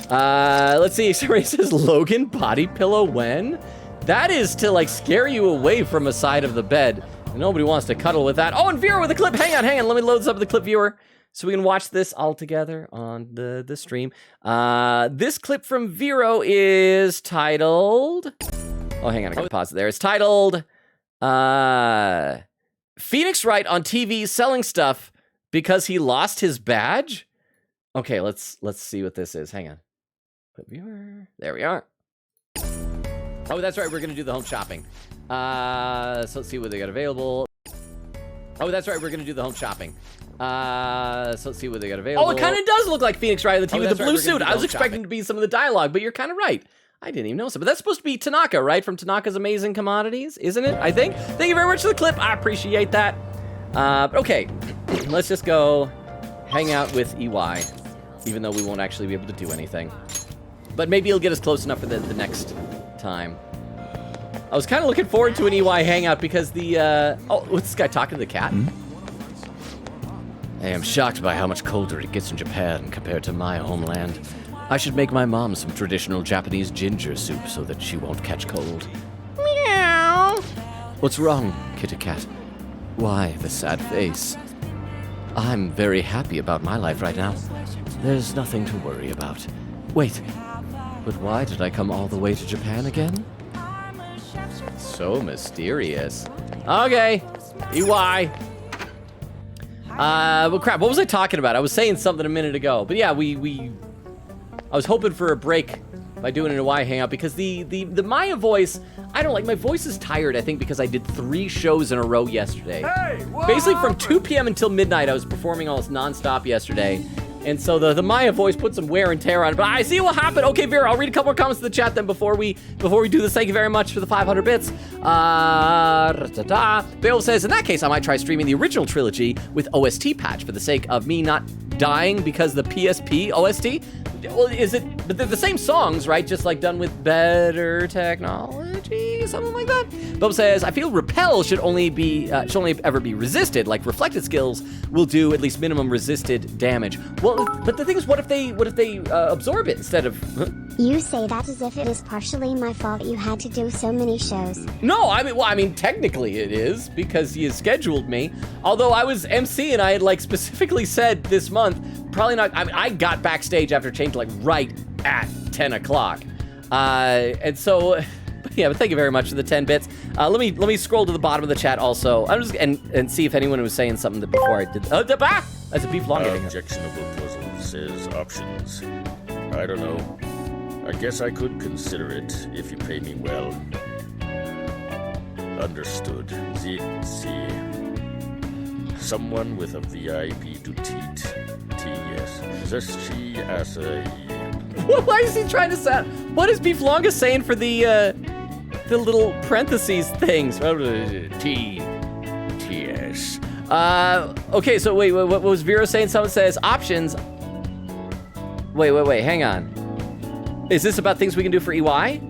Let's see. Somebody says Logan body pillow when? That is to like scare you away from a side of the bed. Nobody wants to cuddle with that. Oh, and viewer with a clip. Hang on. Let me load this up with the clip viewer so we can watch this all together on the stream. This clip from Vero is titled. Oh, hang on. I gotta pause it there. It's titled Phoenix Wright on TV selling stuff because he lost his badge. Okay, let's see what this is. Hang on. Clip viewer. There we are. Oh, that's right. We're gonna do the home shopping. So let's see what they got available. Oh, that's right. We're gonna do the home shopping. So let's see what they got available. Oh, it kind of does look like Phoenix Wright on the TV with the blue suit. I was expecting to be some of the dialogue, but you're kind of right. I didn't even know so. But that's supposed to be Tanaka, right? From Tanaka's Amazing Commodities, isn't it? I think. Thank you very much for the clip. I appreciate that. Okay, let's just go hang out with EY, even though we won't actually be able to do anything. But maybe he'll get us close enough for the next time. I was kind of looking forward to an EY hangout because the, oh, what's this guy talking to the cat? I am shocked by how much colder it gets in Japan compared to my homeland. I should make my mom some traditional Japanese ginger soup so that she won't catch cold. Meow. What's wrong, kitty cat? Why the sad face? I'm very happy about my life right now. There's nothing to worry about. Wait, but why did I come all the way to Japan again? So mysterious. Okay, EY. Well, crap, what was I talking about? I was saying something a minute ago. But yeah, I was hoping for a break by doing an EY hangout because the Maya voice, I don't like, my voice is tired, I think, because I did 3 shows in a row yesterday. Hey, basically from 2 p.m. until midnight, I was performing almost nonstop yesterday. And so the Maya voice put some wear and tear on it, but I see what happened. Okay, Vera, I'll read a couple more comments in the chat then before we do this. Thank you very much for the 500 bits. Bill says, in that case, I might try streaming the original trilogy with OST patch for the sake of me not dying because the PSP OST. Well, is it? But they're the same songs, right? Just like done with better technology, something like that. Bob says, I feel repel should only ever be resisted. Like reflected skills will do at least minimum resisted damage. Well, but the thing is, what if they absorb it instead of? You say that as if it is partially my fault you had to do so many shows. No, I mean, technically it is because he has scheduled me. Although I was MC and I had like specifically said this month, probably not. I mean, I got backstage after change like right at 10 o'clock, and so. Yeah, but thank you very much for the 10 bits. Let me scroll to the bottom of the chat also. And see if anyone was saying something that before I did. That's a beef long. Objectionable puzzles. says options. I don't know. I guess I could consider it if you pay me well. Understood. See. Someone with a VIP to teat. Yes. Just she as a... Why is he trying to sound? What is Beef Longa saying for the little parentheses things? T.S. Okay, so wait, what was Vero saying? Someone says options. Wait, hang on. Is this about things we can do for EY?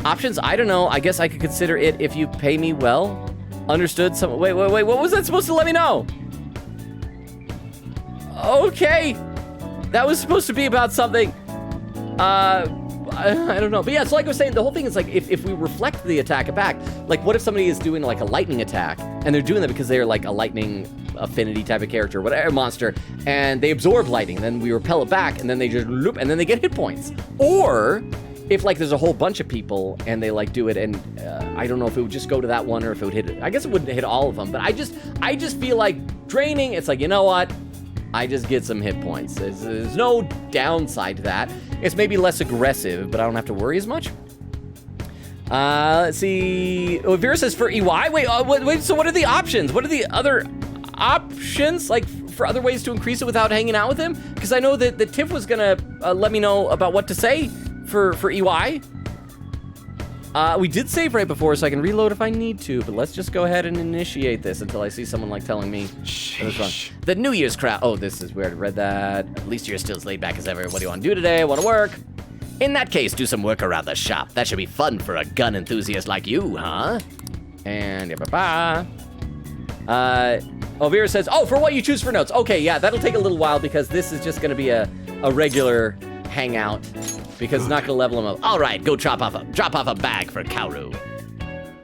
Options? I don't know. I guess I could consider it if you pay me well. Understood? Wait, what was that supposed to let me know? Okay. That was supposed to be about something. I don't know. But yeah, so like I was saying, the whole thing is like, if we reflect the attack back, like what if somebody is doing like a lightning attack, and they're doing that because they're like a lightning affinity type of character, whatever monster, and they absorb lightning, then we repel it back, and then they just loop, and then they get hit points. Or if like there's a whole bunch of people and they like do it, and I don't know if it would just go to that one or if it would hit it. I guess it wouldn't hit all of them, but I just feel like draining. It's like, you know what? I just get some hit points. There's no downside to that. It's maybe less aggressive, but I don't have to worry as much. Let's see. Oh, Vera says for EY. Wait. So what are the options? What are the other options? Like for other ways to increase it without hanging out with him? Because I know that the Tiff was gonna let me know about what to say for EY. We did save right before, so I can reload if I need to, but let's just go ahead and initiate this until I see someone like telling me that it's wrong. The New Year's crowd. Oh, this is weird. I read that. At least you're still as laid back as ever. What do you want to do today? I want to work. In that case, do some work around the shop. That should be fun for a gun enthusiast like you, huh? And Vera says, oh, for what you choose for notes. Okay, yeah, that'll take a little while because this is just gonna be a regular hangout because it's not gonna level him up. All right, go drop off a bag for Kaoru.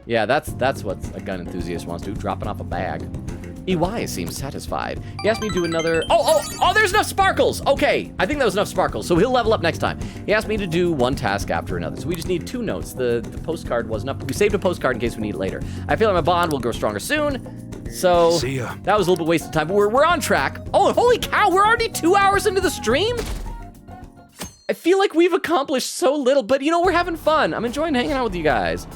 Yeah, that's what a gun enthusiast wants to do, dropping off a bag. EY seems satisfied. He asked me to do another... Oh, there's enough sparkles! Okay, I think that was enough sparkles, so he'll level up next time. He asked me to do one task after another, so we just need 2 notes. The postcard wasn't up. We saved a postcard in case we need it later. I feel like my bond will grow stronger soon, so... See ya. That was a little bit wasted time, but we're on track. Oh, holy cow, we're already 2 hours into the stream? I feel like we've accomplished so little, but you know, we're having fun. I'm enjoying hanging out with you guys.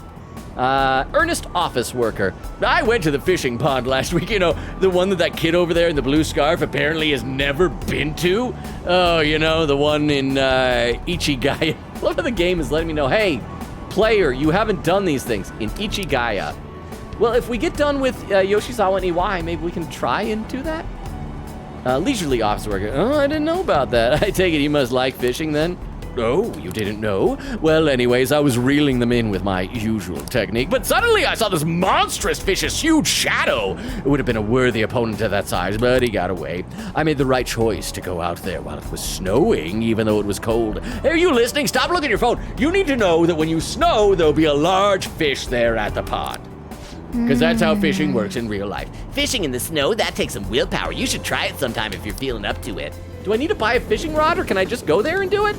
Earnest office worker. I went to the fishing pond last week, you know, the one that kid over there in the blue scarf apparently has never been to. Oh, you know, the one in Ichigaya. I love how the game is letting me know, hey, player, you haven't done these things in Ichigaya. Well, if we get done with Yoshizawa and EY, maybe we can try and do that? Leisurely office worker. Oh, I didn't know about that. I take it you must like fishing then? Oh, you didn't know? Well, anyways, I was reeling them in with my usual technique, but suddenly I saw this monstrous fish's huge shadow. It would have been a worthy opponent to that size, but he got away. I made the right choice to go out there while it was snowing, even though it was cold. Hey, are you listening? Stop looking at your phone. You need to know that when you snow, there'll be a large fish there at the pond. Because that's how fishing works in real life. Fishing in the snow, that takes some willpower. You should try it sometime if you're feeling up to it. Do I need to buy a fishing rod, or can I just go there and do it?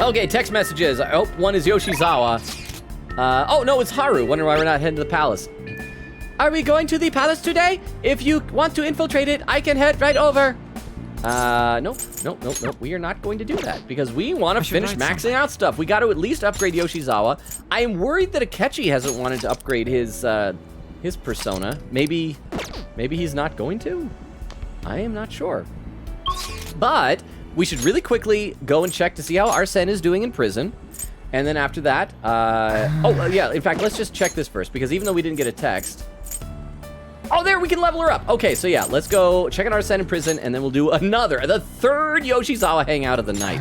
Okay, text messages. I hope one is Yoshizawa. Oh, no, it's Haru. Wonder why we're not heading to the palace. Are we going to the palace today? If you want to infiltrate it, I can head right over. Nope. We are not going to do that because we want to finish maxing out stuff. We got to at least upgrade Yoshizawa. I am worried that Akechi hasn't wanted to upgrade his persona. Maybe he's not going to. I am not sure. But we should really quickly go and check to see how Arsene is doing in prison. And then after that, yeah, in fact, let's just check this first because even though we didn't get a text, oh, there, we can level her up. Okay, so yeah, let's go check out Arsene in prison, and then we'll do the third Yoshizawa hangout of the night.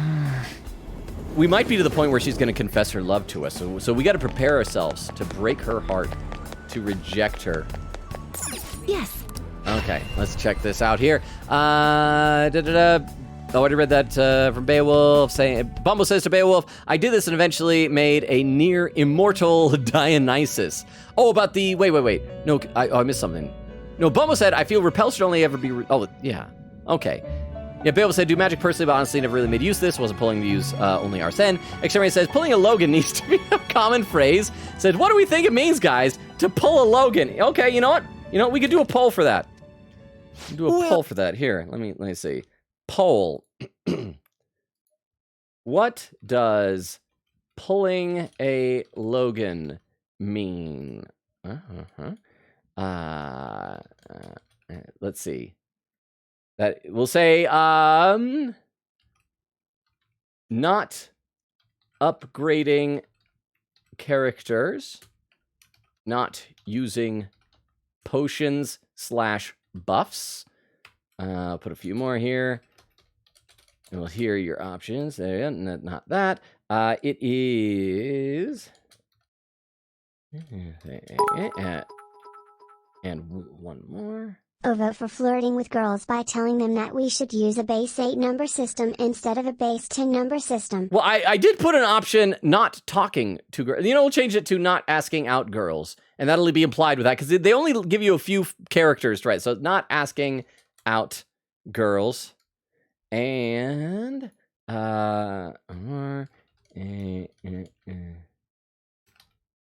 We might be to the point where she's going to confess her love to us, so we got to prepare ourselves to break her heart, to reject her. Yes. Okay, let's check this out here. I already read that from Beowulf, saying, Bumble says to Beowulf, I did this and eventually made a near immortal Dionysus. Oh, about the, wait. No, I missed something. No, Bumble said, I feel repel should only ever be, oh, yeah, okay. Yeah, Beowulf said, do magic personally, but honestly never really made use of this. Wasn't pulling to use only Arsene. Exterminator says, pulling a Logan needs to be a common phrase. Said, what do we think it means, guys, to pull a Logan? Okay, you know what? You know, we could do a poll for that. Do a poll for that. Here, let me see. Poll. What does pulling a Logan mean? Let's see. That we'll say not upgrading characters, not using potions / buffs. Put a few more here. And we'll hear your options. There, not that. It is. And one more. Or vote for flirting with girls by telling them that we should use a base 8 number system instead of a base 10 number system. Well, I did put an option not talking to girls. You know, we'll change it to not asking out girls. And that'll be implied with that because they only give you a few characters, right? So not asking out girls. And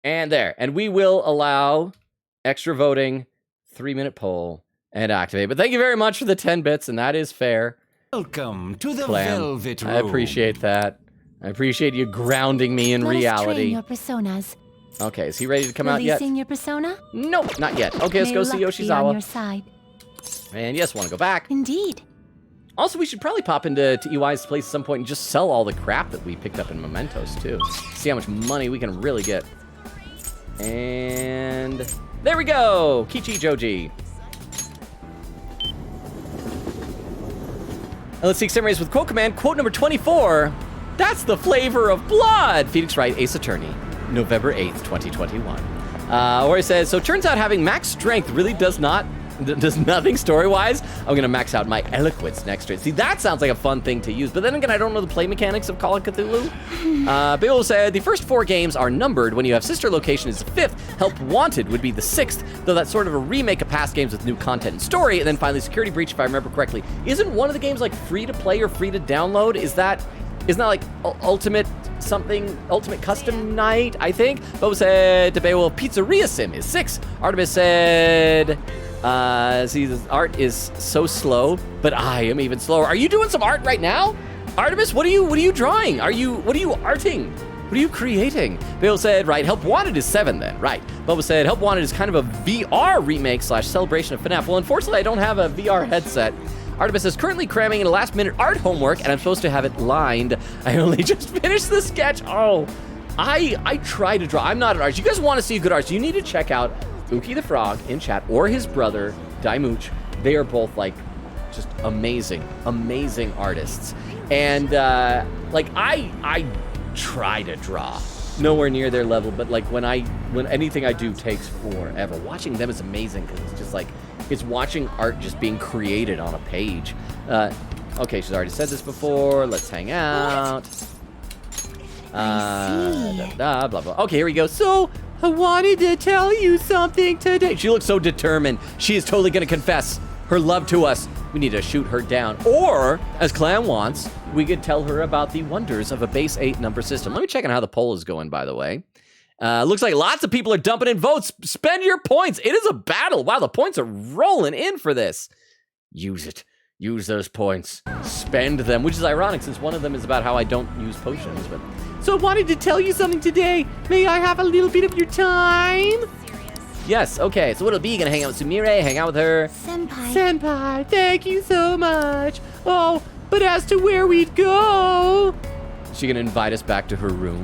and there. And we will allow extra voting, 3-minute poll, and activate. But thank you very much for the 10 bits, and that is fair. Welcome to the Clam. Velvet Room. I appreciate that. I appreciate you grounding me in Let us train reality. your personas. Okay, is he ready to come out yet? Releasing your persona? Nope, not yet. Okay, let's May go see luck be on your Yoshizawa. side. And yes, want to go back. Indeed. Also, we should probably pop into EY's place at some point and just sell all the crap that we picked up in Mementos, too. See how much money we can really get. And there we go! Kichi Joji. And let's see summaries with quote command. Quote number 24. That's the flavor of blood! Phoenix Wright, Ace Attorney, November 8th, 2021. Where it says, so turns out having max strength really does nothing story-wise. I'm gonna max out my eloquence next to it. See, that sounds like a fun thing to use, but then again, I don't know the play mechanics of Call of Cthulhu. Bill said, the first 4 games are numbered. When you have Sister Location is the 5th, Help Wanted would be the 6th, though that's sort of a remake of past games with new content and story, and then finally Security Breach, if I remember correctly. Isn't one of the games like free to play or free to download? Isn't that like Ultimate Custom Night, I think? Bo said, to Beowulf, Pizzeria Sim is 6. Artemis said, see, the art is so slow, but I am even slower. Are you doing some art right now? Artemis, what are you drawing? What are you arting? What are you creating? Bill said, right, Help Wanted is 7 then, right. Bubba said, Help Wanted is kind of a VR remake / celebration of FNAF. Well, unfortunately, I don't have a VR headset. Artemis is currently cramming in a last-minute art homework, and I'm supposed to have it lined. I only just finished the sketch. Oh, I try to draw. I'm not an artist. You guys want to see good art, you need to check out Uki the Frog in chat, or his brother, Daimooch. They are both, like, just amazing artists. And, like, I try to draw. Nowhere near their level, but, like, when anything I do takes forever. Watching them is amazing, because it's just, like, it's watching art just being created on a page. Okay, she's already said this before. Let's hang out. Blah, blah, blah. Okay, here we go. So, I wanted to tell you something today. She looks so determined. She is totally going to confess her love to us. We need to shoot her down. Or, as Clam wants, we could tell her about the wonders of a base 8 number system. Let me check on how the poll is going, by the way. Looks like lots of people are dumping in votes. Spend your points. It is a battle. Wow, the points are rolling in for this. Use it. Use those points. Spend them, which is ironic since one of them is about how I don't use potions. But so I wanted to tell you something today. May I have a little bit of your time? Yes, okay. So what'll be? You gonna hang out with Sumire, hang out with her? Senpai, thank you so much. Oh, but as to where we'd go... She gonna invite us back to her room?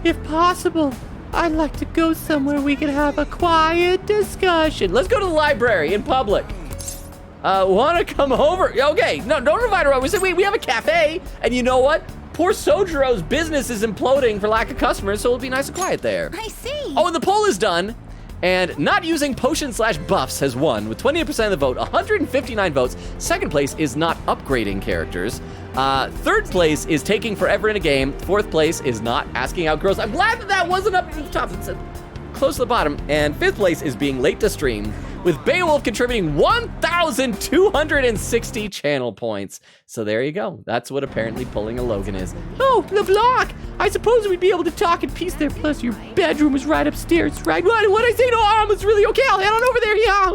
If possible, I'd like to go somewhere we can have a quiet discussion. Let's go to the library in public. Want to come over? Okay, no, don't invite her over. We said, wait, we have a cafe, and you know what? Poor Sojiro's business is imploding for lack of customers, so it'll be nice and quiet there. I see. Oh, and the poll is done. And not using potion / buffs has won with 28% of the vote, 159 votes. Second place is not upgrading characters. Third place is taking forever in a game. Fourth place is not asking out girls. I'm glad that wasn't up at the top. It's close to the bottom. And fifth place is being late to stream. with Beowulf contributing 1,260 channel points. So there you go. That's what apparently pulling a Logan is. Oh, LeBlanc! I suppose we'd be able to talk in peace there. Plus, your bedroom was right upstairs, right? What I say? No, I was really okay. I'll head on over there. Yeah.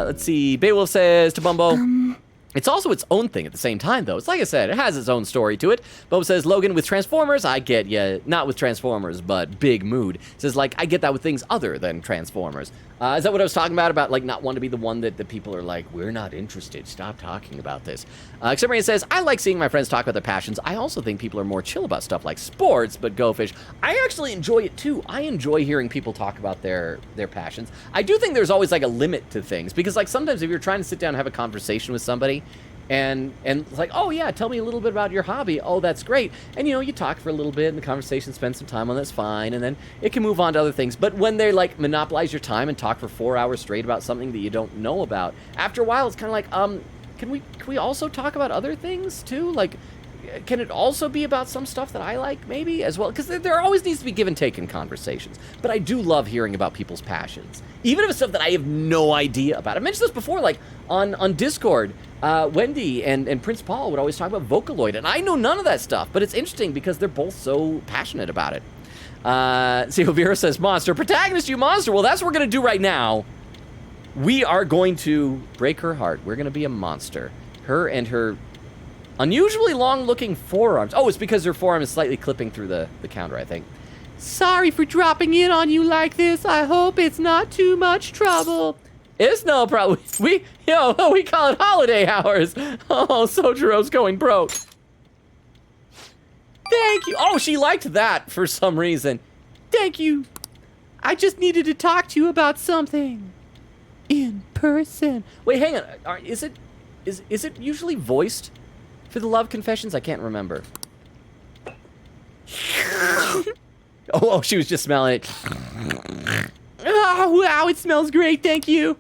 Let's see. Beowulf says to Bumbo. It's also its own thing at the same time, though. It's like I said, it has its own story to it. Bumbo says, Logan, with Transformers, I get ya. Not with Transformers, but big mood. Says, like, I get that with things other than Transformers. Is that what I was talking about, like, not wanting to be the one that the people are like, we're not interested. Stop talking about this. Except says, I like seeing my friends talk about their passions. I also think people are more chill about stuff like sports, but go fish. I actually enjoy it, too. I enjoy hearing people talk about their passions. I do think there's always, like, a limit to things. Because, like, sometimes if you're trying to sit down and have a conversation with somebody, and it's like, oh yeah, tell me a little bit about your hobby. Oh, that's great. And you know, you talk for a little bit and the conversation spends some time on that's fine, and then it can move on to other things. But when they like monopolize your time and talk for 4 hours straight about something that you don't know about, after a while it's kind of like, can we also talk about other things too? Like, can it also be about some stuff that I like maybe as well? Because there always needs to be give and take in conversations. But I do love hearing about people's passions, even if it's stuff that I have no idea about. I mentioned this before, like on Discord. Wendy and Prince Paul would always talk about Vocaloid, and I know none of that stuff, but it's interesting because they're both so passionate about it. See, Vera says, monster. Protagonist, you monster. Well, that's what we're going to do right now. We are going to break her heart. We're going to be a monster. Her and her unusually long-looking forearms. Oh, it's because her forearm is slightly clipping through the counter, I think. Sorry for dropping in on you like this. I hope it's not too much trouble. It's no problem. We call it holiday hours. Oh, Sojiro's going broke. Thank you. Oh, she liked that for some reason. Thank you. I just needed to talk to you about something. In person. Wait, hang on. Is it usually voiced for the love confessions? I can't remember. Oh, she was just smelling it. Oh, wow, it smells great, thank you.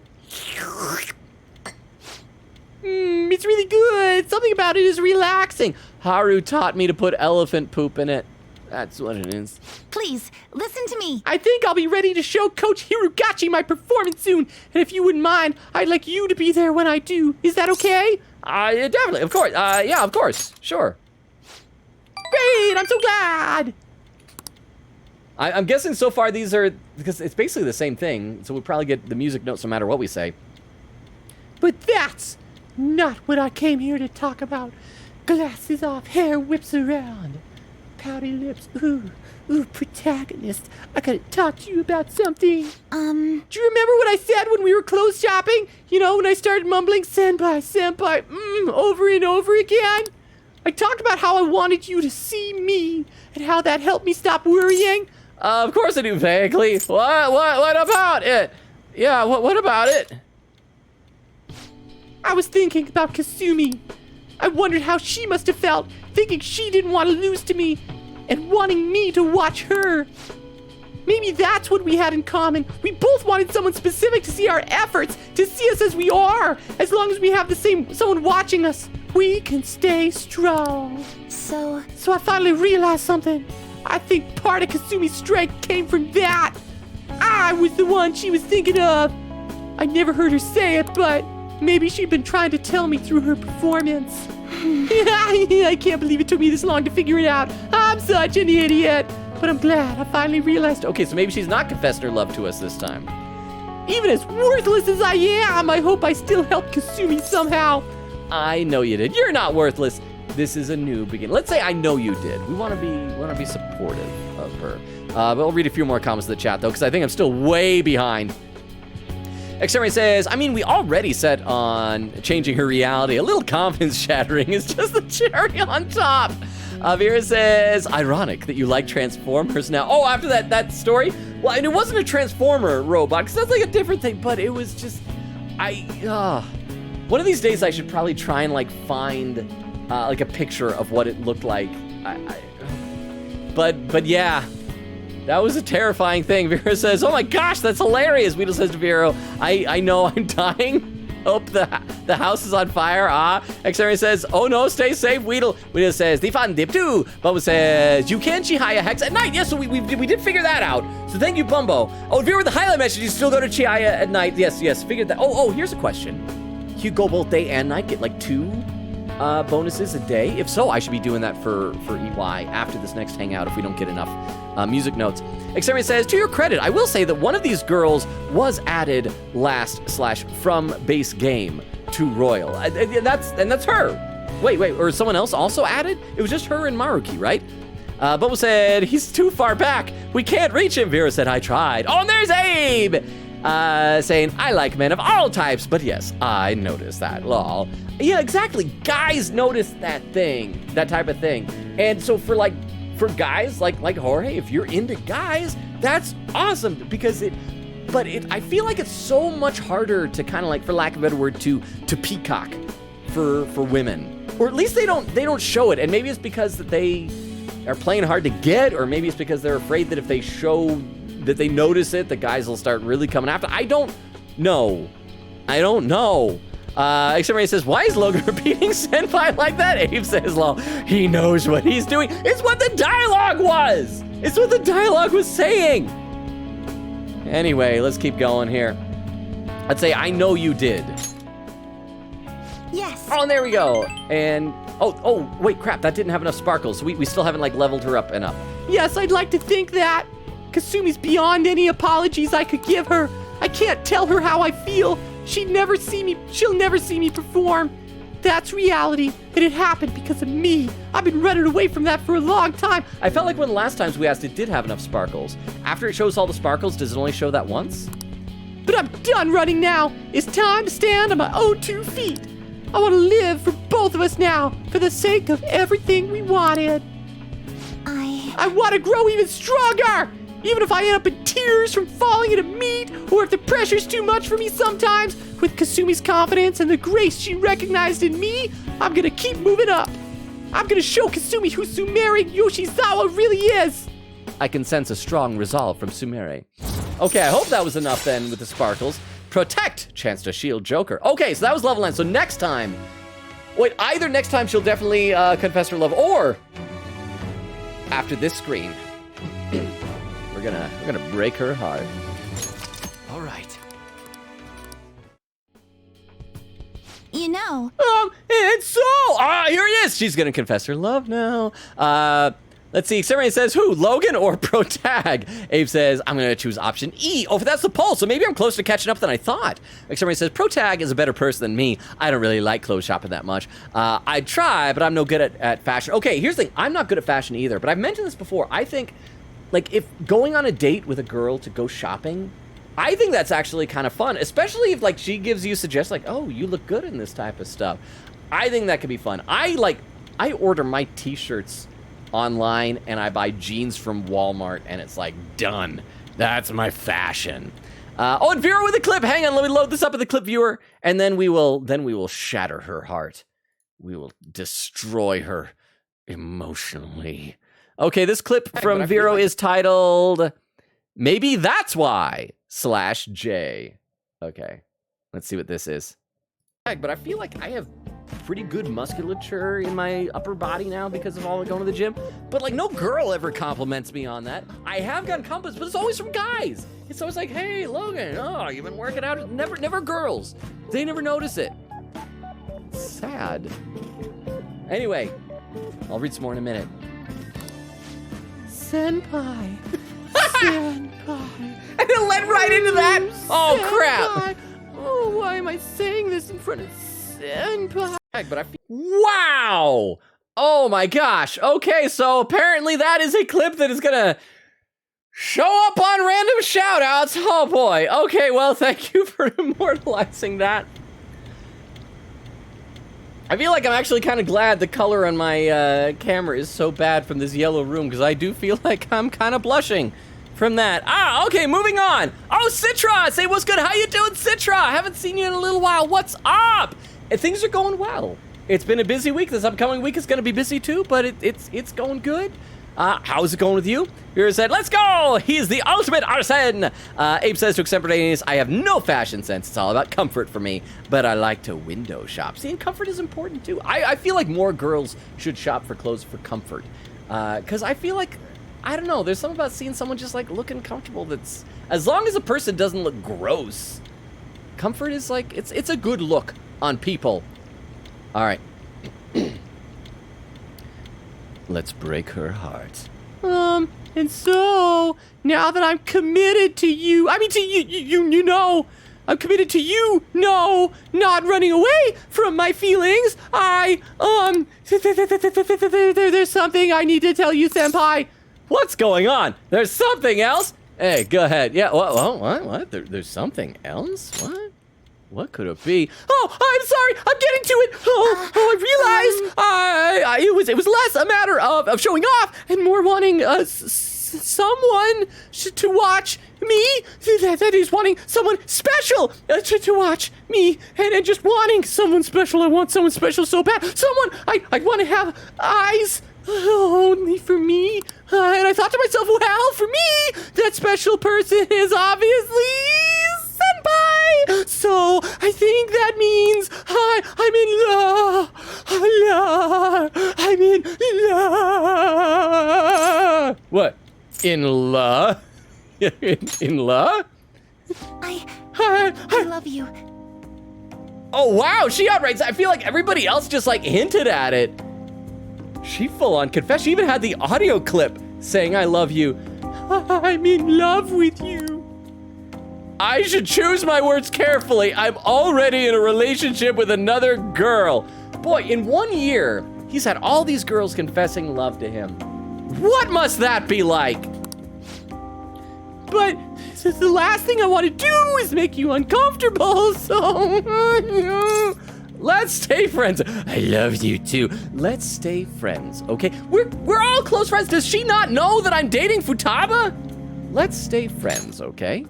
It's really good. Something about it is relaxing. Haru taught me to put elephant poop in it. That's what it is. Please, listen to me. I think I'll be ready to show Coach Hirugachi my performance soon. And if you wouldn't mind, I'd like you to be there when I do. Is that okay? Definitely, of course. Yeah, of course. Sure. Great, I'm so glad. I'm guessing so far these are, because it's basically the same thing, so we'll probably get the music notes no matter what we say. But that's not what I came here to talk about. Glasses off, hair whips around. Pouty lips, ooh, protagonist. I gotta talk to you about something. Do you remember what I said when we were clothes shopping? You know, when I started mumbling, senpai, over and over again? I talked about how I wanted you to see me, and how that helped me stop worrying. Of course I do, vaguely. What about it? Yeah, what about it? I was thinking about Kasumi. I wondered how she must have felt, thinking she didn't want to lose to me, and wanting me to watch her. Maybe that's what we had in common. We both wanted someone specific to see our efforts, to see us as we are. As long as we have someone watching us, we can stay strong. So I finally realized something. I think part of Kasumi's strength came from that. I was the one she was thinking of. I never heard her say it, but maybe she'd been trying to tell me through her performance. I can't believe it took me this long to figure it out. I'm such an idiot. But I'm glad I finally realized. Okay, so maybe she's not confessed her love to us this time. Even as worthless as I am, I hope I still helped Kasumi somehow. I know you did. You're not worthless. This is a new beginning. Let's say I know you did. We want to be supportive of her. But I'll read a few more comments in the chat though, because I think I'm still way behind. Exterminator says, I mean, we already set on changing her reality. A little confidence shattering is just the cherry on top. Vera says, ironic that you like Transformers now. Oh, after that story? Well, and it wasn't a Transformer robot, because that's like a different thing, but it was just, one of these days I should probably try and like find like a picture of what it looked like. But yeah, that was a terrifying thing. Vera says, oh my gosh, that's hilarious. Weedle says to Vero, I know I'm dying. hope the house is on fire. Xary says, oh no, stay safe, Weedle. Weedle says, the fun dip too. Bumbo says, you can Chihaya Hex at night. Yes, so we did figure that out. So thank you, Bumbo. Oh, if you're with the highlight message, you still go to Chihaya at night. Yes, figured that. Oh, here's a question. You go both day and night, get like 2 bonuses a day? If so, I should be doing that for EY after this next hangout if we don't get enough music notes. Xary says, to your credit, I will say that one of these girls was added last/from base game to Royal. And that's her. Wait, or someone else also added? It was just her and Maruki, right? Bubble said, he's too far back. We can't reach him. Vera said, I tried. Oh, and there's Abe! Saying, I like men of all types, but yes, I noticed that, lol. Yeah, exactly. Guys notice that type of thing. And so for guys like Jorge, if you're into guys, that's awesome because I feel like it's so much harder to kind of like, for lack of a better word, to peacock for women. Or at least they don't show it. And maybe it's because that they are playing hard to get, or maybe it's because they're afraid that if they show that they notice it, the guys will start really coming after. I don't know. Xray says, why is Logan repeating Senpai like that? Abe says, lol, he knows what he's doing. It's what the dialogue was. It's what the dialogue was saying. Anyway, let's keep going here. I'd say, I know you did. Yes. Oh, and there we go. And, oh, wait, crap, that didn't have enough sparkles. So we still haven't, like, leveled her up enough. Yes, I'd like to think that. Kasumi's beyond any apologies I could give her. I can't tell her how I feel. She'll never see me perform. That's reality, and it happened because of me. I've been running away from that for a long time. I felt like one of the last times we asked it did have enough sparkles. After it shows all the sparkles, does it only show that once? But I'm done running now. It's time to stand on my own 2 feet. I want to live for both of us now, for the sake of everything we wanted. I want to grow even stronger! Even if I end up in tears from falling into meat, or if the pressure's too much for me sometimes, with Kasumi's confidence and the grace she recognized in me, I'm gonna keep moving up. I'm gonna show Kasumi who Sumere Yoshizawa really is. I can sense a strong resolve from Sumere. Okay, I hope that was enough then with the sparkles. Protect, chance to shield Joker. Okay, so that was level 9. So next time, wait, either next time she'll definitely confess her love, or after this screen, we're gonna break her heart. All right. You know. And so, here he is. She's gonna confess her love now. Let's see. Xary says, who, Logan or Protag? Abe says, I'm gonna choose option E. Oh, that's the poll, so maybe I'm closer to catching up than I thought. Xary says, Protag is a better person than me. I don't really like clothes shopping that much. I'd try, but I'm no good at fashion. Okay, here's the thing. I'm not good at fashion either, but I've mentioned this before. I think, like, if going on a date with a girl to go shopping, I think that's actually kind of fun, especially if, like, she gives you suggestions like, oh, you look good in this type of stuff. I think that could be fun. I order my t-shirts online and I buy jeans from Walmart and it's like, done. That's my fashion. And Vera with a clip. Hang on, let me load this up in the clip viewer, and then we will shatter her heart. We will destroy her emotionally. Okay, this clip from Vero is titled, Maybe That's Why /J. Okay, let's see what this is. But I feel like I have pretty good musculature in my upper body now because of all the going to the gym. But like no girl ever compliments me on that. I have gotten compliments, but it's always from guys. It's always like, hey, Logan, oh, you've been working out. Never girls. They never notice it. It's sad. Anyway, I'll read some more in a minute. Senpai. Senpai. And it led right into that. Oh, Senpai. crap. Oh, why am I saying this in front of Senpai? But I feel, wow. Oh my gosh. Okay, so apparently that is a clip that is gonna show up on random shoutouts. Oh boy. Okay, well, thank you for immortalizing that. I feel like I'm actually kind of glad the color on my camera is so bad from this yellow room, because I do feel like I'm kind of blushing from that. Okay, moving on. Oh, Citra, say what's good. How you doing, Citra? I haven't seen you in a little while. What's up? And things are going well. It's been a busy week. This upcoming week is going to be busy too, but it's going good. How's it going with you? Here said, let's go! He's the ultimate arson! Abe says to extemporaneous, I have no fashion sense. It's all about comfort for me, but I like to window shop. See, and comfort is important too. I feel like more girls should shop for clothes for comfort. Because I feel like, I don't know, there's something about seeing someone just like looking comfortable that's, as long as a person doesn't look gross, comfort is like, it's a good look on people. All right. Let's break her heart. And so, now that I'm committed to you, I'm committed to you, not running away from my feelings, there's something I need to tell you, senpai. What's going on? There's something else? Hey, go ahead. Yeah, what? There's something else? What could it be? Oh, I'm sorry. I'm getting to it. I realized it was less a matter of showing off and more wanting someone to watch me. That is wanting someone special to watch me and just wanting someone special. I want someone special so bad. Someone I want to have eyes only for me. And I thought to myself, well, for me, that special person is obviously senpai. So I think that means I'm in love. I'm in love. What? In love? In love? I love you. Oh, wow. She outright, I feel like everybody else just like hinted at it. She full on confessed. She even had the audio clip saying, I love you. I'm in love with you. I should choose my words carefully. I'm already in a relationship with another girl. Boy, in 1 year, he's had all these girls confessing love to him. What must that be like? But the last thing I want to do is make you uncomfortable, so... Let's stay friends. I love you too. Let's stay friends, okay? We're all close friends. Does she not know that I'm dating Futaba? Let's stay friends, okay?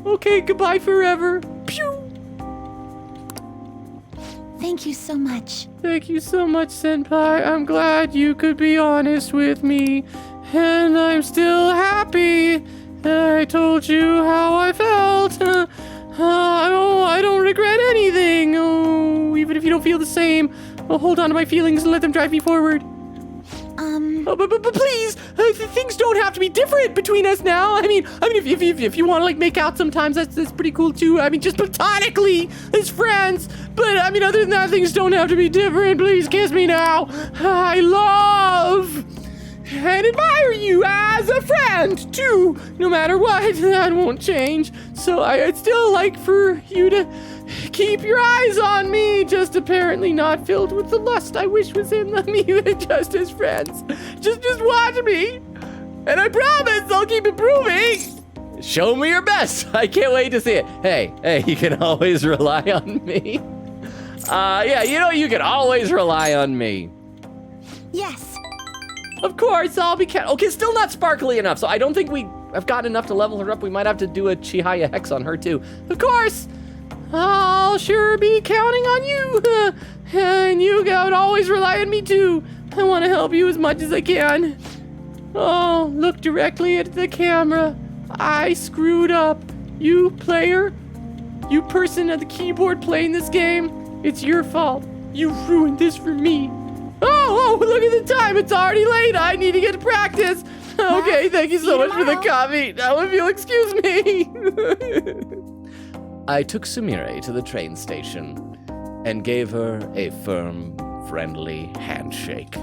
Okay, goodbye forever. Pew! Thank you so much. Thank you so much, senpai. I'm glad you could be honest with me. And I'm still happy. I told you how I felt. I don't regret anything. Oh, even if you don't feel the same, I'll hold on to my feelings and let them drive me forward. But please, things don't have to be different between us now. I mean, if you want to like make out sometimes, that's pretty cool too. I mean, just platonically as friends. But I mean, other than that, things don't have to be different. Please kiss me now. I love and admire you as a friend too. No matter what, that won't change. So I'd still like for you to keep your eyes on me, just apparently not filled with the lust I wish was in them, even just as friends. Just watch me, and I promise I'll keep improving. Show me your best. I can't wait to see it. Hey, you can always rely on me. Yeah, you can always rely on me. Yes. Of course, I'll be Okay, still not sparkly enough, so I don't think I've got enough to level her up. We might have to do a Chihaya Hex on her too. Of course. I'll sure be counting on you. And you can always rely on me too. I want to help you as much as I can. Oh, look directly at the camera. I screwed up. You player, you person at the keyboard playing this game, it's your fault. You ruined this for me. Oh, look at the time. It's already late. I need to get to practice. Okay, thank you so much for the coffee. Now, if you'll excuse me. I took Sumire to the train station and gave her a firm, friendly handshake.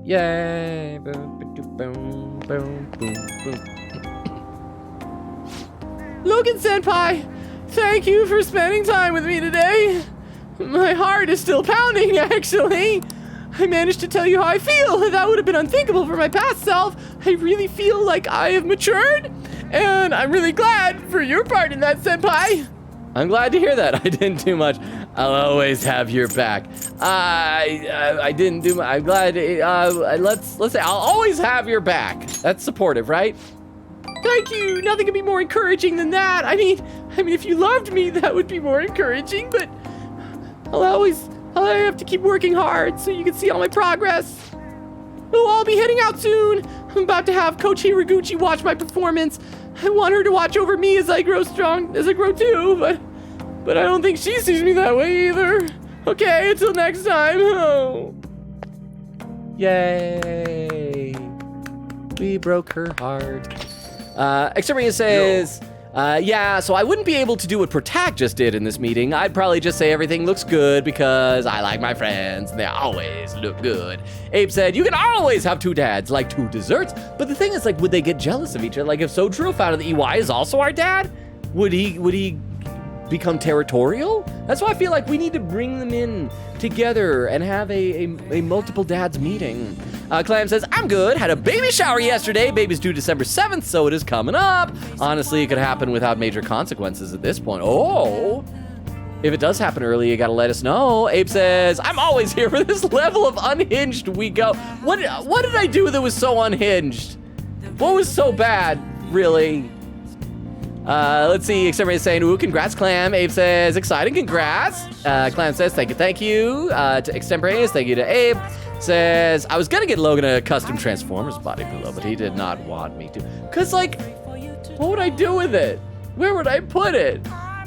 Yay! Boom, boom, boom, boom, boom. Logan senpai, thank you for spending time with me today. My heart is still pounding, actually. I managed to tell you how I feel. That would have been unthinkable for my past self. I really feel like I have matured, and I'm really glad for your part in that, senpai. I'm glad to hear that. I didn't do much. I'll always have your back. I didn't do much. I'm glad. Let's say I'll always have your back. That's supportive, right? Thank you. Nothing could be more encouraging than that. I mean, if you loved me, that would be more encouraging. But I'll I have to keep working hard so you can see all my progress. Oh, I'll be heading out soon. I'm about to have Coach Hiraguchi watch my performance. I want her to watch over me as I grow too, but I don't think she sees me that way either. Okay, until next time. Oh. Yay. We broke her heart. Exterminator says, yeah, so I wouldn't be able to do what Protag just did in this meeting. I'd probably just say everything looks good because I like my friends and they always look good. Abe said, you can always have two dads, like two desserts. But the thing is, like, would they get jealous of each other? Like, if So True found out that EY is also our dad, would he become territorial? That's why I feel like we need to bring them in together and have a multiple dads meeting. Clam says, I'm good. Had a baby shower yesterday. Baby's due December 7th, so it is coming up. Honestly, it could happen without major consequences at this point. Oh, if it does happen early, you gotta let us know. Abe says, I'm always here for this level of unhinged we go. What did I do that was so unhinged? What was so bad, really? Let's see, Exterminator saying, ooh, congrats, Clam. Abe says, exciting, congrats. Clam says, thank you. To Extemporaneous, thank you to Abe. Says, I was gonna get Logan a custom Transformers body pillow, but he did not want me to. Cause like, what would I do with it? Where would I put it?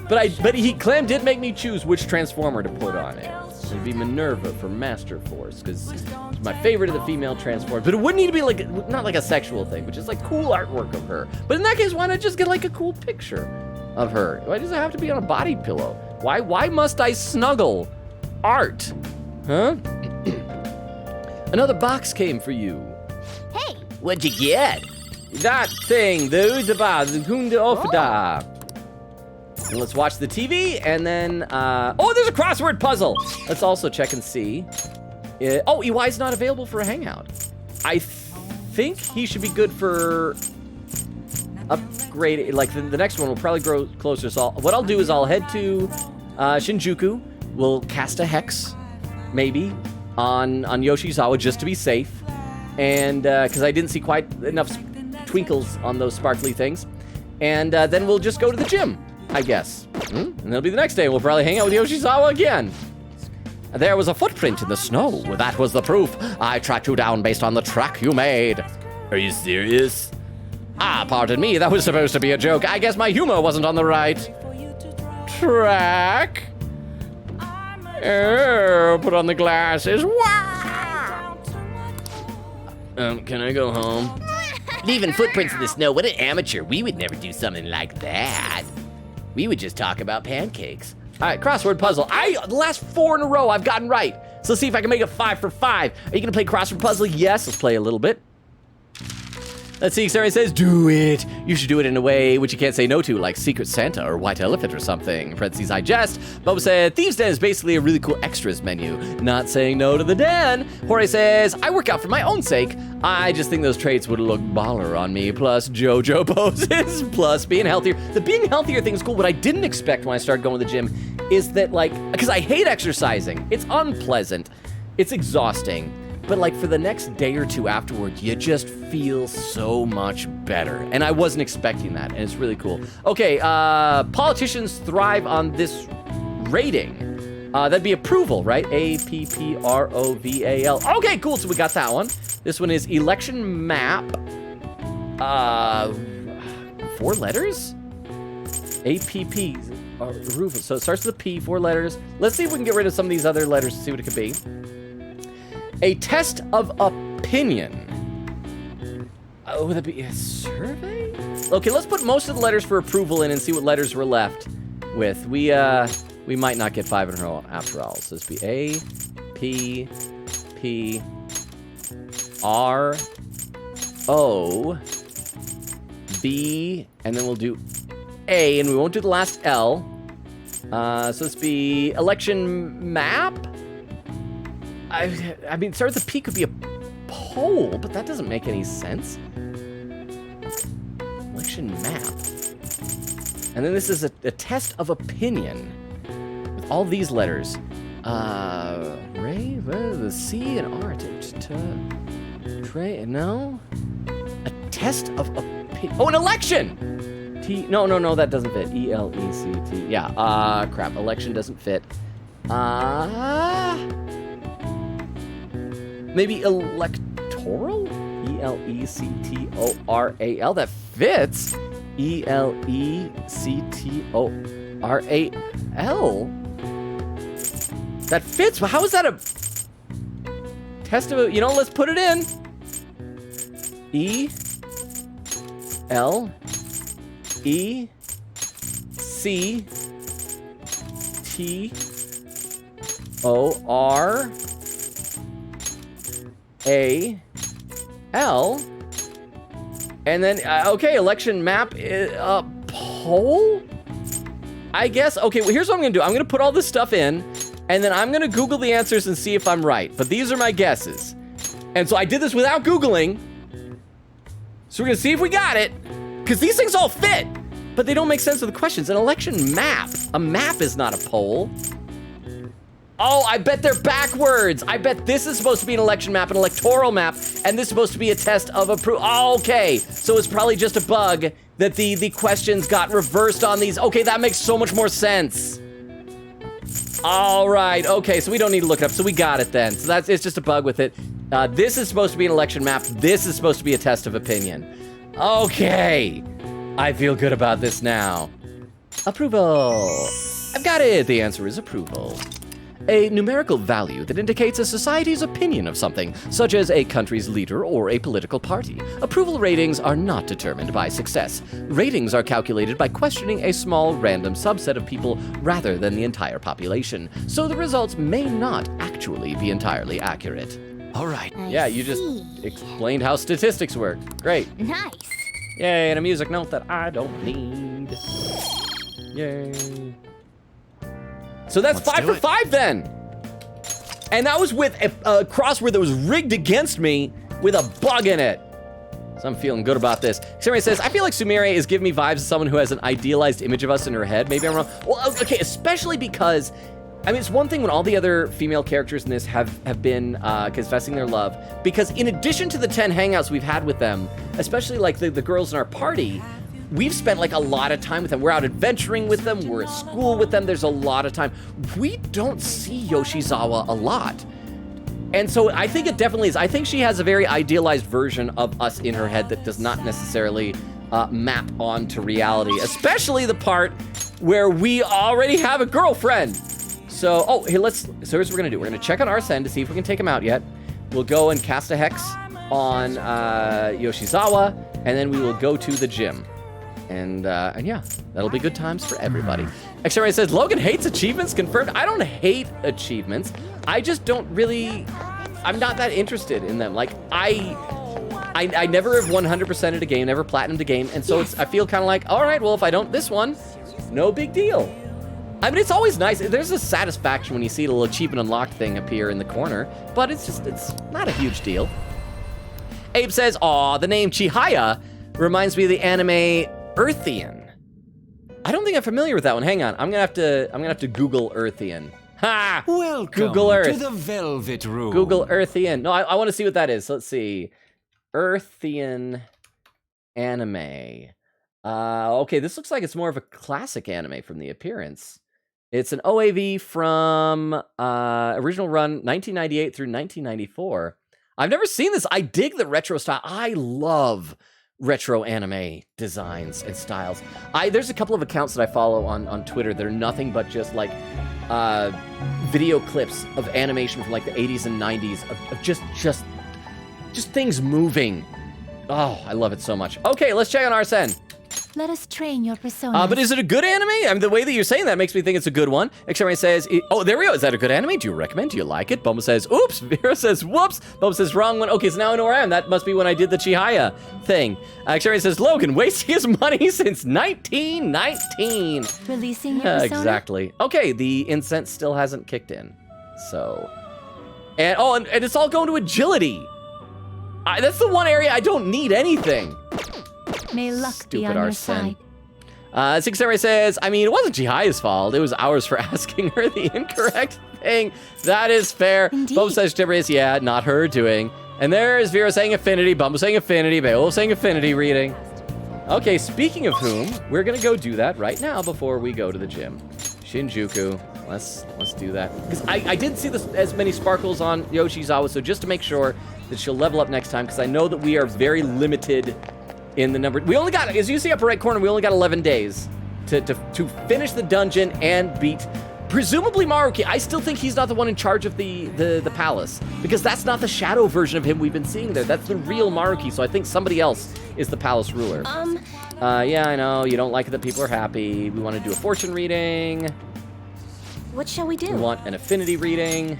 But Clam did make me choose which Transformer to put on it. It'd be Minerva from Master Force, because it's my favorite of the female Transformers. But it wouldn't need to be like, not like a sexual thing, which is like cool artwork of her. But in that case, why not just get like a cool picture of her? Why does it have to be on a body pillow? Why must I snuggle art? Huh? Another box came for you. Hey, what'd you get? That thing, the Kunda Ofada. And let's watch the TV, and then, oh, there's a crossword puzzle. Let's also check and see. Oh, EY's not available for a hangout. I think he should be good for upgrade. Like, the next one will probably grow closer. So what I'll do is I'll head to Shinjuku. We'll cast a hex, maybe, on Yoshizawa just to be safe. And, because I didn't see quite enough twinkles on those sparkly things. And then we'll just go to the gym, I guess. And it'll be the next day. We'll probably hang out with Yoshizawa again. There was a footprint in the snow. That was the proof. I tracked you down based on the track you made. Are you serious? Ah, pardon me. That was supposed to be a joke. I guess my humor wasn't on the right track. Oh, put on the glasses. Wow. Can I go home? Leaving footprints in the snow, what an amateur. We would never do something like that. We would just talk about pancakes. All right, crossword puzzle. The last 4 in a row I've gotten right. So let's see if I can make it 5 for 5. Are you gonna play crossword puzzle? Yes, let's play a little bit. Let's see, Sarah says, do it. You should do it in a way which you can't say no to, like Secret Santa or White Elephant or something. Parentheses, I jest. Bubba said, Thieves' Den is basically a really cool extras menu. Not saying no to the den. Jorge says, I work out for my own sake. I just think those traits would look baller on me. Plus JoJo poses. Plus being healthier. The being healthier thing is cool. What I didn't expect when I started going to the gym is that, like, because I hate exercising. It's unpleasant. It's exhausting. But like for the next day or two afterward, you just feel so much better. And I wasn't expecting that, and it's really cool. Okay, politicians thrive on this rating. That'd be approval, right? APPROVAL. Okay, cool, so we got that one. This one is election map. 4 letters? APP. So it starts with a P, 4 letters. Let's see if we can get rid of some of these other letters to see what it could be. A test of opinion. Would that be a survey? Okay, let's put most of the letters for approval in and see what letters we're left with. We might not get 5 in a row after all. So this be A, P, P, R, O, B, and then we'll do A, and we won't do the last L. So this be election map. I mean, start with the P could be a poll, but that doesn't make any sense. Election map. And then this is a test of opinion with all these letters. Ray, the C and R. Trey, no? A test of opinion. Oh, an election! No, that doesn't fit. ELECT. Yeah, crap. Election doesn't fit. Maybe electoral? E-L-E-C-T-O-R-A-L. That fits. E-L-E-C-T-O-R-A-L. That fits. Well, how is that a test of a, you know, let's put it in. E-L-E-C-T-O-R-A-L. And then, okay, election map, poll? I guess, okay, well, here's what I'm gonna do. I'm gonna put all this stuff in, and then I'm gonna Google the answers and see if I'm right. But these are my guesses. And so I did this without Googling. So we're gonna see if we got it, because these things all fit, but they don't make sense to the questions. An election map. A map is not a poll. Oh, I bet they're backwards. I bet this is supposed to be an election map, an electoral map, and this is supposed to be a test of approval. Oh, okay, so it's probably just a bug that the questions got reversed on these. Okay, that makes so much more sense. All right, okay, so we don't need to look it up, so we got it then. So it's just a bug with it. This is supposed to be an election map. This is supposed to be a test of opinion. Okay, I feel good about this now. Approval. I've got it. The answer is approval. A numerical value that indicates a society's opinion of something, such as a country's leader or a political party. Approval ratings are not determined by success. Ratings are calculated by questioning a small random subset of people rather than the entire population, so the results may not actually be entirely accurate. All right. Yeah, you just explained how statistics work. Great. Nice. Yay, and a music note that I don't need. Yay. So that's Let's 5 do for it. 5 then. And that was with a crossword that was rigged against me with a bug in it. So I'm feeling good about this. Somebody says, I feel like Sumire is giving me vibes of someone who has an idealized image of us in her head. Maybe I'm wrong. Well, okay, especially because, I mean, it's one thing when all the other female characters in this have been confessing their love, because in addition to the 10 hangouts we've had with them, especially like the girls in our party, we've spent like a lot of time with them. We're out adventuring with them. We're at school with them. There's a lot of time. We don't see Yoshizawa a lot. And so I think it definitely is. I think she has a very idealized version of us in her head that does not necessarily map onto reality, especially the part where we already have a girlfriend. So, so here's what we're gonna do. We're gonna check on Arsene to see if we can take him out yet. We'll go and cast a hex on Yoshizawa, and then we will go to the gym. And yeah, that'll be good times for everybody. XRA says, Logan hates achievements, confirmed. I don't hate achievements. I just don't really, I'm not that interested in them. Like, I never have 100%ed a game, never platinumed a game, and so I feel kind of like, all right, well, if I don't this one, no big deal. I mean, it's always nice. There's a satisfaction when you see a little achievement unlocked thing appear in the corner, but it's not a huge deal. Abe says, aw, the name Chihaya reminds me of the anime Earthian. I don't think I'm familiar with that one. Hang on, I'm gonna have to Google Earthian. Ha! Welcome Google Earth. to the Velvet Room. Google Earthian. No, I want to see what that is. So let's see. Earthian anime. Okay, this looks like it's more of a classic anime from the appearance. It's an OAV from original run 1998 through 1994. I've never seen this. I dig the retro style. I love retro anime designs and styles. There's a couple of accounts that I follow on Twitter that are nothing but just like video clips of animation from like the 80s and 90s of just things moving. Oh, I love it so much. Okay, let's check on Arsene. Let us train your persona. But is it a good anime? I mean, the way that you're saying that makes me think it's a good one. Extremity says, oh, there we go. Is that a good anime? Do you recommend? Do you like it? Bumba says, oops. Vera says, whoops. Bumba says, wrong one. Okay, so now I know where I am. That must be when I did the Chihaya thing. Extremity says, Logan, wasting his money since 1919. Releasing your persona? Exactly. Okay, the incense still hasn't kicked in. So, and it's all going to agility. That's the one area I don't need anything. May luck Stupid be on your Arsene. side. Six Samurai says, I mean, it wasn't Chihaya's fault. It was ours for asking her the incorrect thing. That is fair. Indeed. Bumble says Tiberius, yeah, not her doing. And there's Vera saying Affinity, Bumble saying Affinity, Beowulf saying Affinity reading. Okay, speaking of whom, we're gonna go do that right now before we go to the gym. Shinjuku. let's do that. Because I didn't see as many sparkles on Yoshizawa, so just to make sure that she'll level up next time, because I know that we are very limited in the number. We only got, as you see upper right corner, we only got 11 days to finish the dungeon and beat, presumably Maruki. I still think he's not the one in charge of the palace, because that's not the shadow version of him we've been seeing there. That's the real Maruki, so I think somebody else is the palace ruler. Yeah, I know, you don't like it that people are happy. We want to do a fortune reading. What shall we do? We want an affinity reading.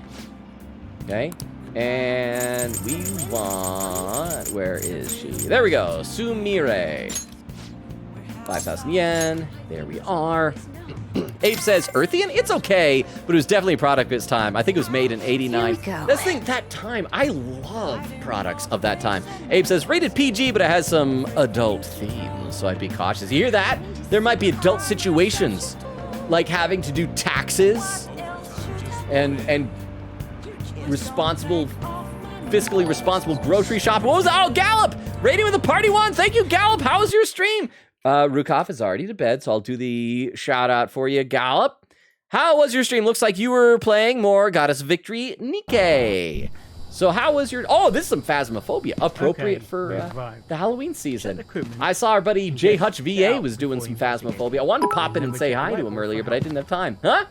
Okay. And we want, where is she? There we go, Sumire. 5,000 yen, there we are. Abe says, Earthian? It's okay, but it was definitely a product of its time. I think it was made in 89. Here we go. That's the thing, that time, I love products of that time. Abe says, rated PG, but it has some adult themes, so I'd be cautious. You hear that? There might be adult situations, like having to do taxes and fiscally responsible grocery shopping. What was that? Oh, Gallop! Rating with a party one. Thank you, Gallop. How was your stream? Rukov is already to bed, so I'll do the shout out for you, Gallop. How was your stream? Looks like you were playing more Goddess Victory Nikkei. So how was your... Oh, this is some Phasmophobia. Appropriate for the Halloween season. I saw our buddy J Hutch VA was doing some Phasmophobia. I wanted to pop in and say hi to him earlier, but I didn't have time. Huh?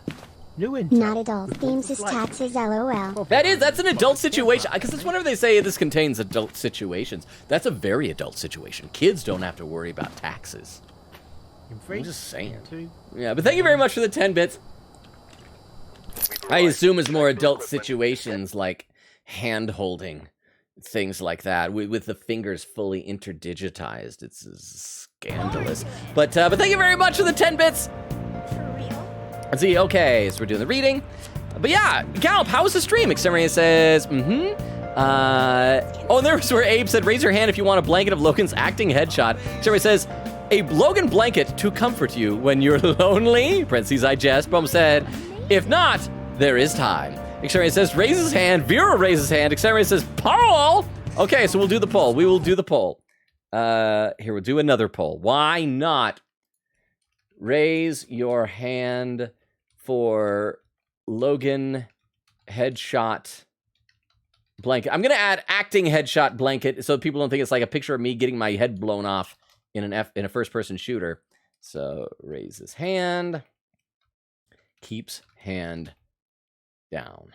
Not adult themes is taxes, LOL. That's an adult situation. Because it's whenever they say this contains adult situations, that's a very adult situation. Kids don't have to worry about taxes. I'm just saying. Yeah, but thank you very much for the 10 bits. I assume it's more adult situations like hand-holding, things like that, with the fingers fully interdigitized. It's scandalous. But thank you very much for the 10 bits. Let's see, okay, so we're doing the reading. But yeah, Gallop, how was the stream? Exterminator says, oh, there's where Abe said, raise your hand if you want a blanket of Logan's acting headshot. Exterminator says, a Logan blanket to comfort you when you're lonely. Parentheses, I jest. Bum said, if not, there is time. Exterminator says, raise his hand. Vera raises hand. Exterminator says, poll. Okay, so we'll do the poll. We will do the poll. Here, we'll do another poll. Why not raise your hand for Logan headshot blanket? I'm gonna add acting headshot blanket so people don't think it's like a picture of me getting my head blown off in a first-person shooter. So raise his hand, keeps hand down,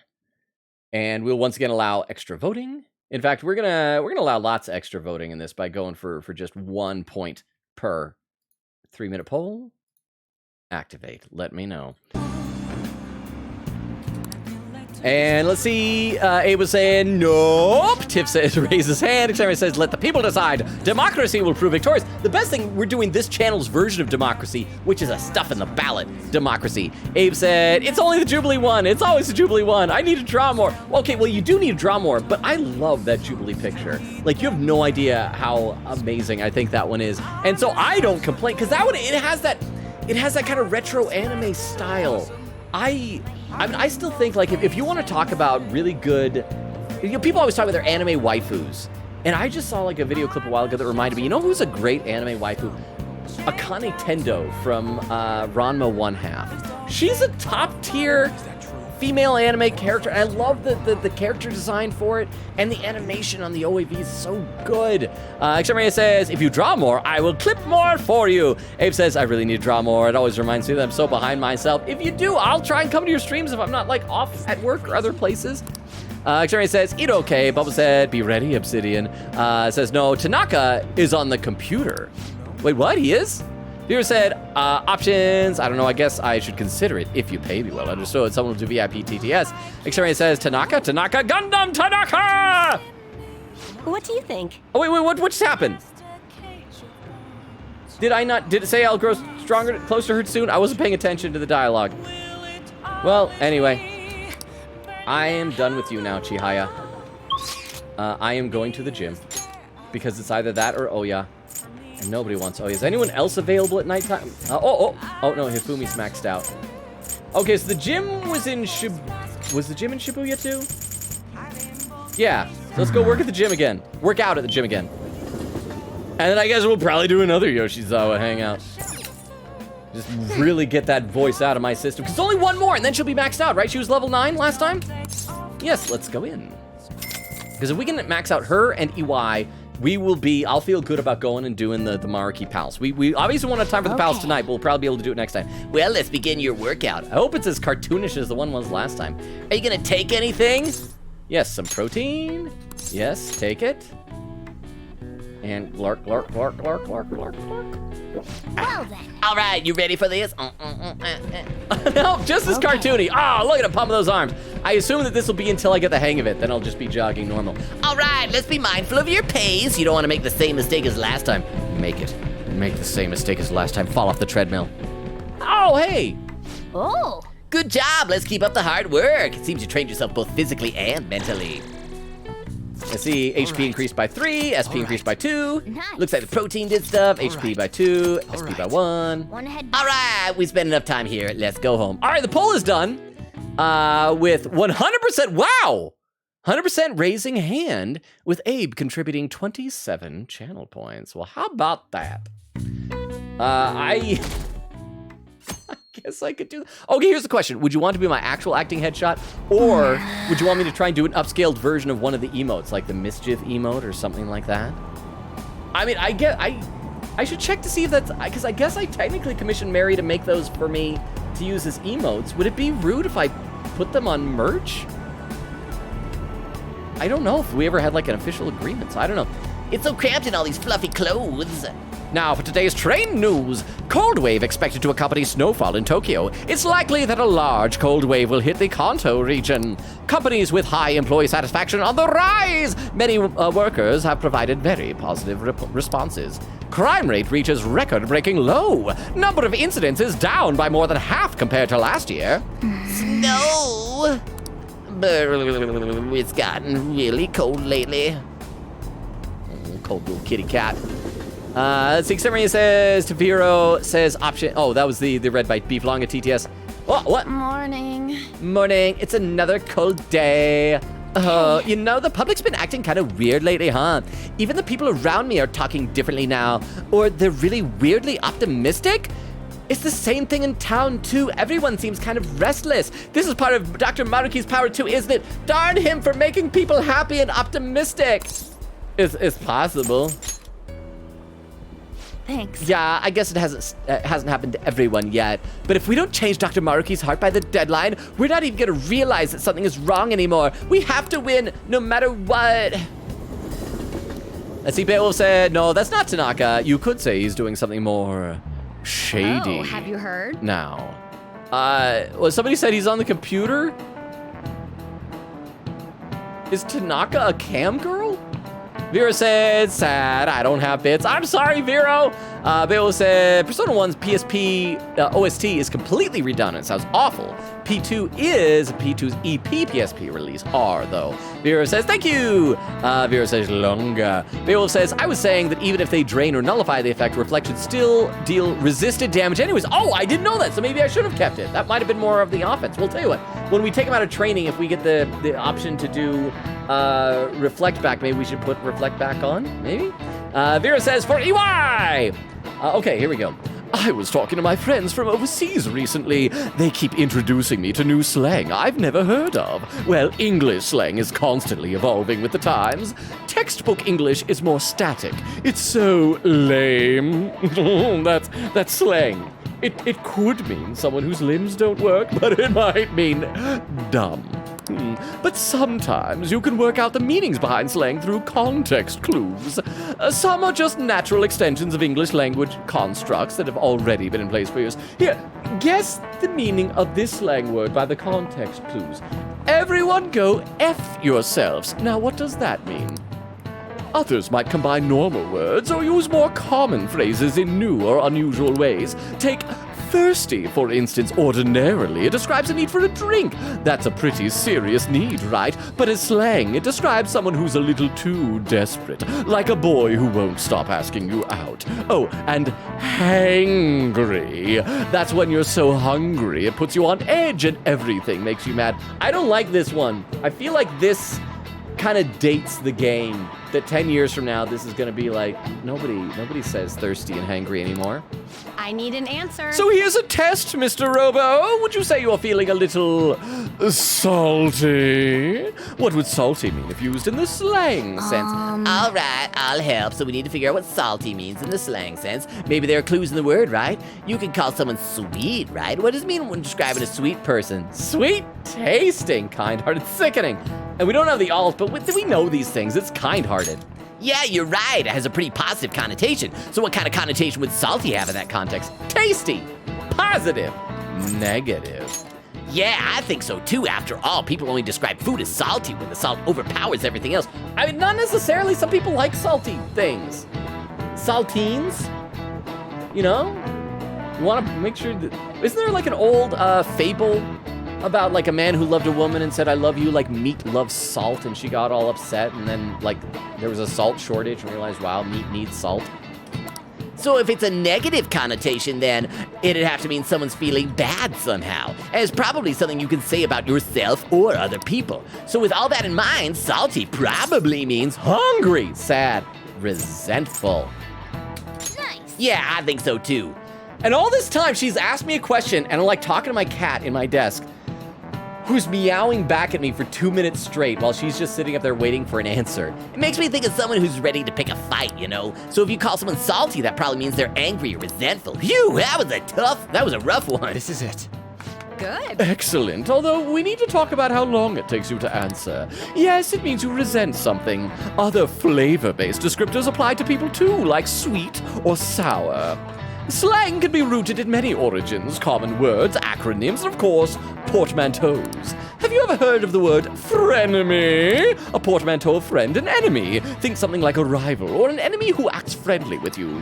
and we'll once again allow extra voting. In fact, we're gonna allow lots of extra voting in this by going for just 1 point per 3-minute poll. Activate. Let me know. And let's see. Abe was saying, nope. Tiff says, raise his hand. Exterminator says, let the people decide. Democracy will prove victorious. The best thing, we're doing this channel's version of democracy, which is a stuff in the ballot democracy. Abe said, it's only the Jubilee one. It's always the Jubilee one. I need to draw more. Okay, well, you do need to draw more, but I love that Jubilee picture. Like, you have no idea how amazing I think that one is. And so I don't complain, because that one, it has that kind of retro anime style. I still think, like, if you want to talk about really good, people always talk about their anime waifus, and I just saw like a video clip a while ago that reminded me, you know who's a great anime waifu? Akane Tendo from Ranma 1/2. She's a top tier female anime character, and I love the character design for it, and the animation on the OAV is so good. Exterminator says, if you draw more, I will clip more for you. Abe says, I really need to draw more. It always reminds me that I'm so behind myself. If you do, I'll try and come to your streams if I'm not like off at work or other places. Exterminator says, eat okay. Bubba said, be ready, Obsidian. Says, no, Tanaka is on the computer. Wait, what? He is? Viewer said, options, I don't know, I guess I should consider it if you pay me well. Understood, someone will do VIP TTS. Exterminator says, Tanaka, Gundam, Tanaka! What do you think? Oh, wait, what just happened? Did it say I'll grow stronger, closer to her soon? I wasn't paying attention to the dialogue. Well, anyway, I am done with you now, Chihaya. I am going to the gym, because it's either that or Oya. And nobody wants Oya. Is anyone else available at nighttime? Oh, no, Hifumi's maxed out. Okay, so the gym was in Was the gym in Shibuya too? Yeah, so let's go work at the gym again. Work out at the gym again. And then I guess we'll probably do another Yoshizawa hangout. Just really get that voice out of my system. Because only one more, and then she'll be maxed out, right? She was level 9 last time? Yes, let's go in. Because if we can max out her and EY, I'll feel good about going and doing the Maruki pals. We obviously won't have time for the pals tonight, but we'll probably be able to do it next time. Well, let's begin your workout. I hope it's as cartoonish as the one was last time. Are you gonna take anything? Yes, some protein. Yes, take it. And glork. Well then. All right, you ready for this? No, just as cartoony. Oh, look at him pump those arms. I assume that this will be until I get the hang of it. Then I'll just be jogging normal. All right, let's be mindful of your pace. You don't want to make the same mistake as last time. Make the same mistake as last time. Fall off the treadmill. Oh, hey. Oh. Good job. Let's keep up the hard work. It seems you trained yourself both physically and mentally. Let's see, HP increased by 3, SP increased by 2. Nice. Looks like the protein did stuff. HP by 2, SP by 1. One ahead. All right, we spent enough time here. Let's go home. All right, the poll is done with 100%. Wow! 100% raising hand with Abe contributing 27 channel points. Well, how about that? I guess I could do that. Okay, here's the question. Would you want to be my actual acting headshot? Or would you want me to try and do an upscaled version of one of the emotes, like the mischief emote or something like that? I mean, I should check to see if that's, because I guess I technically commissioned Mary to make those for me to use as emotes. Would it be rude if I put them on merch? I don't know if we ever had like an official agreement, so I don't know. It's so cramped in all these fluffy clothes. Now for today's train news. Cold wave expected to accompany snowfall in Tokyo. It's likely that a large cold wave will hit the Kanto region. Companies with high employee satisfaction on the rise. Many workers have provided very positive responses. Crime rate reaches record-breaking low. Number of incidents is down by more than half compared to last year. Snow. It's gotten really cold lately. Cold little kitty cat. Let's see, Exterminator says, Taviro says option. Oh, that was the red bite beef long at TTS. What? Morning. Morning. It's another cold day. You know, the public's been acting kind of weird lately, huh? Even the people around me are talking differently now. Or they're really weirdly optimistic. It's the same thing in town, too. Everyone seems kind of restless. This is part of Dr. Maruki's power, too, isn't it? Darn him for making people happy and optimistic. It's possible. Thanks. Yeah, I guess it hasn't happened to everyone yet. But if we don't change Dr. Maruki's heart by the deadline, we're not even gonna realize that something is wrong anymore. We have to win no matter what. Let's see, Beowulf said, no, that's not Tanaka. You could say he's doing something more shady. Oh, have you heard? Now. Well, somebody said he's on the computer? Is Tanaka a cam girl? Vera said, sad, I don't have bits. I'm sorry, Vero. Beowulf said, Persona 1's PSP OST is completely redundant. Sounds awful. P2 is P2's EP PSP release are, though. Vera says, thank you. Vera says, longer. Beowulf says, I was saying that even if they drain or nullify the effect, reflections still deal resisted damage anyways. Oh, I didn't know that, so maybe I should have kept it. That might have been more of the offense. We'll tell you what, when we take him out of training, if we get the option to do reflect back, maybe we should put reflect back on, maybe? Vera says, for EY! Okay, here we go. I was talking to my friends from overseas recently. They keep introducing me to new slang I've never heard of. Well, English slang is constantly evolving with the times. Textbook English is more static. It's so lame. That's slang. It could mean someone whose limbs don't work, but it might mean dumb. But sometimes you can work out the meanings behind slang through context clues. Some are just natural extensions of English language constructs that have already been in place for years. Here, guess the meaning of this slang word by the context clues. Everyone go F yourselves. Now, what does that mean? Others might combine normal words or use more common phrases in new or unusual ways. Take thirsty, for instance. Ordinarily, it describes a need for a drink. That's a pretty serious need, right? But as slang, it describes someone who's a little too desperate, like a boy who won't stop asking you out. Oh, and hangry. That's when you're so hungry, it puts you on edge and everything makes you mad. I don't like this one. I feel like this kind of dates the game. That 10 years from now, this is going to be like, nobody says thirsty and hangry anymore. I need an answer. So here's a test, Mr. Robo. Would you say you're feeling a little salty? What would salty mean if used in the slang sense? All right, I'll help. So we need to figure out what salty means in the slang sense. Maybe there are clues in the word, right? You can call someone sweet, right? What does it mean when describing a sweet person? Sweet, tasting, kind-hearted, sickening. And we don't have the alt, but we know these things. It's kind-hearted. Yeah, you're right. It has a pretty positive connotation. So what kind of connotation would salty have in that context? Tasty, positive, negative. Yeah, I think so too. After all, people only describe food as salty when the salt overpowers everything else. I mean, not necessarily. Some people like salty things. Saltines, you know? You want to make sure that... Isn't there like an old fable about like a man who loved a woman and said, I love you like meat loves salt, and she got all upset, and then like there was a salt shortage and realized, wow, meat needs salt. So if it's a negative connotation, then it'd have to mean someone's feeling bad somehow. And it's probably something you can say about yourself or other people. So with all that in mind, salty probably means Hungry, sad, resentful. Nice. yeah, I think so too. And all this time, she's asked me a question, and I'm like talking to my cat in my desk, who's meowing back at me for 2 minutes straight while she's just sitting up there waiting for an answer. It makes me think of someone who's ready to pick a fight, you know? So if you call someone salty, that probably means they're angry or resentful. Phew, that was a rough one. This is it. Good. Excellent, although we need to talk about how long it takes you to answer. Yes, it means you resent something. Other flavor-based descriptors apply to people too, like sweet or sour. Slang can be rooted in many origins, common words, acronyms, and of course, portmanteaus. Have you ever heard of the word frenemy? A portmanteau of friend and enemy. Think something like a rival or an enemy who acts friendly with you.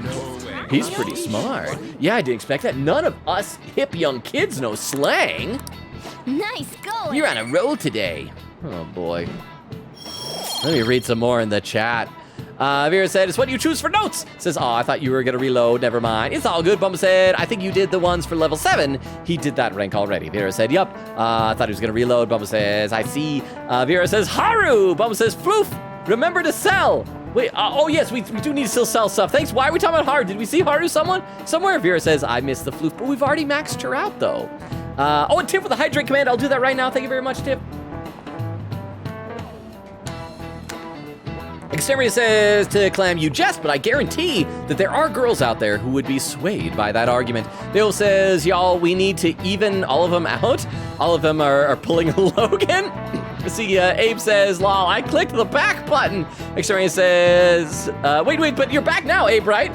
He's pretty smart. Yeah, I didn't expect that. None of us hip young kids know slang. Nice going. You're on a roll today. Oh boy. Let me read some more in the chat. Vera said, it's what you choose for notes. Says, oh, I thought you were gonna reload. Never mind. It's all good. Bumba said, I think you did the ones for level 7. He did that rank already. Vera said, yup. I thought he was gonna reload. Bumba says, I see. Vera says, Haru. Bumba says, Floof. Remember to sell. Wait, oh yes, we do need to still sell stuff. Thanks. Why are we talking about Haru? Did we see Haru somewhere? Vera says, I missed the Floof, but we've already maxed her out though. Oh, and Tiff with the hydrate command. I'll do that right now. Thank you very much, Tiff. Exterminator says to Clam, you jest, but I guarantee that there are girls out there who would be swayed by that argument. Bill says, y'all, we need to even all of them out. All of them are pulling a Logan. See, Abe says, lol, I clicked the back button. Exterminator says, wait, but you're back now, Abe, right?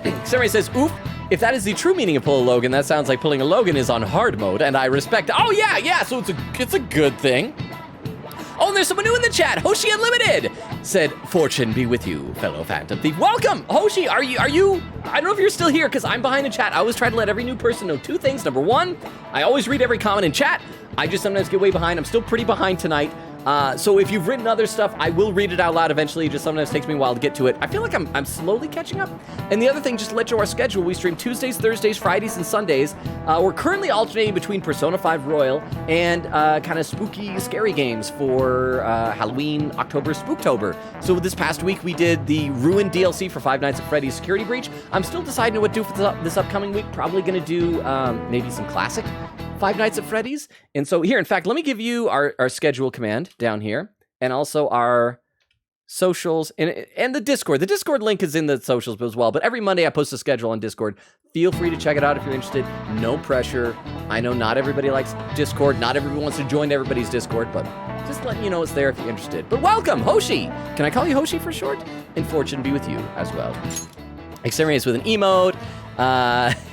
Exterminator says, oof. If that is the true meaning of pull a Logan, that sounds like pulling a Logan is on hard mode, and I respect. Oh yeah, so it's a good thing. Oh, and there's someone new in the chat. Hoshi Unlimited said, fortune be with you, fellow Phantom Thief. Welcome, Hoshi. Are you, I don't know if you're still here because I'm behind the chat. I always try to let every new person know 2 things. Number 1, I always read every comment in chat. I just sometimes get way behind. I'm still pretty behind tonight. So if you've written other stuff, I will read it out loud eventually. It just sometimes takes me a while to get to it. I feel like I'm slowly catching up. And the other thing, just to let you know our schedule, we stream Tuesdays, Thursdays, Fridays, and Sundays. We're currently alternating between Persona 5 Royal and kind of spooky, scary games for Halloween, October, Spooktober. So this past week, we did the Ruin DLC for Five Nights at Freddy's Security Breach. I'm still deciding what to do for this upcoming week. Probably going to do maybe some classic Five Nights at Freddy's. And so here, in fact, let me give you our schedule command down here, and also our socials and the Discord. The Discord link is in the socials as well, but every Monday I post a schedule on Discord. Feel free to check it out if you're interested. No pressure. I know not everybody likes Discord. Not everyone wants to join everybody's Discord, but just letting you know it's there if you're interested. But welcome, Hoshi. Can I call you Hoshi for short? And fortune be with you as well. Exterminates with an emote.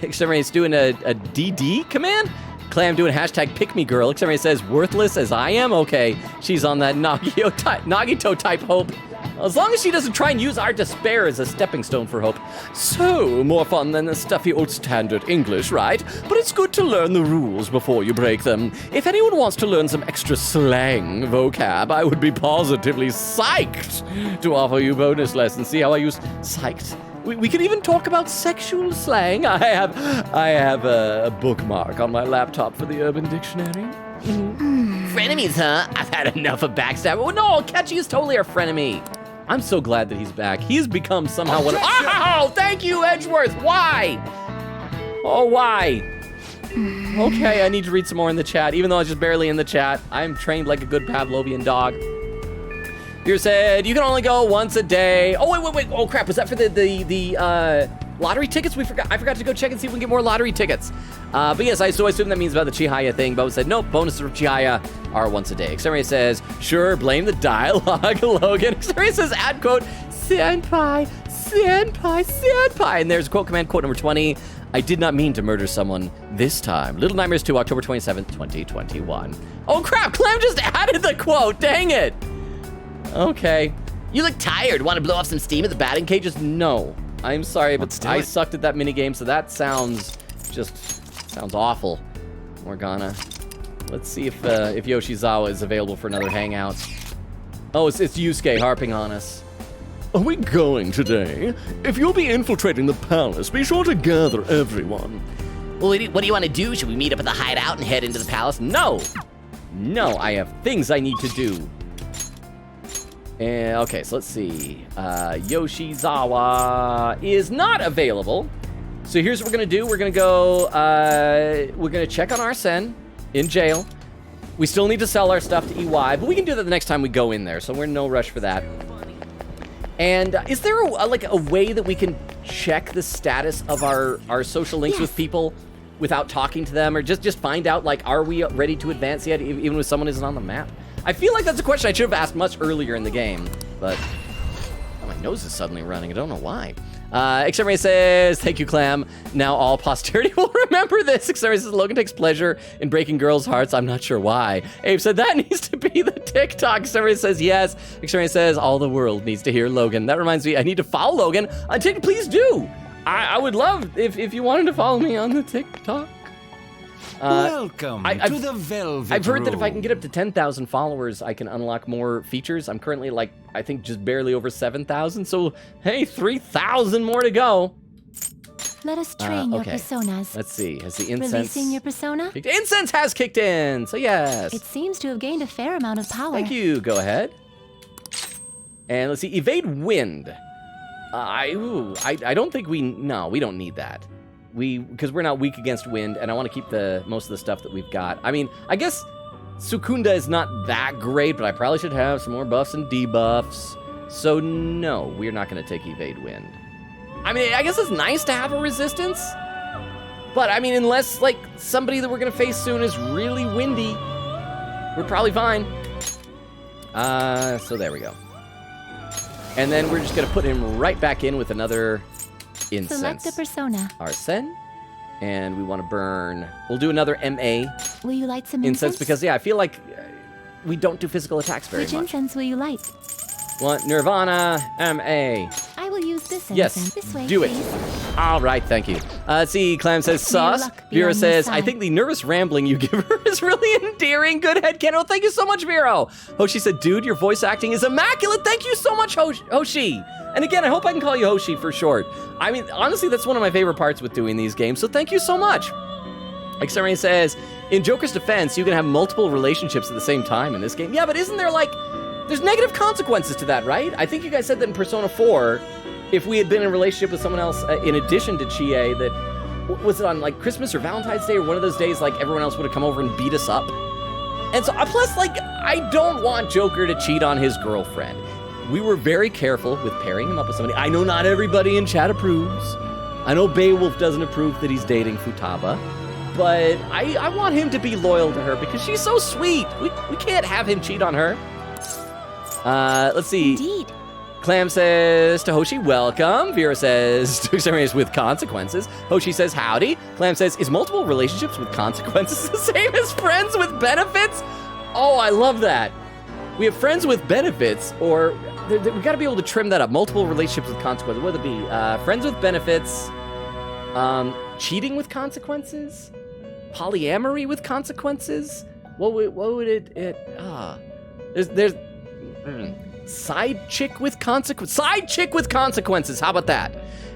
Exterminates doing a DD command. Clam doing hashtag pick me girl. Exterminator says, worthless as I am? Okay, she's on that Nagito type hope. As long as she doesn't try and use our despair as a stepping stone for hope. So, more fun than the stuffy old standard English, right? But it's good to learn the rules before you break them. If anyone wants to learn some extra slang vocab, I would be positively psyched to offer you bonus lessons. See how I use psyched? We can even talk about sexual slang. I have a bookmark on my laptop for the Urban Dictionary. frenemies, huh? I've had enough of backstabbing. Oh, no, Catchy is totally our frenemy. I'm so glad that he's back. He's become somehow one of... Oh, thank you, Edgeworth. Why? Oh, why? Okay, I need to read some more in the chat, even though I was just barely in the chat. I'm trained like a good Pavlovian dog. You said you can only go once a day. Oh, wait. Oh, crap. Was that for the lottery tickets? I forgot to go check and see if we can get more lottery tickets. But yes, I assume that means about the Chihaya thing. Bo said, nope, bonuses for Chihaya are once a day. Xeria says, sure, blame the dialogue, Logan. Xeria says, add quote, senpai, senpai, senpai. And there's quote command, quote number 20. I did not mean to murder someone this time. Little Nightmares 2, October 27th, 2021. Oh, crap, Clem just added the quote. Dang it. Okay. You look tired. Want to blow off some steam at the batting cages? No. I'm sorry, but do I it. sucked at that minigame, so that sounds awful. Morgana. Let's see if Yoshizawa is available for another hangout. Oh, it's Yusuke harping on us. Are we going today? If you'll be infiltrating the palace, be sure to gather everyone. Well, what do you want to do? Should we meet up at the hideout and head into the palace? No, I have things I need to do. And okay, so let's see. Yoshizawa is not available. So here's what we're gonna do. We're gonna go. We're gonna check on Arsene in jail. We still need to sell our stuff to EY, but we can do that the next time we go in there. So we're in no rush for that. And is there a way that we can check the status of our social links with people without talking to them, or just find out, like, are we ready to advance yet, even if someone isn't on the map? I feel like that's a question I should have asked much earlier in the game, but my nose is suddenly running. I don't know why. Xeria says, thank you, Clam. Now all posterity will remember this. Xeria says, Logan takes pleasure in breaking girls' hearts. I'm not sure why. Abe said, that needs to be the TikTok. Xeria says, yes. Xeria says, all the world needs to hear Logan. That reminds me, I need to follow Logan on TikTok. Please do. I would love if you wanted to follow me on the TikTok. Welcome to the Velvet I've heard that if I Room. can get up to 10,000 followers, I can unlock more features. I'm currently, like, I think just barely over 7,000. So, hey, 3,000 more to go. Let us train your okay. personas. Let's see. Has the incense... Releasing your persona? Incense has kicked in, so yes. It seems to have gained a fair amount of power. Thank you. Go ahead. And let's see. Evade wind. I don't think we don't need that. Because we're not weak against wind, and I want to keep most of the stuff that we've got. I mean, I guess Sukunda is not that great, but I probably should have some more buffs and debuffs. So no, we're not going to take evade wind. I mean, I guess it's nice to have a resistance, but I mean, unless like somebody that we're going to face soon is really windy, we're probably fine. So there we go. And then we're just going to put him right back in with another incense. Select a persona. Arsene. And we want to burn... We'll do another MA Will you light some incense because, yeah, I feel like we don't do physical attacks very Which much. incense will you light? Want Nirvana MA. I will use this Yes, incense. This way, do it. please. All right, thank you. Let's see, Clam says, sus. luck be Vera on your says, I side. think the nervous rambling you give her is really endearing. Good headcanon. Oh, thank you so much, Vero. Hoshi said, dude, your voice acting is immaculate. Thank you so much, Hoshi. And again, I hope I can call you Hoshi for short. I mean, honestly, that's one of my favorite parts with doing these games, so thank you so much. Xeria says, in Joker's defense, you can have multiple relationships at the same time in this game. Yeah, but isn't there, like, there's negative consequences to that, right? I think you guys said that in Persona 4, if we had been in a relationship with someone else in addition to Chie, that, was it on, like, Christmas or Valentine's Day or one of those days, like, everyone else would have come over and beat us up? And so, plus, like, I don't want Joker to cheat on his girlfriend. We were very careful with pairing him up with somebody. I know not everybody in chat approves. I know Beowulf doesn't approve that he's dating Futaba. But I want him to be loyal to her because she's so sweet. We can't have him cheat on her. Let's see. Indeed. Clam says to Hoshi, welcome. Vera says, to exterminators with consequences. Hoshi says, howdy. Clam says, is multiple relationships with consequences the same as friends with benefits? Oh, I love that. We have friends with benefits, or we got to be able to trim that up. Multiple relationships with consequences. What would it be? Friends with benefits, cheating with consequences, polyamory with consequences. What would there's side chick with consequences. Side chick with consequences. How about that?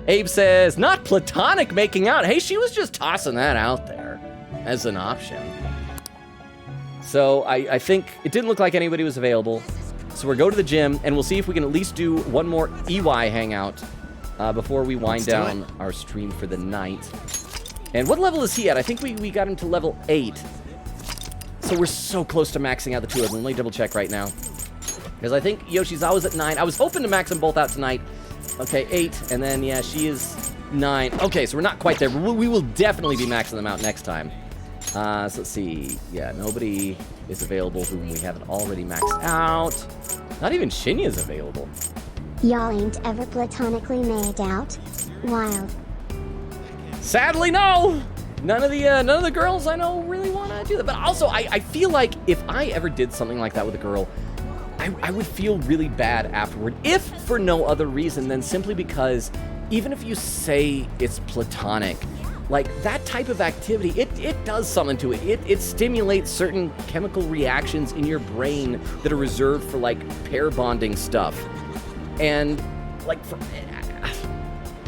Abe says, not platonic making out. Hey, she was just tossing that out there as an option. So I think it didn't look like anybody was available. So we'll go to the gym, and we'll see if we can at least do one more EY hangout before we wind down our stream for the night. And what level is he at? I think we got him to level 8. So we're so close to maxing out the two of them. Let me double check right now. Because I think Yoshizawa's at 9. I was hoping to max them both out tonight. Okay, 8. And then, yeah, she is 9. Okay, so we're not quite there. But we will definitely be maxing them out next time. So let's see. Yeah, nobody is available whom we haven't already maxed out. Not even Shinya's available. Y'all ain't ever platonically made out? Wild. Sadly, no. None of the girls I know really want to do that. But also, I feel like if I ever did something like that with a girl, I would feel really bad afterward. If for no other reason than simply because even if you say it's platonic, like that type of activity, it does something to it. It stimulates certain chemical reactions in your brain that are reserved for like pair bonding stuff. And like,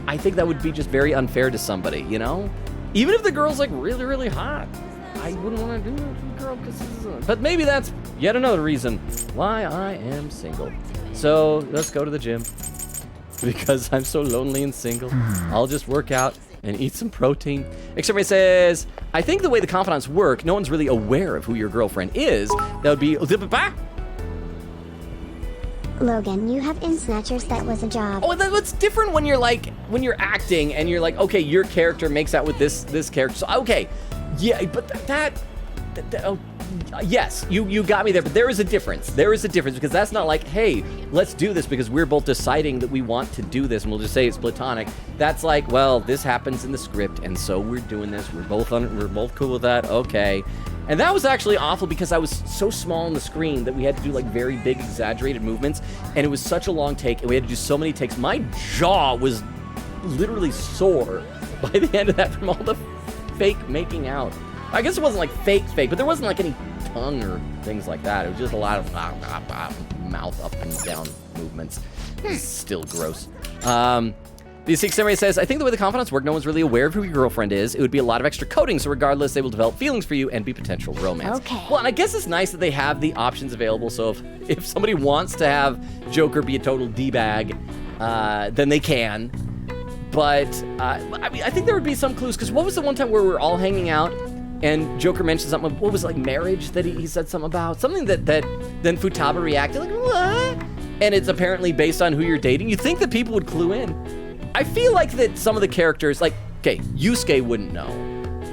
I think that would be just very unfair to somebody, you know? Even if the girl's like really, really hot, I wouldn't want to do that to a girl because, but maybe that's yet another reason why I am single. So let's go to the gym because I'm so lonely and single. I'll just work out and eat some protein. Exterminator says, I think the way the confidants work, no one's really aware of who your girlfriend is. That would be... Logan, you have in snatchers. That was a job. Oh, that's different when you're like, when you're acting and you're like, okay, your character makes out with this character. So, okay, yeah, but yes, you got me there, but there is a difference. There is a difference because that's not like, hey, let's do this because we're both deciding that we want to do this and we'll just say it's platonic. That's like, well, this happens in the script and so we're doing this. We're both cool with that. Okay. And that was actually awful because I was so small on the screen that we had to do like very big exaggerated movements and it was such a long take and we had to do so many takes. My jaw was literally sore by the end of that from all the fake making out. I guess it wasn't like fake, but there wasn't like any tongue or things like that. It was just a lot of mouth up and down movements. It's still gross. The Six Samurai says, I think the way the confidants work, no one's really aware of who your girlfriend is. It would be a lot of extra coding, so regardless, they will develop feelings for you and be potential romance. Okay. Well, and I guess it's nice that they have the options available, so if somebody wants to have Joker be a total D-bag, then they can. But, I mean, I think there would be some clues, because what was the one time where we were all hanging out, and Joker mentioned something, what was it, like marriage that he said something about? Something that then Futaba reacted, like, what? And it's apparently based on who you're dating. You'd think that people would clue in. I feel like that some of the characters, like, okay, Yusuke wouldn't know.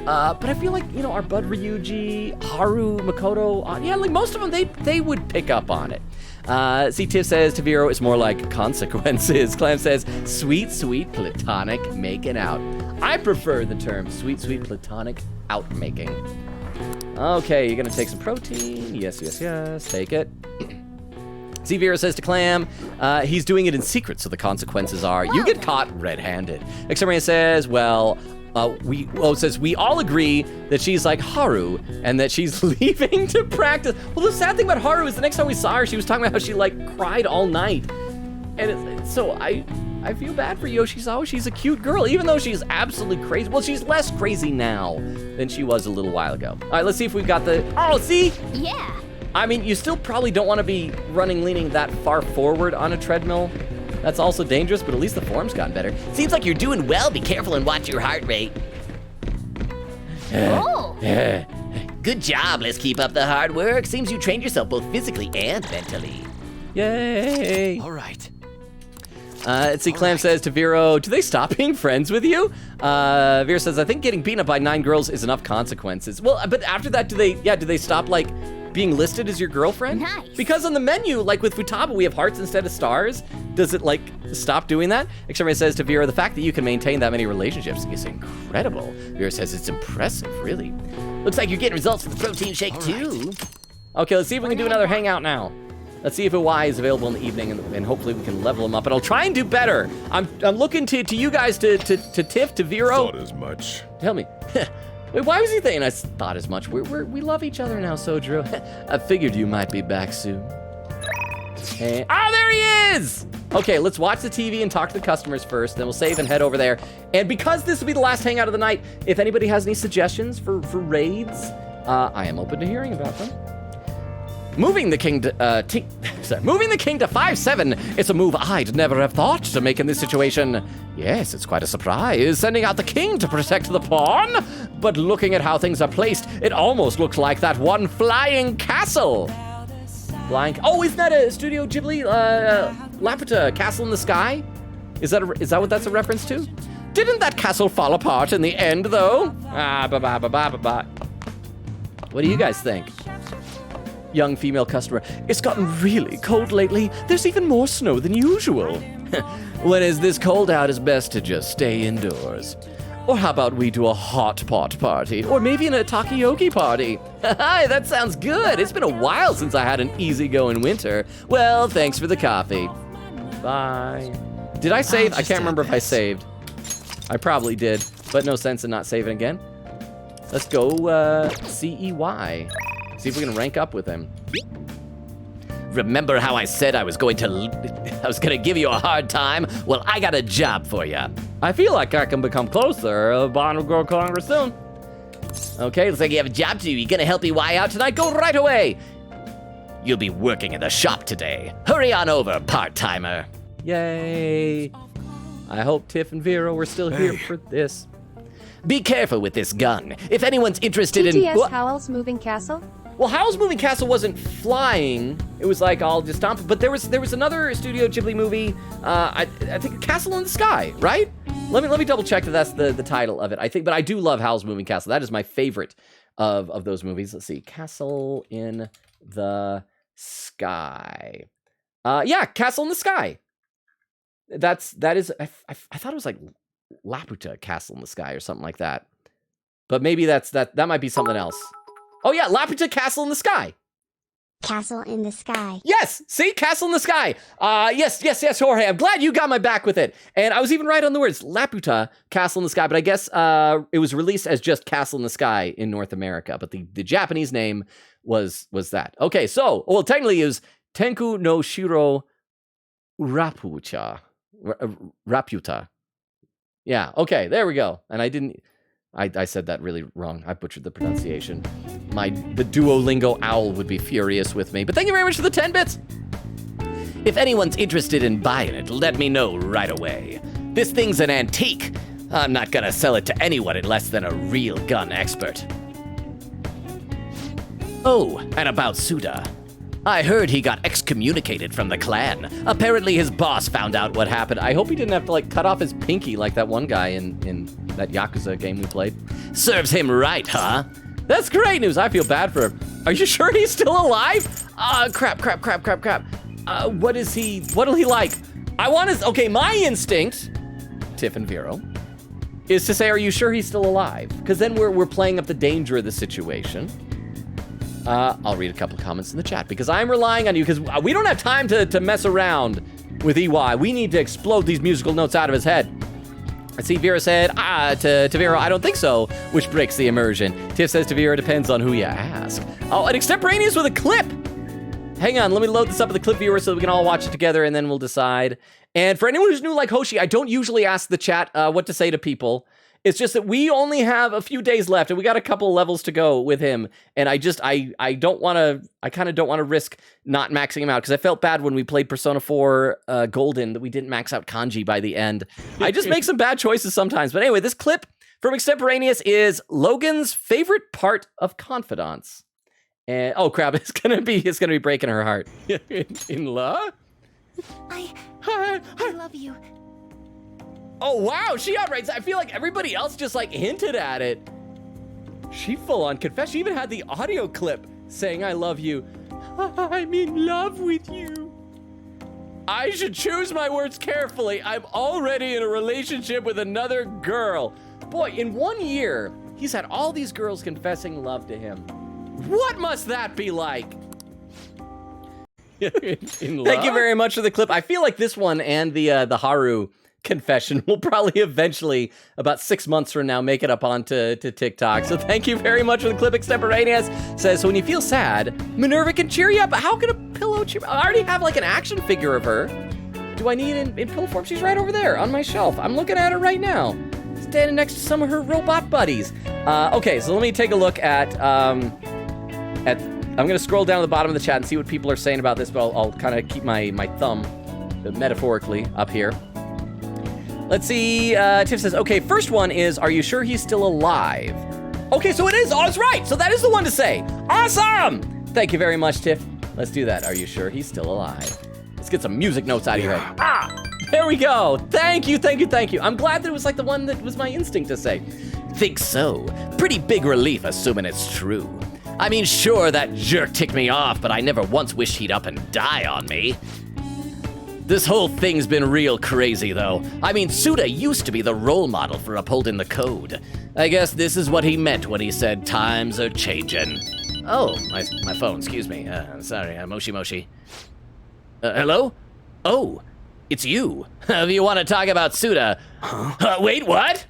But I feel like, you know, our bud Ryuji, Haru, Makoto, yeah, like most of them, they would pick up on it. C-Tiff says, Taviro is more like consequences. Clam says, sweet, sweet platonic making out. I prefer the term sweet, sweet platonic out making. Okay, you're gonna take some protein. Yes, take it. Z-Vera says to Clam, he's doing it in secret, so the consequences are you get caught red-handed. Exterminator says, well, we all agree that she's like Haru and that she's leaving to practice. Well, the sad thing about Haru is the next time we saw her, she was talking about how she like cried all night. And so I feel bad for Yoshizawa. She's a cute girl, even though she's absolutely crazy. Well, she's less crazy now than she was a little while ago. All right, let's see if we've got the, oh, see? Yeah. I mean, you still probably don't want to be leaning that far forward on a treadmill. That's also dangerous, but at least the form's gotten better. Seems like you're doing well. Be careful and watch your heart rate. Oh. Good job. Let's keep up the hard work. Seems you trained yourself both physically and mentally. Yay. All right. Let's see, Clam says to Vero, do they stop being friends with you? Vera says, I think getting beaten up by 9 girls is enough consequences. Well, but after that, do they stop, like, being listed as your girlfriend? Nice. Because on the menu, like with Futaba, we have hearts instead of stars. Does it, like, stop doing that? Exterminator says to Vera, the fact that you can maintain that many relationships is incredible. Vera says it's impressive, really. Looks like you're getting results for the protein shake, too. Okay, let's see if we can do another hangout now. Let's see if Y is available in the evening, and hopefully we can level him up. And I'll try and do better. I'm looking to you guys, to Tiff, to Vero. Thought as much. Tell me. Wait, why was he thinking I thought as much? We love each other now, Sojiro. I figured you might be back soon. Hey. Oh, there he is! Okay, let's watch the TV and talk to the customers first, then we'll save and head over there. And because this will be the last hangout of the night, if anybody has any suggestions for raids, I am open to hearing about them. Moving the king to moving the king to 5-7. It's a move I'd never have thought to make in this situation. Yes, it's quite a surprise, sending out the king to protect the pawn. But looking at how things are placed, it almost looks like that one flying castle. Flying. Oh, isn't that a Studio Ghibli Laputa Castle in the Sky? Is that what that's a reference to? Didn't that castle fall apart in the end, though? What do you guys think? Young female customer. It's gotten really cold lately. There's even more snow than usual. When it's this cold out, it's best to just stay indoors. Or how about we do a hot pot party? Or maybe a takoyaki party? Hi, that sounds good. It's been a while since I had an easygoing winter. Well, thanks for the coffee. Bye. Did I save? I can't remember if I saved. I probably did, but no sense in not saving again. Let's go CEY. See if we can rank up with him. Remember how I said I was going to give you a hard time? Well, I got a job for you. I feel like I can become closer. Bond will grow longer soon. Okay, looks like you have a job to do. You gonna help me Y out tonight? Go right away. You'll be working in the shop today. Hurry on over, part-timer. Yay. I hope Tiff and Vera were still here for this. Be careful with this gun. If anyone's interested in... TTS Howl's Moving Castle? Well, Howl's Moving Castle wasn't flying. It was like all just stomp. But there was another Studio Ghibli movie. I think Castle in the Sky, right? Let me double check that that's the title of it. I think, but I do love Howl's Moving Castle. That is my favorite of those movies. Let's see, Castle in the Sky. Yeah, Castle in the Sky. That is. I thought it was like Laputa Castle in the Sky or something like that. But maybe that might be something else. Oh yeah, Laputa Castle in the Sky. Castle in the Sky. Yes, see, Castle in the Sky. Yes, Jorge. I'm glad you got my back with it. And I was even right on the words, Laputa Castle in the Sky. But I guess it was released as just Castle in the Sky in North America. But the Japanese name was that. Okay, so well, technically it was Tenku no Shiro Raputa. Yeah. Okay, there we go. And I said that really wrong. I butchered the pronunciation. The Duolingo owl would be furious with me. But thank you very much for the 10 bits. If anyone's interested in buying it, let me know right away. This thing's an antique. I'm not gonna sell it to anyone unless than a real gun expert. Oh, and about Suda. I heard he got excommunicated from the clan. Apparently his boss found out what happened. I hope he didn't have to like cut off his pinky like that one guy in that Yakuza game we played. Serves him right, huh? That's great news. I feel bad for him. Are you sure he's still alive? Crap. What'll he like? Okay, my instinct, Tiff and Vero, is to say, are you sure he's still alive? Because then we're playing up the danger of the situation. I'll read a couple of comments in the chat because I'm relying on you because we don't have time to mess around with EY. We need to explode these musical notes out of his head. I see Vera said, to Vera, I don't think so, which breaks the immersion. Tiff says to Vera, depends on who you ask. Oh, an extemporaneous with a clip. Hang on, let me load this up with the clip viewer so we can all watch it together and then we'll decide. And for anyone who's new like Hoshi, I don't usually ask the chat what to say to people. It's just that we only have a few days left and we got a couple levels to go with him. And I kind of don't want to risk not maxing him out because I felt bad when we played Persona 4 Golden that we didn't max out Kanji by the end. I just make some bad choices sometimes. But anyway, this clip from Extemporaneous is Logan's favorite part of Confidants. And oh crap, it's gonna be breaking her heart. In love? I love you. Oh wow, she outright, I feel like everybody else just like hinted at it. She full on confessed. She even had the audio clip saying I love you. I'm in love with you. I should choose my words carefully. I'm already in a relationship with another girl. Boy, in 1 year, he's had all these girls confessing love to him. What must that be like? Thank you very much for the clip. I feel like this one and the Haru confession will probably eventually, about 6 months from now, make it up onto TikTok. So thank you very much for the clip. Extemporaneous says, so when you feel sad, Minerva can cheer you up. How can a pillow cheer? I already have like an action figure of her. Do I need in pillow form? She's right over there on my shelf. I'm looking at her right now, standing next to some of her robot buddies. Okay, so let me take a look at I'm gonna scroll down to the bottom of the chat and see what people are saying about this, but I'll kind of keep my thumb metaphorically up here. Let's see. Tiff says, okay, first one is, are you sure he's still alive? Okay, so it is. Oh, it's right. So that is the one to say. Awesome. Thank you very much, Tiff. Let's do that. Are you sure he's still alive? Let's get some music notes out of your head. Ah, there we go. Thank you, thank you, thank you. I'm glad that it was like the one that was my instinct to say. Think so. Pretty big relief, assuming it's true. I mean, sure, that jerk ticked me off, but I never once wished he'd up and die on me. This whole thing's been real crazy, though. I mean, Suda used to be the role model for upholding the code. I guess this is what he meant when he said times are changing. Oh, my phone, excuse me. Sorry, Moshi. Hello? Oh, it's you. If you want to talk about Suda. Wait, what?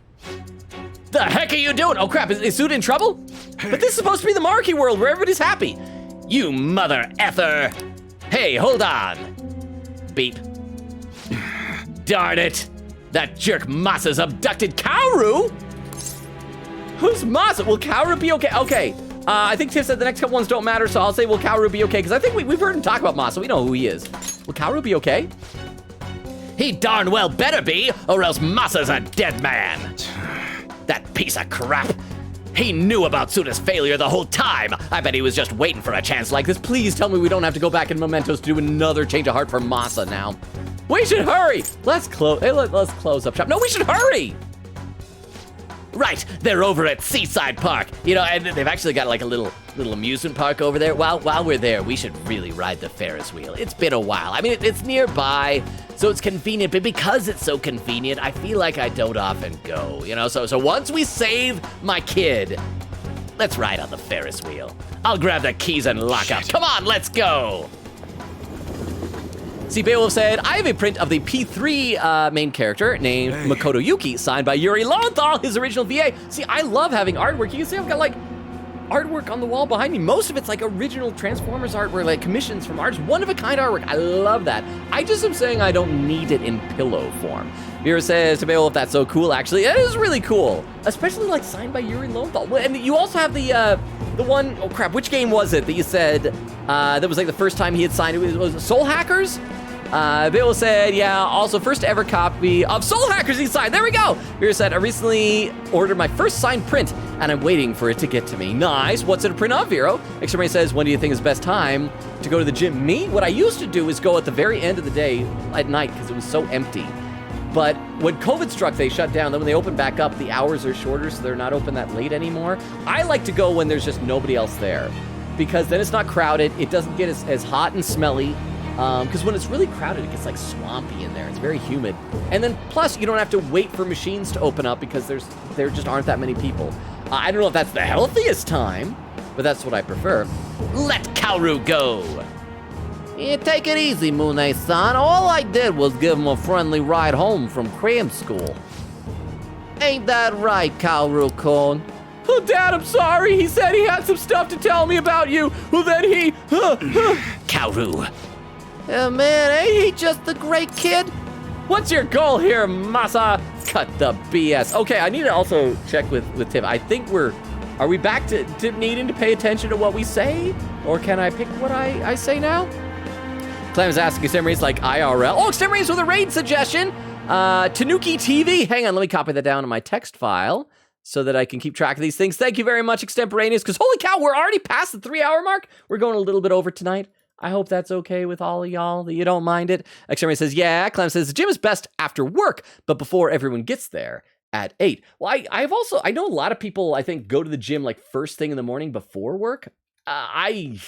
The heck are you doing? Oh crap, is Suda in trouble? But this is supposed to be the Maruki world where everybody's happy. You mother effer. Hey, hold on. Beep. Darn it. That jerk Masa's abducted Kaoru? Who's Masa? Will Kaoru be okay? Okay. I think Tiff said the next couple ones don't matter, so I'll say will Kaoru be okay? Because I think we've heard him talk about Masa. We know who he is. Will Kaoru be okay? He darn well better be, or else Masa's a dead man. That piece of crap. He knew about Suda's failure the whole time. I bet he was just waiting for a chance like this. Please tell me we don't have to go back in Mementos to do another change of heart for Masa now. We should hurry. Let's close. Hey, let's close up shop. No, we should hurry. Right, they're over at Seaside Park. You know, and they've actually got like a little amusement park over there. While we're there, we should really ride the Ferris wheel. It's been a while. I mean, it's nearby, so it's convenient. But because it's so convenient, I feel like I don't often go. You know, so once we save my kid, let's ride on the Ferris wheel. I'll grab the keys and lock up. Come on, let's go. See, Beowulf said, I have a print of the P3 main character named Makoto Yuki, signed by Yuri Lowenthal, his original VA. See, I love having artwork. You can see I've got like artwork on the wall behind me. Most of it's like original Transformers artwork, like commissions from artists, one-of-a-kind artwork. I love that. I just am saying I don't need it in pillow form. Vera says to Beowulf, that's so cool, actually. It is really cool, especially like signed by Yuri Lowenthal. And you also have the one, oh crap, which game was it that you said that was like the first time he had signed it? Was it Soul Hackers? Bill said, yeah, also first ever copy of Soul Hackers he signed. There we go. Vera said, I recently ordered my first signed print, and I'm waiting for it to get to me. Nice. What's it a print of, Vero? Extremely says, when do you think is the best time to go to the gym? Me? What I used to do is go at the very end of the day at night because it was so empty. But when COVID struck, they shut down. Then when they open back up, the hours are shorter, so they're not open that late anymore. I like to go when there's just nobody else there because then it's not crowded. It doesn't get as hot and smelly. Because when it's really crowded, it gets like swampy in there. It's very humid. And then plus, you don't have to wait for machines to open up because there just aren't that many people. I don't know if that's the healthiest time, but that's what I prefer. Let Kaoru go. Yeah, take it easy, Mune-san. All I did was give him a friendly ride home from cram school. Ain't that right, Kaoru-kun? Oh, Dad, I'm sorry. He said he had some stuff to tell me about you. Well, then he... Kaoru. Man, ain't he just a great kid? What's your goal here, Masa? Cut the BS. Okay, I need to also check with Tiff. I think are we back to needing to pay attention to what we say? Or can I pick what I say now? Clam is asking Extremerace like IRL. Oh, Extremerace with a raid suggestion. Tanuki TV. Hang on, let me copy that down in my text file so that I can keep track of these things. Thank you very much, Extemporaneous, because holy cow, we're already past the 3-hour mark. We're going a little bit over tonight. I hope that's okay with all of y'all, that you don't mind it. Extremity says, yeah. Clem says, the gym is best after work, but before everyone gets there at 8. Well, I know a lot of people, I think, go to the gym like first thing in the morning before work. I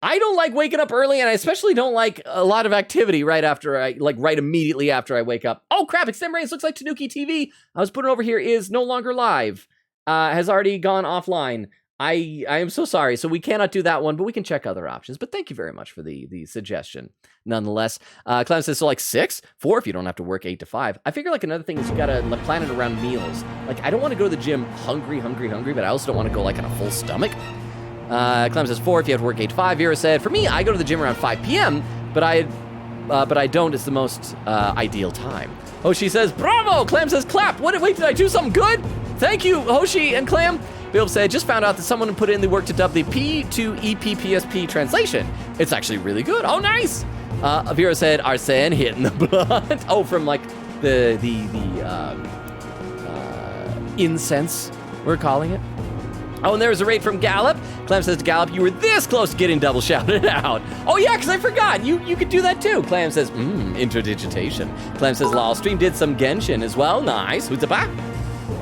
don't like waking up early, and I especially don't like a lot of activity right immediately after I wake up. Oh, crap, Extemporaneous looks like Tanuki TV. I was putting over here is no longer live. Has already gone offline. I am so sorry. So we cannot do that one, but we can check other options. But thank you very much for the suggestion. Nonetheless, Clem says, so like 6, 4 if you don't have to work 8 to 5. I figure like another thing is you gotta plan it around meals. Like I don't want to go to the gym hungry, but I also don't want to go like on a full stomach. Clem says 4 if you have to work 8 to 5. Vera said, for me, I go to the gym around 5 p.m., but I don't. It's the most ideal time. Hoshi says, bravo! Clam says, clap! Wait, did I do something good? Thank you, Hoshi and Clam. Bill said, just found out that someone put in the work to dub the P to EPPSP translation. It's actually really good. Oh, nice. Avira said, Arsene hitting the blunt. Oh, from like the incense, we're calling it. Oh, and there was a raid from Gallop. Clem says to Gallop, you were this close to getting double shouted out. Oh yeah, because I forgot. You could do that too. Clem says, interdigitation. Clem says, lol, stream did some Genshin as well. Nice. Who's the back?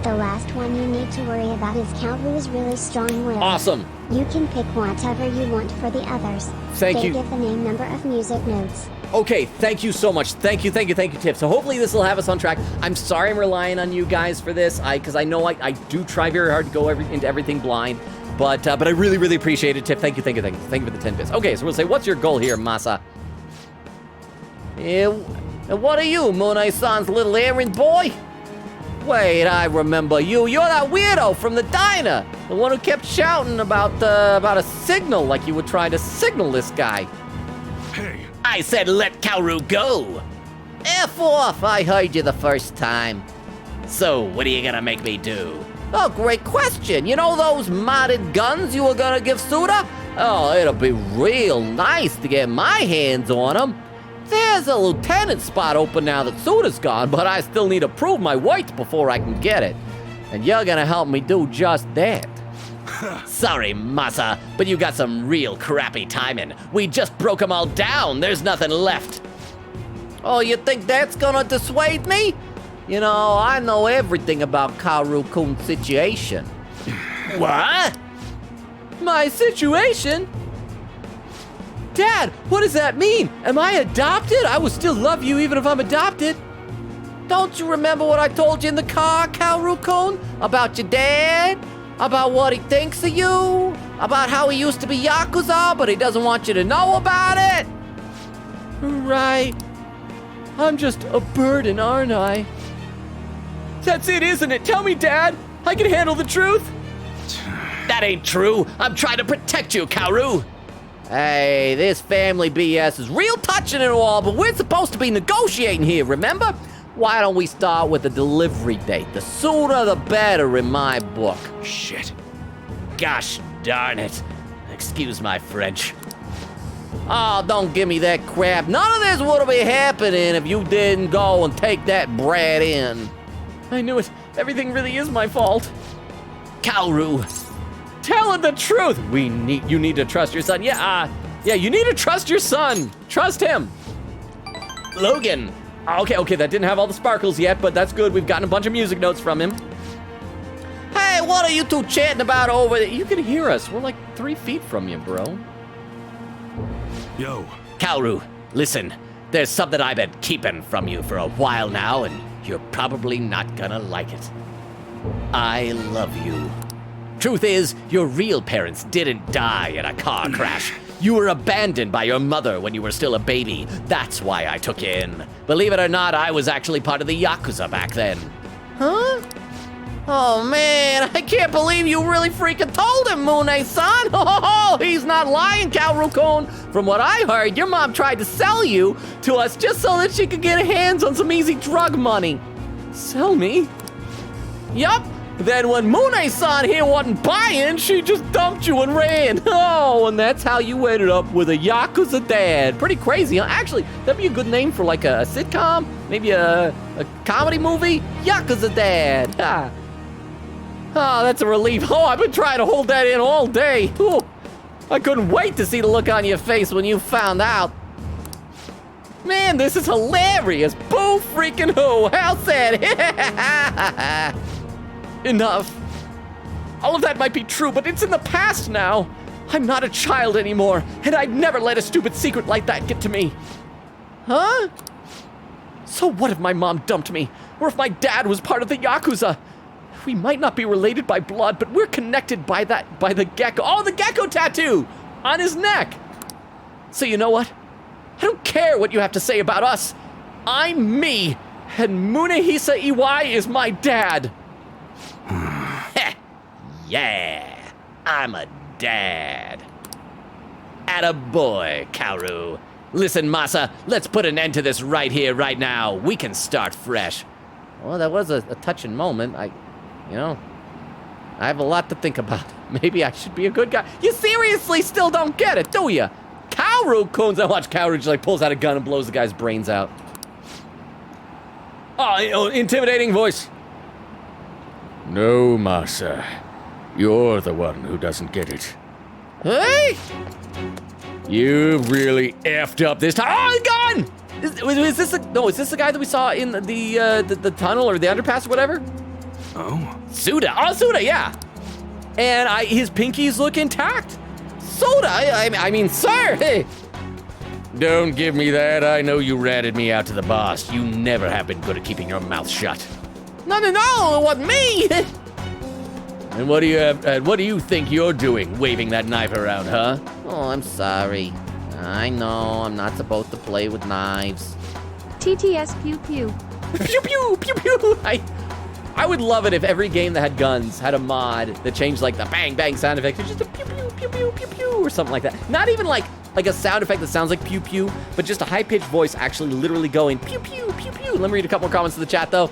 The last one you need to worry about is Count, who is really strong willed. Awesome. You can pick whatever you want for the others. Thank you. They give the name number of music notes. Okay, thank you so much. Thank you, Tiff. So hopefully this will have us on track. I'm sorry I'm relying on you guys for this, because I know I do try very hard to go into everything blind, but I really, really appreciate it, Tiff. Thank you. Thank you for the 10 bits. Okay, so we'll say, what's your goal here, Masa? What are you, Moonai-san's little errand boy? Wait, I remember you. You're that weirdo from the diner. The one who kept shouting about a signal, like you were trying to signal this guy. Hey. I said let Kaoru go. F off, I heard you the first time. So, what are you gonna make me do? Oh, great question. You know those modded guns you were gonna give Suda? Oh, it'll be real nice to get my hands on them. There's a lieutenant spot open now that Suda's gone, but I still need to prove my worth before I can get it. And you're gonna help me do just that. Sorry, Masa, but you got some real crappy timing. We just broke them all down. There's nothing left. Oh, you think that's gonna dissuade me? You know, I know everything about Kaoru-kun's situation. What? My situation? Dad, what does that mean? Am I adopted? I will still love you even if I'm adopted. Don't you remember what I told you in the car, Kaoru-kun? About your dad? About what he thinks of you? About how he used to be Yakuza, but he doesn't want you to know about it? Right. I'm just a burden, aren't I? That's it, isn't it? Tell me, Dad. I can handle the truth. That ain't true. I'm trying to protect you, Kaoru. Hey, this family BS is real touching and all, but we're supposed to be negotiating here, remember? Why don't we start with the delivery date? The sooner the better in my book. Shit. Gosh darn it. Excuse my French. Oh, don't give me that crap. None of this would be happening if you didn't go and take that brat in. I knew it. Everything really is my fault. Kaoru. Tell her the truth. You need to trust your son. Yeah, you need to trust your son. Trust him. Logan. Okay, that didn't have all the sparkles yet, but that's good. We've gotten a bunch of music notes from him. Hey, what are you two chatting about over there? You can hear us. We're like 3 feet from you, bro. Yo. Kaoru, listen. There's something I've been keeping from you for a while now, and you're probably not gonna like it. I love you. Truth is, your real parents didn't die in a car crash. You were abandoned by your mother when you were still a baby. That's why I took you in. Believe it or not, I was actually part of the Yakuza back then. Huh? Oh man, I can't believe you really freaking told him, Mune-san. Oh, he's not lying, Kaoru-kun. From what I heard, your mom tried to sell you to us just so that she could get her hands on some easy drug money. Sell me? Yup. Then when Mune-san here wasn't buying, she just dumped you and ran. Oh, and that's how you ended up with a Yakuza dad. Pretty crazy, huh? Actually, that'd be a good name for like a sitcom, maybe a comedy movie. Yakuza dad. Ha. Oh, that's a relief. Oh, I've been trying to hold that in all day. Ooh, I couldn't wait to see the look on your face when you found out. Man, this is hilarious. Boo freaking who? How sad. Enough. All of that might be true, but it's in the past now. I'm not a child anymore, and I'd never let a stupid secret like that get to me. Huh? So what if my mom dumped me? Or if my dad was part of the Yakuza? We might not be related by blood, but we're connected by the gecko. Oh, the gecko tattoo on his neck. So you know what? I don't care what you have to say about us. I'm me, and Munehisa Iwai is my dad. Yeah, I'm a dad. Attaboy, Kaoru. Listen, Masa, let's put an end to this right here, right now. We can start fresh. Well, that was a touching moment. I have a lot to think about. Maybe I should be a good guy. You seriously still don't get it, do you? Kaoru-kun's, I watch Kaoru just like pulls out a gun and blows the guy's brains out. Oh, intimidating voice. No, Masa. You're the one who doesn't get it. Hey! You've really effed up this time. Oh, the gun! Is this the guy that we saw in the tunnel or the underpass or whatever? Oh. Suda. Oh, Suda, yeah. And his pinkies look intact. Soda, I mean, sir, hey. Don't give me that. I know you ratted me out to the boss. You never have been good at keeping your mouth shut. No, it wasn't me. And what do you think you're doing, waving that knife around, huh? Oh, I'm sorry. I know I'm not supposed to play with knives. TTS pew pew. Pew pew pew pew. I would love it if every game that had guns had a mod that changed like the bang bang sound effect to just a pew pew pew pew pew pew or something like that. Not even like a sound effect that sounds like pew pew, but just a high pitched voice actually literally going pew pew pew pew. Let me read a couple more comments in the chat though.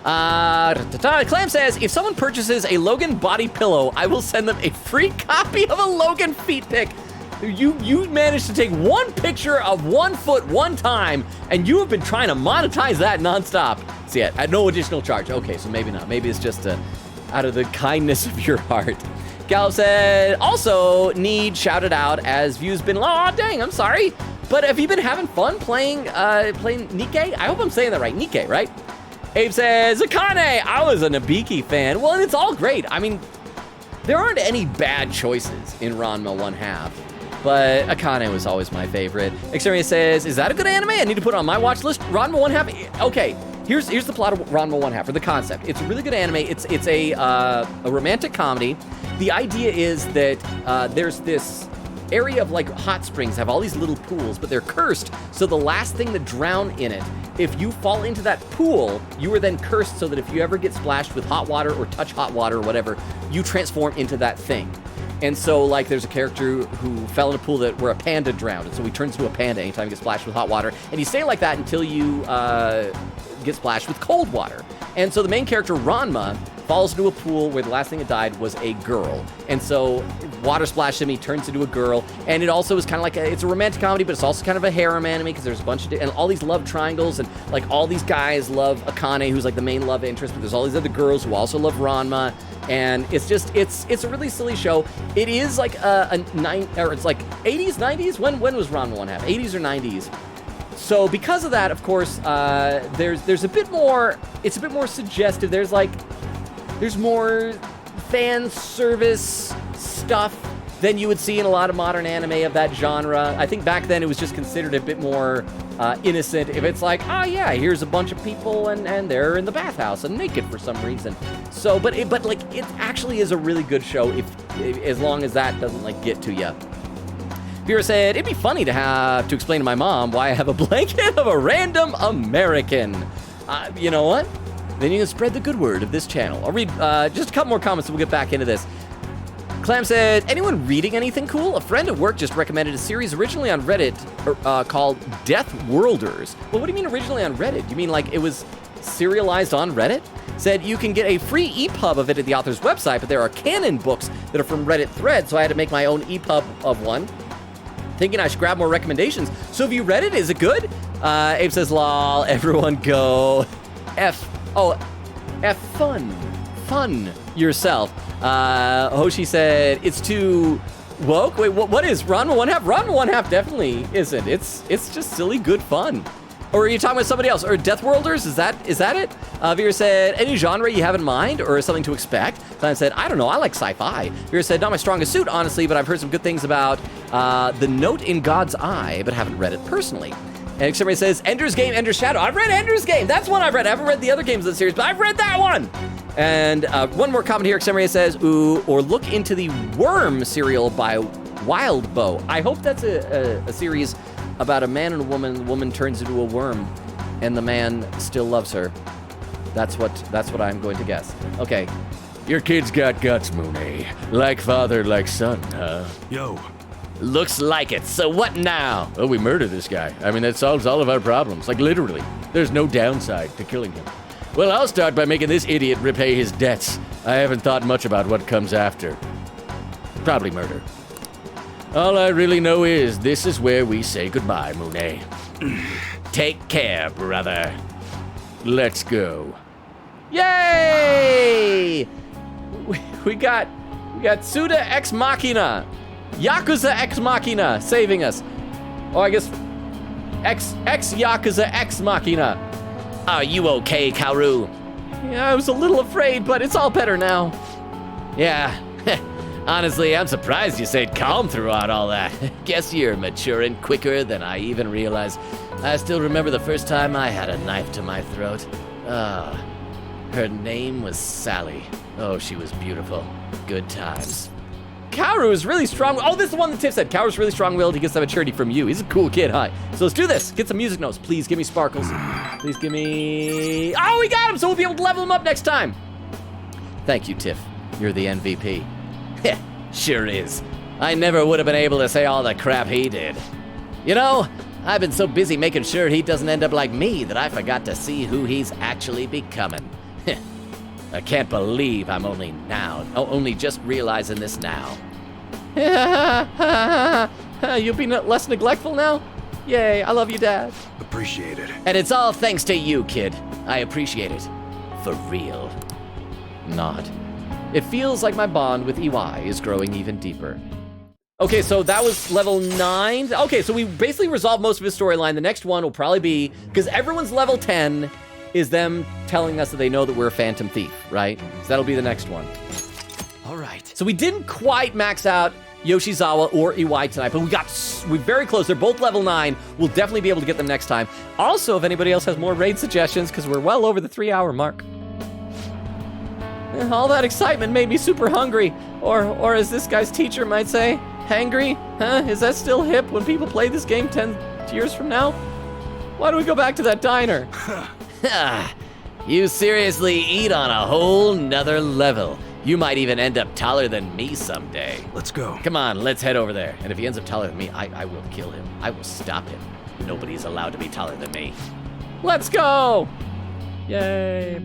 Clam says, if someone purchases a Logan body pillow, I will send them a free copy of a Logan feet pic. You managed to take one picture of 1 foot one time, and you have been trying to monetize that nonstop. See it at no additional charge. Okay, so maybe not. Maybe it's just out of the kindness of your heart. Gallup said, also need shouted out as views been low. Oh, dang, I'm sorry. But have you been having fun playing Nikkei? I hope I'm saying that right. Nikkei, right? Abe says, Akane, I was a Nabiki fan. Well, and it's all great. I mean, there aren't any bad choices in Ranma 1/2. But Akane was always my favorite. Exterminator says, is that a good anime? I need to put it on my watch list. Ranma 1/2? Okay, here's the plot of Ranma 1/2, or the concept. It's a really good anime. It's a romantic comedy. The idea is that there's this area of like hot springs, have all these little pools, but they're cursed. So the last thing to drown in it, if you fall into that pool, you are then cursed so that if you ever get splashed with hot water or touch hot water or whatever, you transform into that thing. And so, like, there's a character who fell in a pool where a panda drowned, and so he turns into a panda anytime he gets splashed with hot water, and you stay like that until you get splashed with cold water. And so the main character, Ranma, falls into a pool where the last thing that died was a girl. And so water splashed him, he turns into a girl, and it also is kind of like it's a romantic comedy, but it's also kind of a harem anime because there's a bunch of and all these love triangles, and like all these guys love Akane, who's like the main love interest, but there's all these other girls who also love Ranma. And it's just it's a really silly show. It is like it's like 80s, 90s. When was Ranma 1/2? 80s or 90s? So because of that, of course, there's a bit more. It's a bit more suggestive. There's more fan service stuff than you would see in a lot of modern anime of that genre. I think back then it was just considered a bit more innocent. If it's like, oh yeah, here's a bunch of people and they're in the bathhouse and naked for some reason. So, but it actually is a really good show if as long as that doesn't like get to you. Vera said, it'd be funny to have to explain to my mom why I have a blanket of a random American. You know what? Then you can spread the good word of this channel. I'll read just a couple more comments and we'll get back into this. Clam said, anyone reading anything cool? A friend at work just recommended a series originally on Reddit called Death Worlders. Well, what do you mean originally on Reddit? You mean like it was serialized on Reddit? Said you can get a free EPUB of it at the author's website, but there are canon books that are from Reddit threads, so I had to make my own EPUB of one. Thinking I should grab more recommendations. So have you read it? Is it good? Abe says, lol, everyone go. F fun yourself. Hoshi said, it's too woke. Wait, what is Ranma 1/2? Ranma 1/2 definitely isn't. It's just silly, good fun. Or are you talking about somebody else? Or Death Worlders? Is that it? Vera said, any genre you have in mind or something to expect? Clan said, I don't know, I like sci-fi. Vera said, not my strongest suit, honestly, but I've heard some good things about The Note in God's Eye, but haven't read it personally. And somebody says, Ender's Game, Ender's Shadow. I've read Ender's Game. That's one I've read. I haven't read the other games of the series, but I've read that one. And one more comment here. Exterminator says, ooh, or look into the Worm serial by Wild Bow. I hope that's a series about a man and a woman. The woman turns into a worm, and the man still loves her. That's what I'm going to guess. Okay. Your kid's got guts, Mooney. Like father, like son, huh? Yo. Looks like it. So what now? Oh, we murder this guy. I mean, that solves all of our problems. Like, literally. There's no downside to killing him. Well, I'll start by making this idiot repay his debts. I haven't thought much about what comes after. Probably murder. All I really know is this is where we say goodbye, Monet. Take care, brother. Let's go. Yay! We got Suda Ex Machina. Yakuza Ex Machina saving us. Oh, I guess Ex Yakuza Ex Machina. Are you okay, Kaoru? Yeah, I was a little afraid, but it's all better now. Yeah. Honestly, I'm surprised you stayed calm throughout all that. Guess you're maturing quicker than I even realized. I still remember the first time I had a knife to my throat. Her name was Sally. Oh, she was beautiful. Good times. Kaoru is really strong. Oh, this is the one that Tiff said. Kaoru's really strong-willed. He gets that maturity from you. He's a cool kid, huh? So let's do this. Get some music notes. Please give me sparkles. Please give me... Oh, we got him, so we'll be able to level him up next time. Thank you, Tiff. You're the MVP. Heh, sure is. I never would have been able to say all the crap he did. You know, I've been so busy making sure he doesn't end up like me that I forgot to see who he's actually becoming. Heh. I can't believe I'm only just realizing this now. You'll be less neglectful now? Yay, I love you, Dad. Appreciate it. And it's all thanks to you, kid. I appreciate it. For real. Not. It feels like my bond with EY is growing even deeper. Okay, so that was level 9. Okay, so we basically resolved most of his storyline. The next one will probably be, because everyone's level 10, is them telling us that they know that we're a Phantom Thief, right? So that'll be the next one. All right. So we didn't quite max out Yoshizawa or EY tonight, but we're very close. They're both level 9. We'll definitely be able to get them next time. Also, if anybody else has more raid suggestions, because we're well over the 3-hour mark. All that excitement made me super hungry. Or as this guy's teacher might say, hangry? Huh? Is that still hip when people play this game 10 years from now? Why don't we go back to that diner? You seriously eat on a whole nother level. You might even end up taller than me someday. Let's go. Come on, let's head over there. And if he ends up taller than me, I will kill him. I will stop him. Nobody's allowed to be taller than me. Let's go! Yay.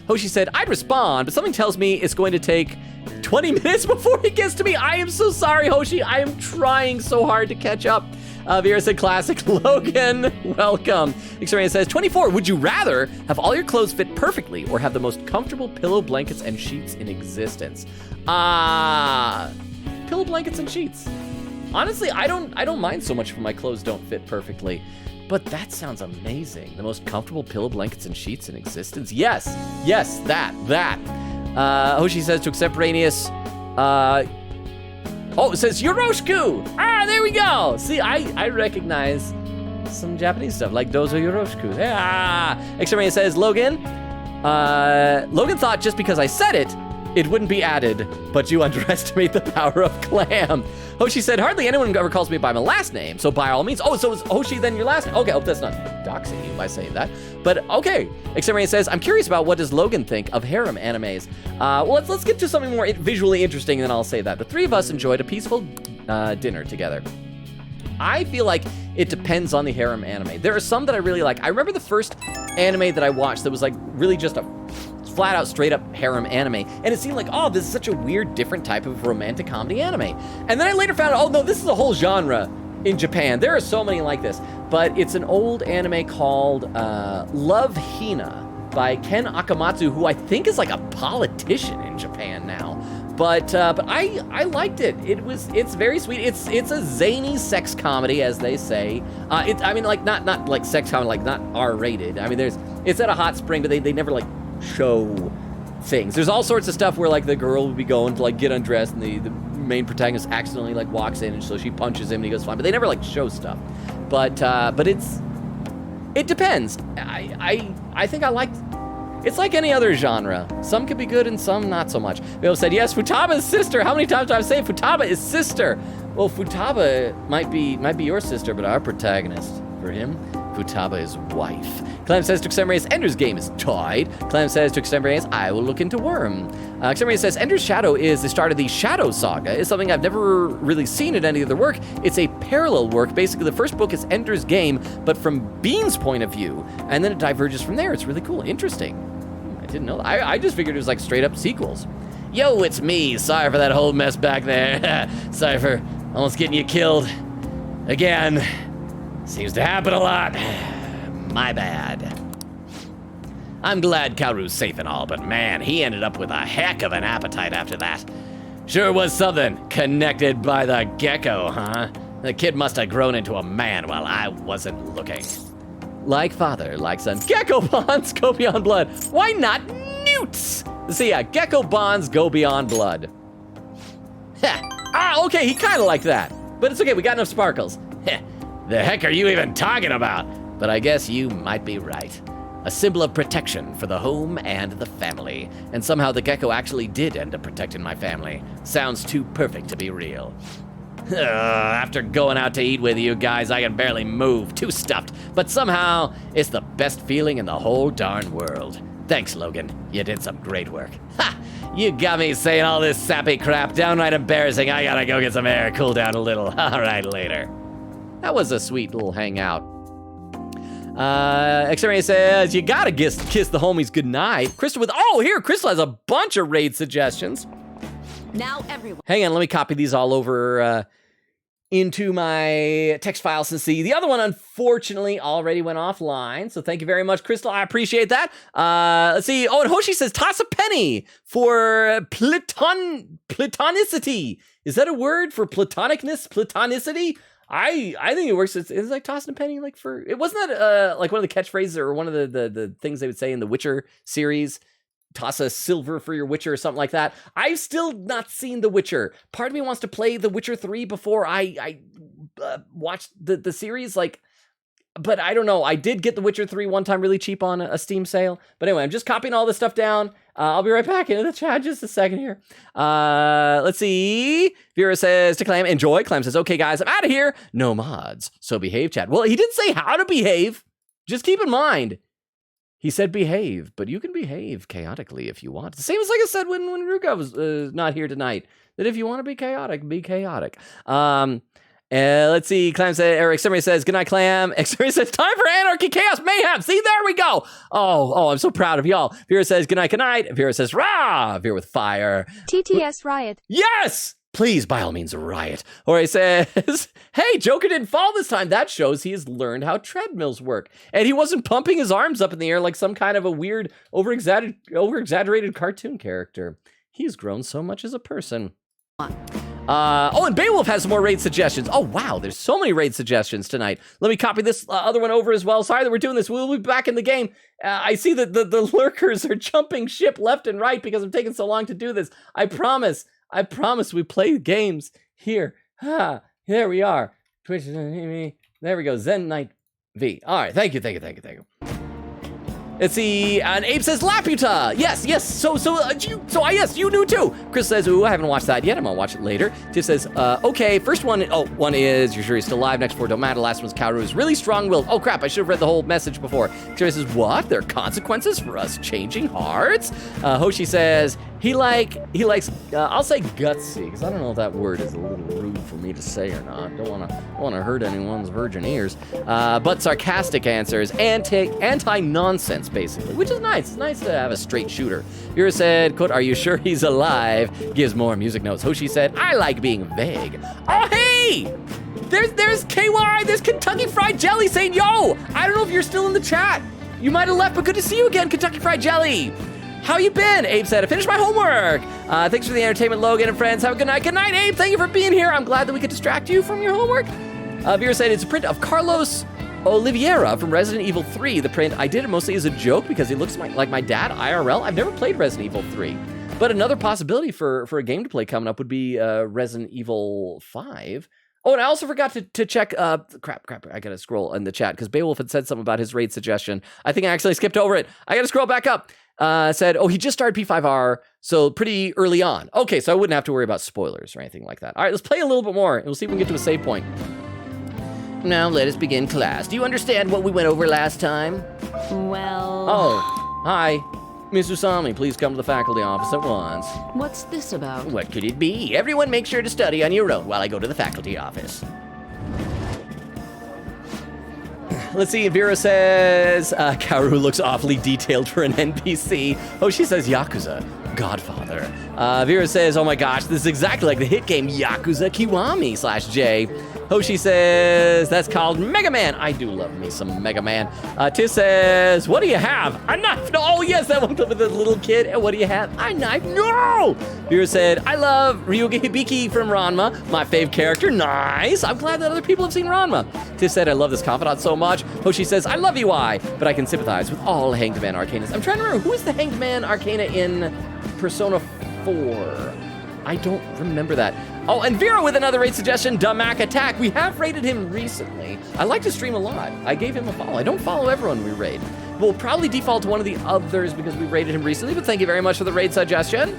Hoshi said, I'd respond, but something tells me it's going to take 20 minutes before he gets to me. I am so sorry, Hoshi. I am trying so hard to catch up. Vera said, classic. Logan, welcome. Xorian says, 24, would you rather have all your clothes fit perfectly or have the most comfortable pillow, blankets, and sheets in existence? Pillow, blankets, and sheets. Honestly, I don't mind so much if my clothes don't fit perfectly. But that sounds amazing. The most comfortable pillow, blankets, and sheets in existence. Yes, that. Hoshi says to extemporaneous, it says Yoroshiku. There we go. See, I recognize some Japanese stuff, like those are Yoroshiku. Exterminator says, Logan thought just because I said it, it wouldn't be added, but you underestimate the power of clam. Hoshi said, hardly anyone ever calls me by my last name, so by all means. Oh, so is Hoshi then your last name? Okay, I hope that's not doxing you by saying that. But okay. Exterminator says, I'm curious about what does Logan think of harem animes. Well, let's get to something more visually interesting, and then I'll say that. The three of us enjoyed a peaceful dinner together. I feel like it depends on the harem anime. There are some that I really like. I remember the first anime that I watched that was like really just a flat out straight up harem anime, and it seemed like, oh, this is such a weird different type of romantic comedy anime. And then I later found out, oh no, this is a whole genre in Japan. There are so many like this, but it's an old anime called Love Hina by Ken Akamatsu, who I think is like a politician in Japan now. But I liked it. It's very sweet. It's a zany sex comedy, as they say. I mean, like not like sex comedy, like not R-rated. I mean, it's at a hot spring, but they never like show things. There's all sorts of stuff where like the girl would be going to like get undressed, and the main protagonist accidentally like walks in, and so she punches him, and he goes fine. But they never like show stuff. But it depends. I think I liked. It's like any other genre. Some could be good and some not so much. Bill said, yes, Futaba's sister. How many times do I say Futaba is sister? Well, Futaba might be your sister, but our protagonist, for him, Futaba is wife. Clem says to Extemporaneous, Ender's Game is tied. Clem says to Extemporaneous, I will look into Worm. Extemporaneous says, Ender's Shadow is the start of the Shadow Saga. It's something I've never really seen in any other work. It's a parallel work. Basically, the first book is Ender's Game, but from Bean's point of view, and then it diverges from there. It's really cool. Interesting. didn't know that. I just figured it was like straight up sequels. Yo, it's me. Sorry for that whole mess back there. Sorry for almost getting you killed. Again. Seems to happen a lot. My bad. I'm glad Kaoru's safe and all, but man, he ended up with a heck of an appetite after that. Sure was something. Connected by the gecko, huh? The kid must have grown into a man while I wasn't looking. Like father, like son. Gecko bonds go beyond blood. Why not newts? So yeah, gecko bonds go beyond blood. Okay, he kind of liked that. But it's okay, we got enough sparkles. The heck are you even talking about? But I guess you might be right. A symbol of protection for the home and the family. And somehow the gecko actually did end up protecting my family. Sounds too perfect to be real. After going out to eat with you guys, I can barely move, too stuffed. But somehow, it's the best feeling in the whole darn world. Thanks, Logan. You did some great work. Ha! You got me saying all this sappy crap. Downright embarrassing. I gotta go get some air, cool down a little. All right, later. That was a sweet little hangout. X-Ray says, you gotta kiss the homies goodnight. Crystal with, here, Crystal has a bunch of raid suggestions. Now everyone. Hang on, let me copy these all over into my text file since the other one unfortunately already went offline. So thank you very much, Crystal. I appreciate that. Let's see. Oh, and Hoshi says, toss a penny for platonicity. Is that a word for platonicity? I think it works. It's like tossing a penny, like for, it wasn't that like one of the catchphrases or one of the things they would say in the Witcher series. Toss a silver for your Witcher or something like that. I've still not seen The Witcher. Part of me wants to play The Witcher 3 before I watched the series. Like, but I don't know. I did get The Witcher 3 one time really cheap on a Steam sale. But anyway, I'm just copying all this stuff down. I'll be right back into the chat just a second here. Let's see. Vera says to Clam, enjoy. Clam says, okay, guys, I'm out of here. No mods. So behave, chat. Well, he didn't say how to behave. Just keep in mind. He said behave, but you can behave chaotically if you want. The same as like I said when Ruka was not here tonight. That if you want to be chaotic, be chaotic. Let's see. Clam says, Eric Summary says, good night, Clam. X-Ray says, time for anarchy, chaos, mayhem. See, there we go. Oh, I'm so proud of y'all. Vera says, good night, good night. Vera says, rah. Vera with fire. TTS riot. Yes. Please, by all means, riot. Or he says, hey, Joker didn't fall this time. That shows he has learned how treadmills work. And he wasn't pumping his arms up in the air like some kind of a weird, over-exaggerated cartoon character. He's grown so much as a person. And Beowulf has some more raid suggestions. Oh, wow, there's so many raid suggestions tonight. Let me copy this other one over as well. Sorry that we're doing this. We'll be back in the game. I see that the lurkers are jumping ship left and right because I'm taking so long to do this. I promise we play games here. There we are. Twitch, there we go. Zen Knight V. All right, thank you. Let's see, and Abe says Laputa. Yes. So yes, you knew too. Chris says, ooh, I haven't watched that yet. I'm gonna watch it later. Tiff says, okay, first one. Oh, one is, you're sure he's still alive. Next four don't matter. Last one's Kaoru is really strong-willed. Oh crap, I should have read the whole message before. Terry says, what? There are consequences for us changing hearts? Hoshi says, he likes, I'll say gutsy, because I don't know if that word is a little rude for me to say or not. Don't wanna hurt anyone's virgin ears. But sarcastic answers, anti-nonsense, basically, which is nice. It's nice to have a straight shooter. Vera said, quote, are you sure he's alive? Gives more music notes. Hoshi said, I like being vague. Oh, hey! There's KY, there's Kentucky Fried Jelly saying, yo, I don't know if you're still in the chat. You might have left, but good to see you again, Kentucky Fried Jelly. How you been? Abe said, I finished my homework. Thanks for the entertainment, Logan and friends. Have a good night. Good night, Abe. Thank you for being here. I'm glad that we could distract you from your homework. Vera said, it's a print of Carlos Oliveira from Resident Evil 3. The print, I did it mostly as a joke because he looks like my dad, IRL. I've never played Resident Evil 3. But another possibility for a game to play coming up would be Resident Evil 5. Oh, and I also forgot to check, crap, I gotta scroll in the chat because Beowulf had said something about his raid suggestion. I think I actually skipped over it. I gotta scroll back up. Said, oh, he just started P5R, so pretty early on. Okay, so I wouldn't have to worry about spoilers or anything like that. All right, let's play a little bit more, and we'll see if we can get to a save point. Now let us begin class. Do you understand what we went over last time? Well... Oh, hi. Miss Usami, please come to the faculty office at once. What's this about? What could it be? Everyone make sure to study on your own while I go to the faculty office. Let's see, Vera says, Kaoru looks awfully detailed for an NPC. Hoshi says, Yakuza, Godfather. Vera says, oh my gosh, this is exactly like the hit game Yakuza Kiwami /J. Hoshi says, that's called Mega Man. I do love me some Mega Man. Tiff says, what do you have? A knife. No, oh yes, that one with the little kid. And what do you have? A knife. No! Vera said, I love Ryuga Hibiki from Ranma. My fave character. Nice. I'm glad that other people have seen Ranma. Tiff said, I love this confidant so much. Hoshi says, I love UI, but I can sympathize with all Hanged Man Arcanas. I'm trying to remember, who is the Hanged Man Arcana in Persona 4? I don't remember that. Oh, and Vera with another raid suggestion, Damak Attack. We have raided him recently. I like to stream a lot. I gave him a follow. I don't follow everyone we raid. We'll probably default to one of the others because we raided him recently, but thank you very much for the raid suggestion.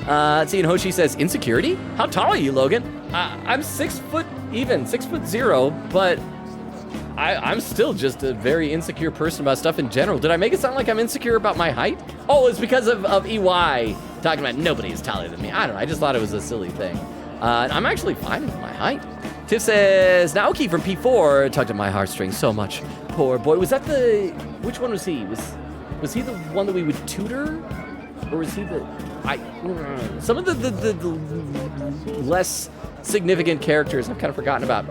Let's see, and Hoshi says, insecurity? How tall are you, Logan? I'm 6 foot even, 6'0", but I'm still just a very insecure person about stuff in general. Did I make it sound like I'm insecure about my height? Oh, it's because of EY talking about nobody is taller than me. I don't know, I just thought it was a silly thing. I'm actually fine with my height. Tiff says, Naoki from P4 tugged at my heartstrings so much. Poor boy. Was that which one was he? Was he the one that we would tutor? Or was he some of the less significant characters I've kind of forgotten about.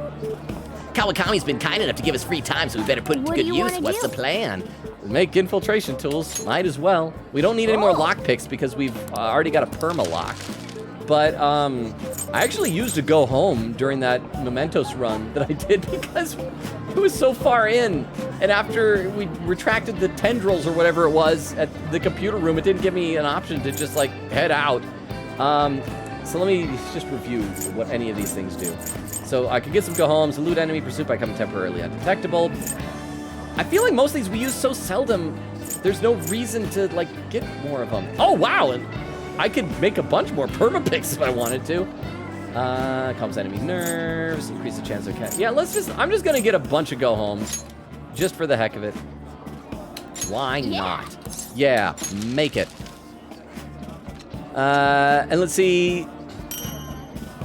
Kawakami's been kind enough to give us free time, so we better put it to good use. What's the plan? Make infiltration tools. Might as well. We don't need any more lockpicks because we've already got a perma-lock. But I actually used to go home during that Mementos run that I did because it was so far in. And after we retracted the tendrils or whatever it was at the computer room, it didn't give me an option to just like head out. So let me just review what any of these things do. So I could get some go homes, elude enemy pursuit by becoming temporarily undetectable. I feel like most of these we use so seldom, there's no reason to like get more of them. Oh wow, and I could make a bunch more perma-picks if I wanted to. Calms enemy nerves, increase the chance of yeah, I'm just gonna get a bunch of go homes just for the heck of it. Why not? Yeah, make it. And let's see.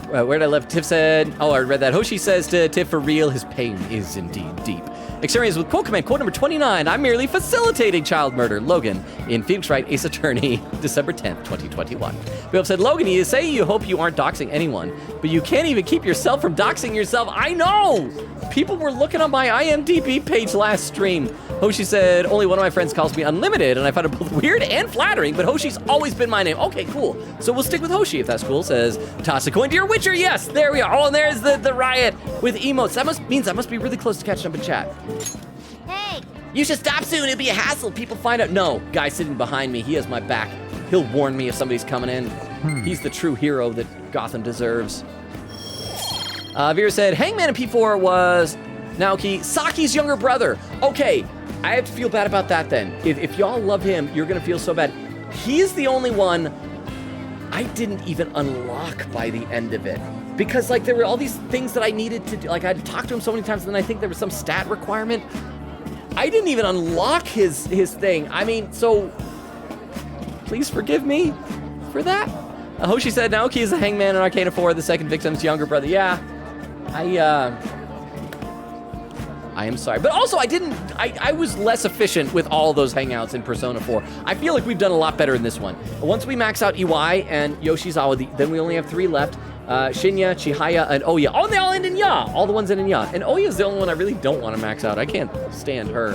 Where did I leave? Tiff said, oh, I read that. Hoshi says to Tiff, for real, his pain is indeed deep. Experience with quote command, quote number 29. I'm merely facilitating child murder. Logan in Phoenix Wright, Ace Attorney, December 10th, 2021. We have said, Logan, you say you hope you aren't doxing anyone, but you can't even keep yourself from doxing yourself. I know! People were looking on my IMDb page last stream. Hoshi said, only one of my friends calls me Unlimited, and I find it both weird and flattering, but Hoshi's always been my name. Okay, cool. So we'll stick with Hoshi if that's cool. Says, toss a coin to your Witcher. Yes, there we are. Oh, and there's the riot with emotes. That means I must be really close to catching up in chat. Hey, you should stop soon. It'll be a hassle. People find out. No, guy sitting behind me, he has my back. He'll warn me if somebody's coming in. He's the true hero that Gotham deserves. Vera said, Hangman in P4 was Naoki, Saki's younger brother. Okay, I have to feel bad about that then. If y'all love him, you're gonna feel so bad. He's the only one I didn't even unlock by the end of it. Because like there were all these things that I needed to do. Like I had to talk to him so many times, and then I think there was some stat requirement. I didn't even unlock his thing. I mean, so please forgive me for that. Hoshi said, Naoki is the Hangman in Arcana 4, the second victim's younger brother. Yeah, I am sorry. But also, I was less efficient with all those hangouts in Persona 4. I feel like we've done a lot better in this one. Once we max out EY and Yoshizawa, then we only have 3 left. Shinya, Chihaya, and Oya. Oh, they all end in Ya. All the ones end in Ya. And Oya's the only one I really don't want to max out. I can't stand her.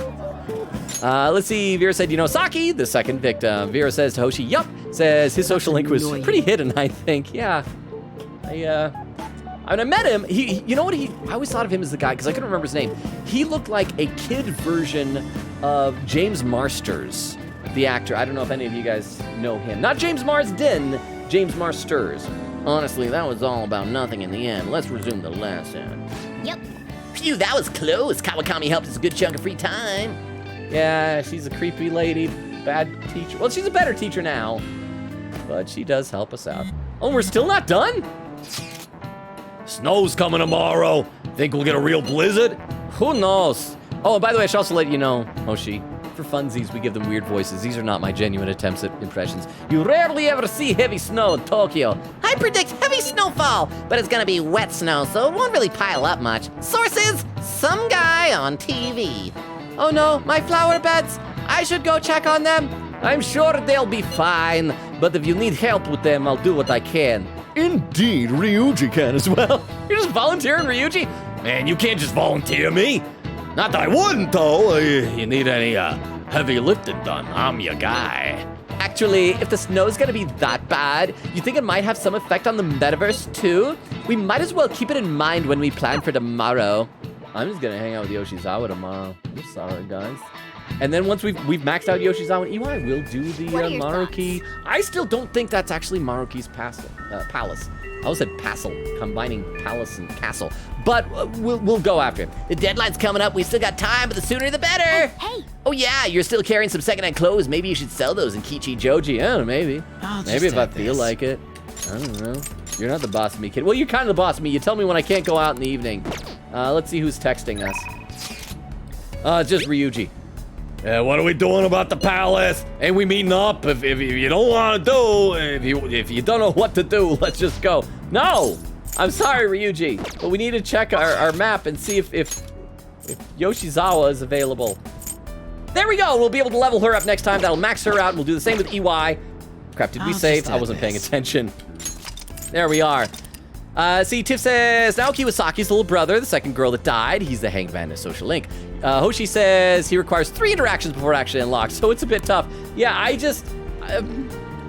Let's see. Vera said, you know Saki, the second victim. Vera says to Hoshi, yup. Says his social link was pretty hidden, I think. Yeah. I met him. You know what? I always thought of him as the guy, because I couldn't remember his name. He looked like a kid version of James Marsters, the actor. I don't know if any of you guys know him. Not James Marsden, James Marsters. Honestly, that was all about nothing in the end. Let's resume the lesson. Yep. Phew, that was close. Kawakami helped us a good chunk of free time. Yeah, she's a creepy lady, bad teacher. Well, she's a better teacher now, but she does help us out. Oh, we're still not done? Snow's coming tomorrow. Think we'll get a real blizzard? Who knows? Oh, and by the way, I should also let you know, Hoshi, for funsies, we give them weird voices. These are not my genuine attempts at impressions. You rarely ever see heavy snow in Tokyo. I predict heavy snowfall, but it's gonna be wet snow, so it won't really pile up much. Sources, some guy on TV. Oh no, my flower beds! I should go check on them. I'm sure they'll be fine, but if you need help with them, I'll do what I can. Indeed, Ryuji can as well. You're just volunteering, Ryuji? Man, you can't just volunteer me. Not that I wouldn't, though. You need any heavy lifting done, I'm your guy. Actually, if the snow's gonna be that bad, you think it might have some effect on the metaverse too? We might as well keep it in mind when we plan for tomorrow. I'm just gonna hang out with Yoshizawa tomorrow. I'm sorry, guys. And then once we've maxed out Yoshizawa and Iwai, we'll do the Maruki. I still don't think that's actually Maruki's palace. I almost said passel, combining palace and castle. But we'll go after it. The deadline's coming up. We still got time, but the sooner the better. Hey! Oh yeah, you're still carrying some secondhand clothes. Maybe you should sell those in Kichi Joji. Yeah, maybe. Maybe if I feel like it. I don't know. You're not the boss of me, kid. Well, you're kind of the boss of me. You tell me when I can't go out in the evening. Let's see who's texting us. It's just Ryuji. What are we doing about the palace? Ain't we meeting up? If you don't want to do, If you don't know what to do, let's just go. No! I'm sorry, Ryuji, but we need to check our map and see if Yoshizawa is available. There we go! We'll be able to level her up next time. That'll max her out, and we'll do the same with EY. Crap, did we save? I wasn't paying attention. There we are. See, Tiff says, Naoki Wasaki's little brother, the second girl that died. He's the hangman of Social Link. Hoshi says he requires 3 interactions before it actually unlocks, so it's a bit tough. Yeah,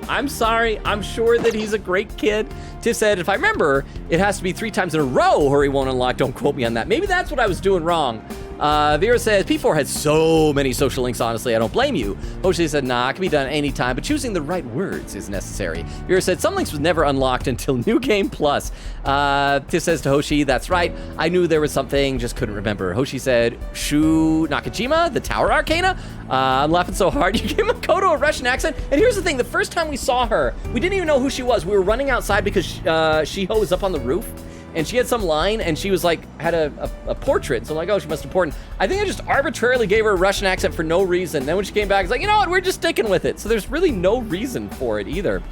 I'm sorry. I'm sure that he's a great kid. Tiff said, if I remember, it has to be 3 times in a row or he won't unlock. Don't quote me on that. Maybe that's what I was doing wrong. Vera says, P4 has so many social links, honestly, I don't blame you. Hoshi said, nah, it can be done anytime, but choosing the right words is necessary. Vera said, some links was never unlocked until New Game Plus. Tiff says to Hoshi, that's right, I knew there was something, just couldn't remember. Hoshi said, Shu Nakajima, the Tower Arcana? I'm laughing so hard, you gave Makoto a Russian accent. And here's the thing, the first time we saw her, we didn't even know who she was. We were running outside because Shiho was up on the roof. And she had some line, and she was like, had a portrait. So I'm like, oh, she must be important. I think I just arbitrarily gave her a Russian accent for no reason. Then when she came back, it's like, you know what, we're just sticking with it. So there's really no reason for it either.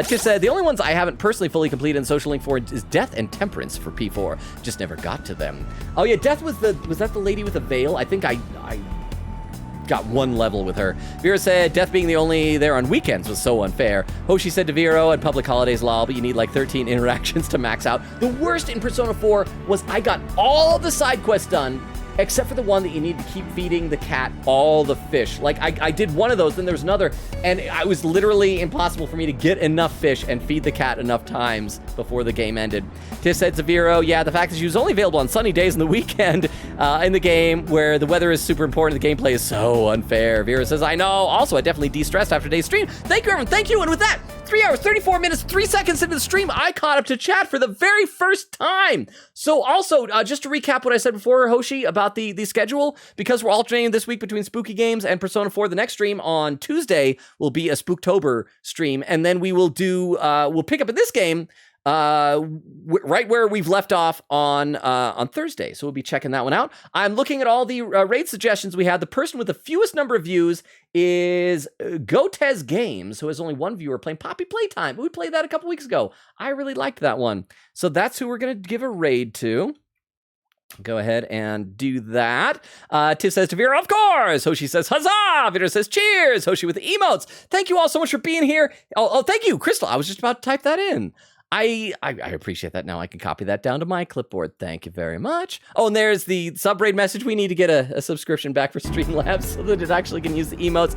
Tiff said, the only ones I haven't personally fully completed in Social Link 4 is Death and Temperance for P4. Just never got to them. Oh yeah, Death was that the lady with the veil? I think I got 1 level with her. Vera said, Death being the only there on weekends was so unfair. Hoshi said to Vero, at public holidays, lol, but you need like 13 interactions to max out. The worst in Persona 4 was I got all the side quests done, except for the one that you need to keep feeding the cat all the fish. Like, I did one of those, then there was another, and it was literally impossible for me to get enough fish and feed the cat enough times before the game ended. Tiff said to Vero, yeah, the fact that she was only available on sunny days in the weekend in the game where the weather is super important, the gameplay is so unfair. Vera says, I know. Also, I definitely de-stressed after today's stream. Thank you, everyone. Thank you. And with that, 3 hours, 34 minutes, 3 seconds into the stream, I caught up to chat for the very first time. So also, just to recap what I said before, Hoshi, about the schedule, because we're alternating this week between Spooky Games and Persona 4, the next stream on Tuesday will be a Spooktober stream, and then we will do, we'll pick up in this game right where we've left off on Thursday. So we'll be checking that one out. I'm looking at all the raid suggestions we had. The person with the fewest number of views is Gotez Games, who has only 1 viewer playing Poppy Playtime. We played that a couple weeks ago. I really liked that one. So that's who we're going to give a raid to. Go ahead and do that. Tiff says to Vera, of course. Hoshi says, huzzah. Vera says, cheers. Hoshi with the emotes. Thank you all so much for being here. Oh, thank you, Crystal. I was just about to type that in. I appreciate that. Now I can copy that down to my clipboard. Thank you very much. Oh, and there's the sub-raid message. We need to get a subscription back for Streamlabs so that it actually can use the emotes.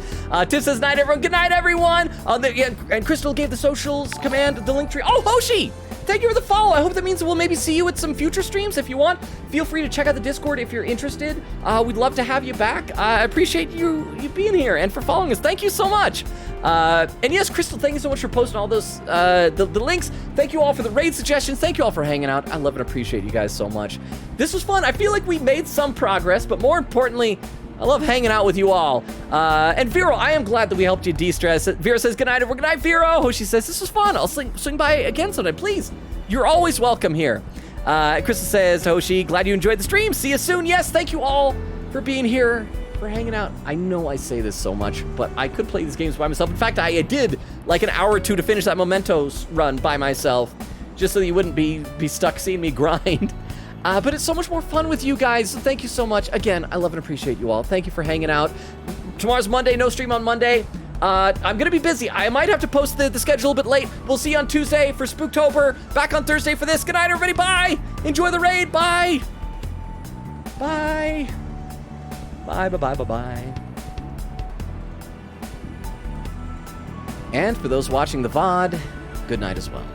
Tiff says, night, everyone. Good night, everyone. And Crystal gave the socials command, the link tree. Oh, Hoshi! Thank you for the follow. I hope that means we'll maybe see you at some future streams. If you want, feel free to check out the Discord if you're interested. We'd love to have you back. I appreciate you being here and for following us. Thank you so much. And yes, Crystal, thank you so much for posting all those the links. Thank you all for the raid suggestions. Thank you all for hanging out. I love and appreciate you guys so much. This was fun. I feel like we made some progress, but more importantly, I love hanging out with you all. And Vero, I am glad that we helped you de-stress. Vera says, good night, everyone. Good night, Vero. Hoshi says, this was fun. I'll swing by again sometime, please. You're always welcome here. Crystal says, Hoshi, glad you enjoyed the stream. See you soon. Yes, thank you all for being here, for hanging out. I know I say this so much, but I could play these games by myself. In fact, I did like an hour or two to finish that Mementos run by myself, just so that you wouldn't be stuck seeing me grind. But it's so much more fun with you guys. So thank you so much. Again, I love and appreciate you all. Thank you for hanging out. Tomorrow's Monday, no stream on Monday. I'm gonna be busy. I might have to post the schedule a bit late. We'll see you on Tuesday for Spooktober. Back on Thursday for this. Good night, everybody. Bye. Enjoy the raid. Bye. Bye. Bye, bye, bye, bye, bye. And for those watching the VOD, good night as well.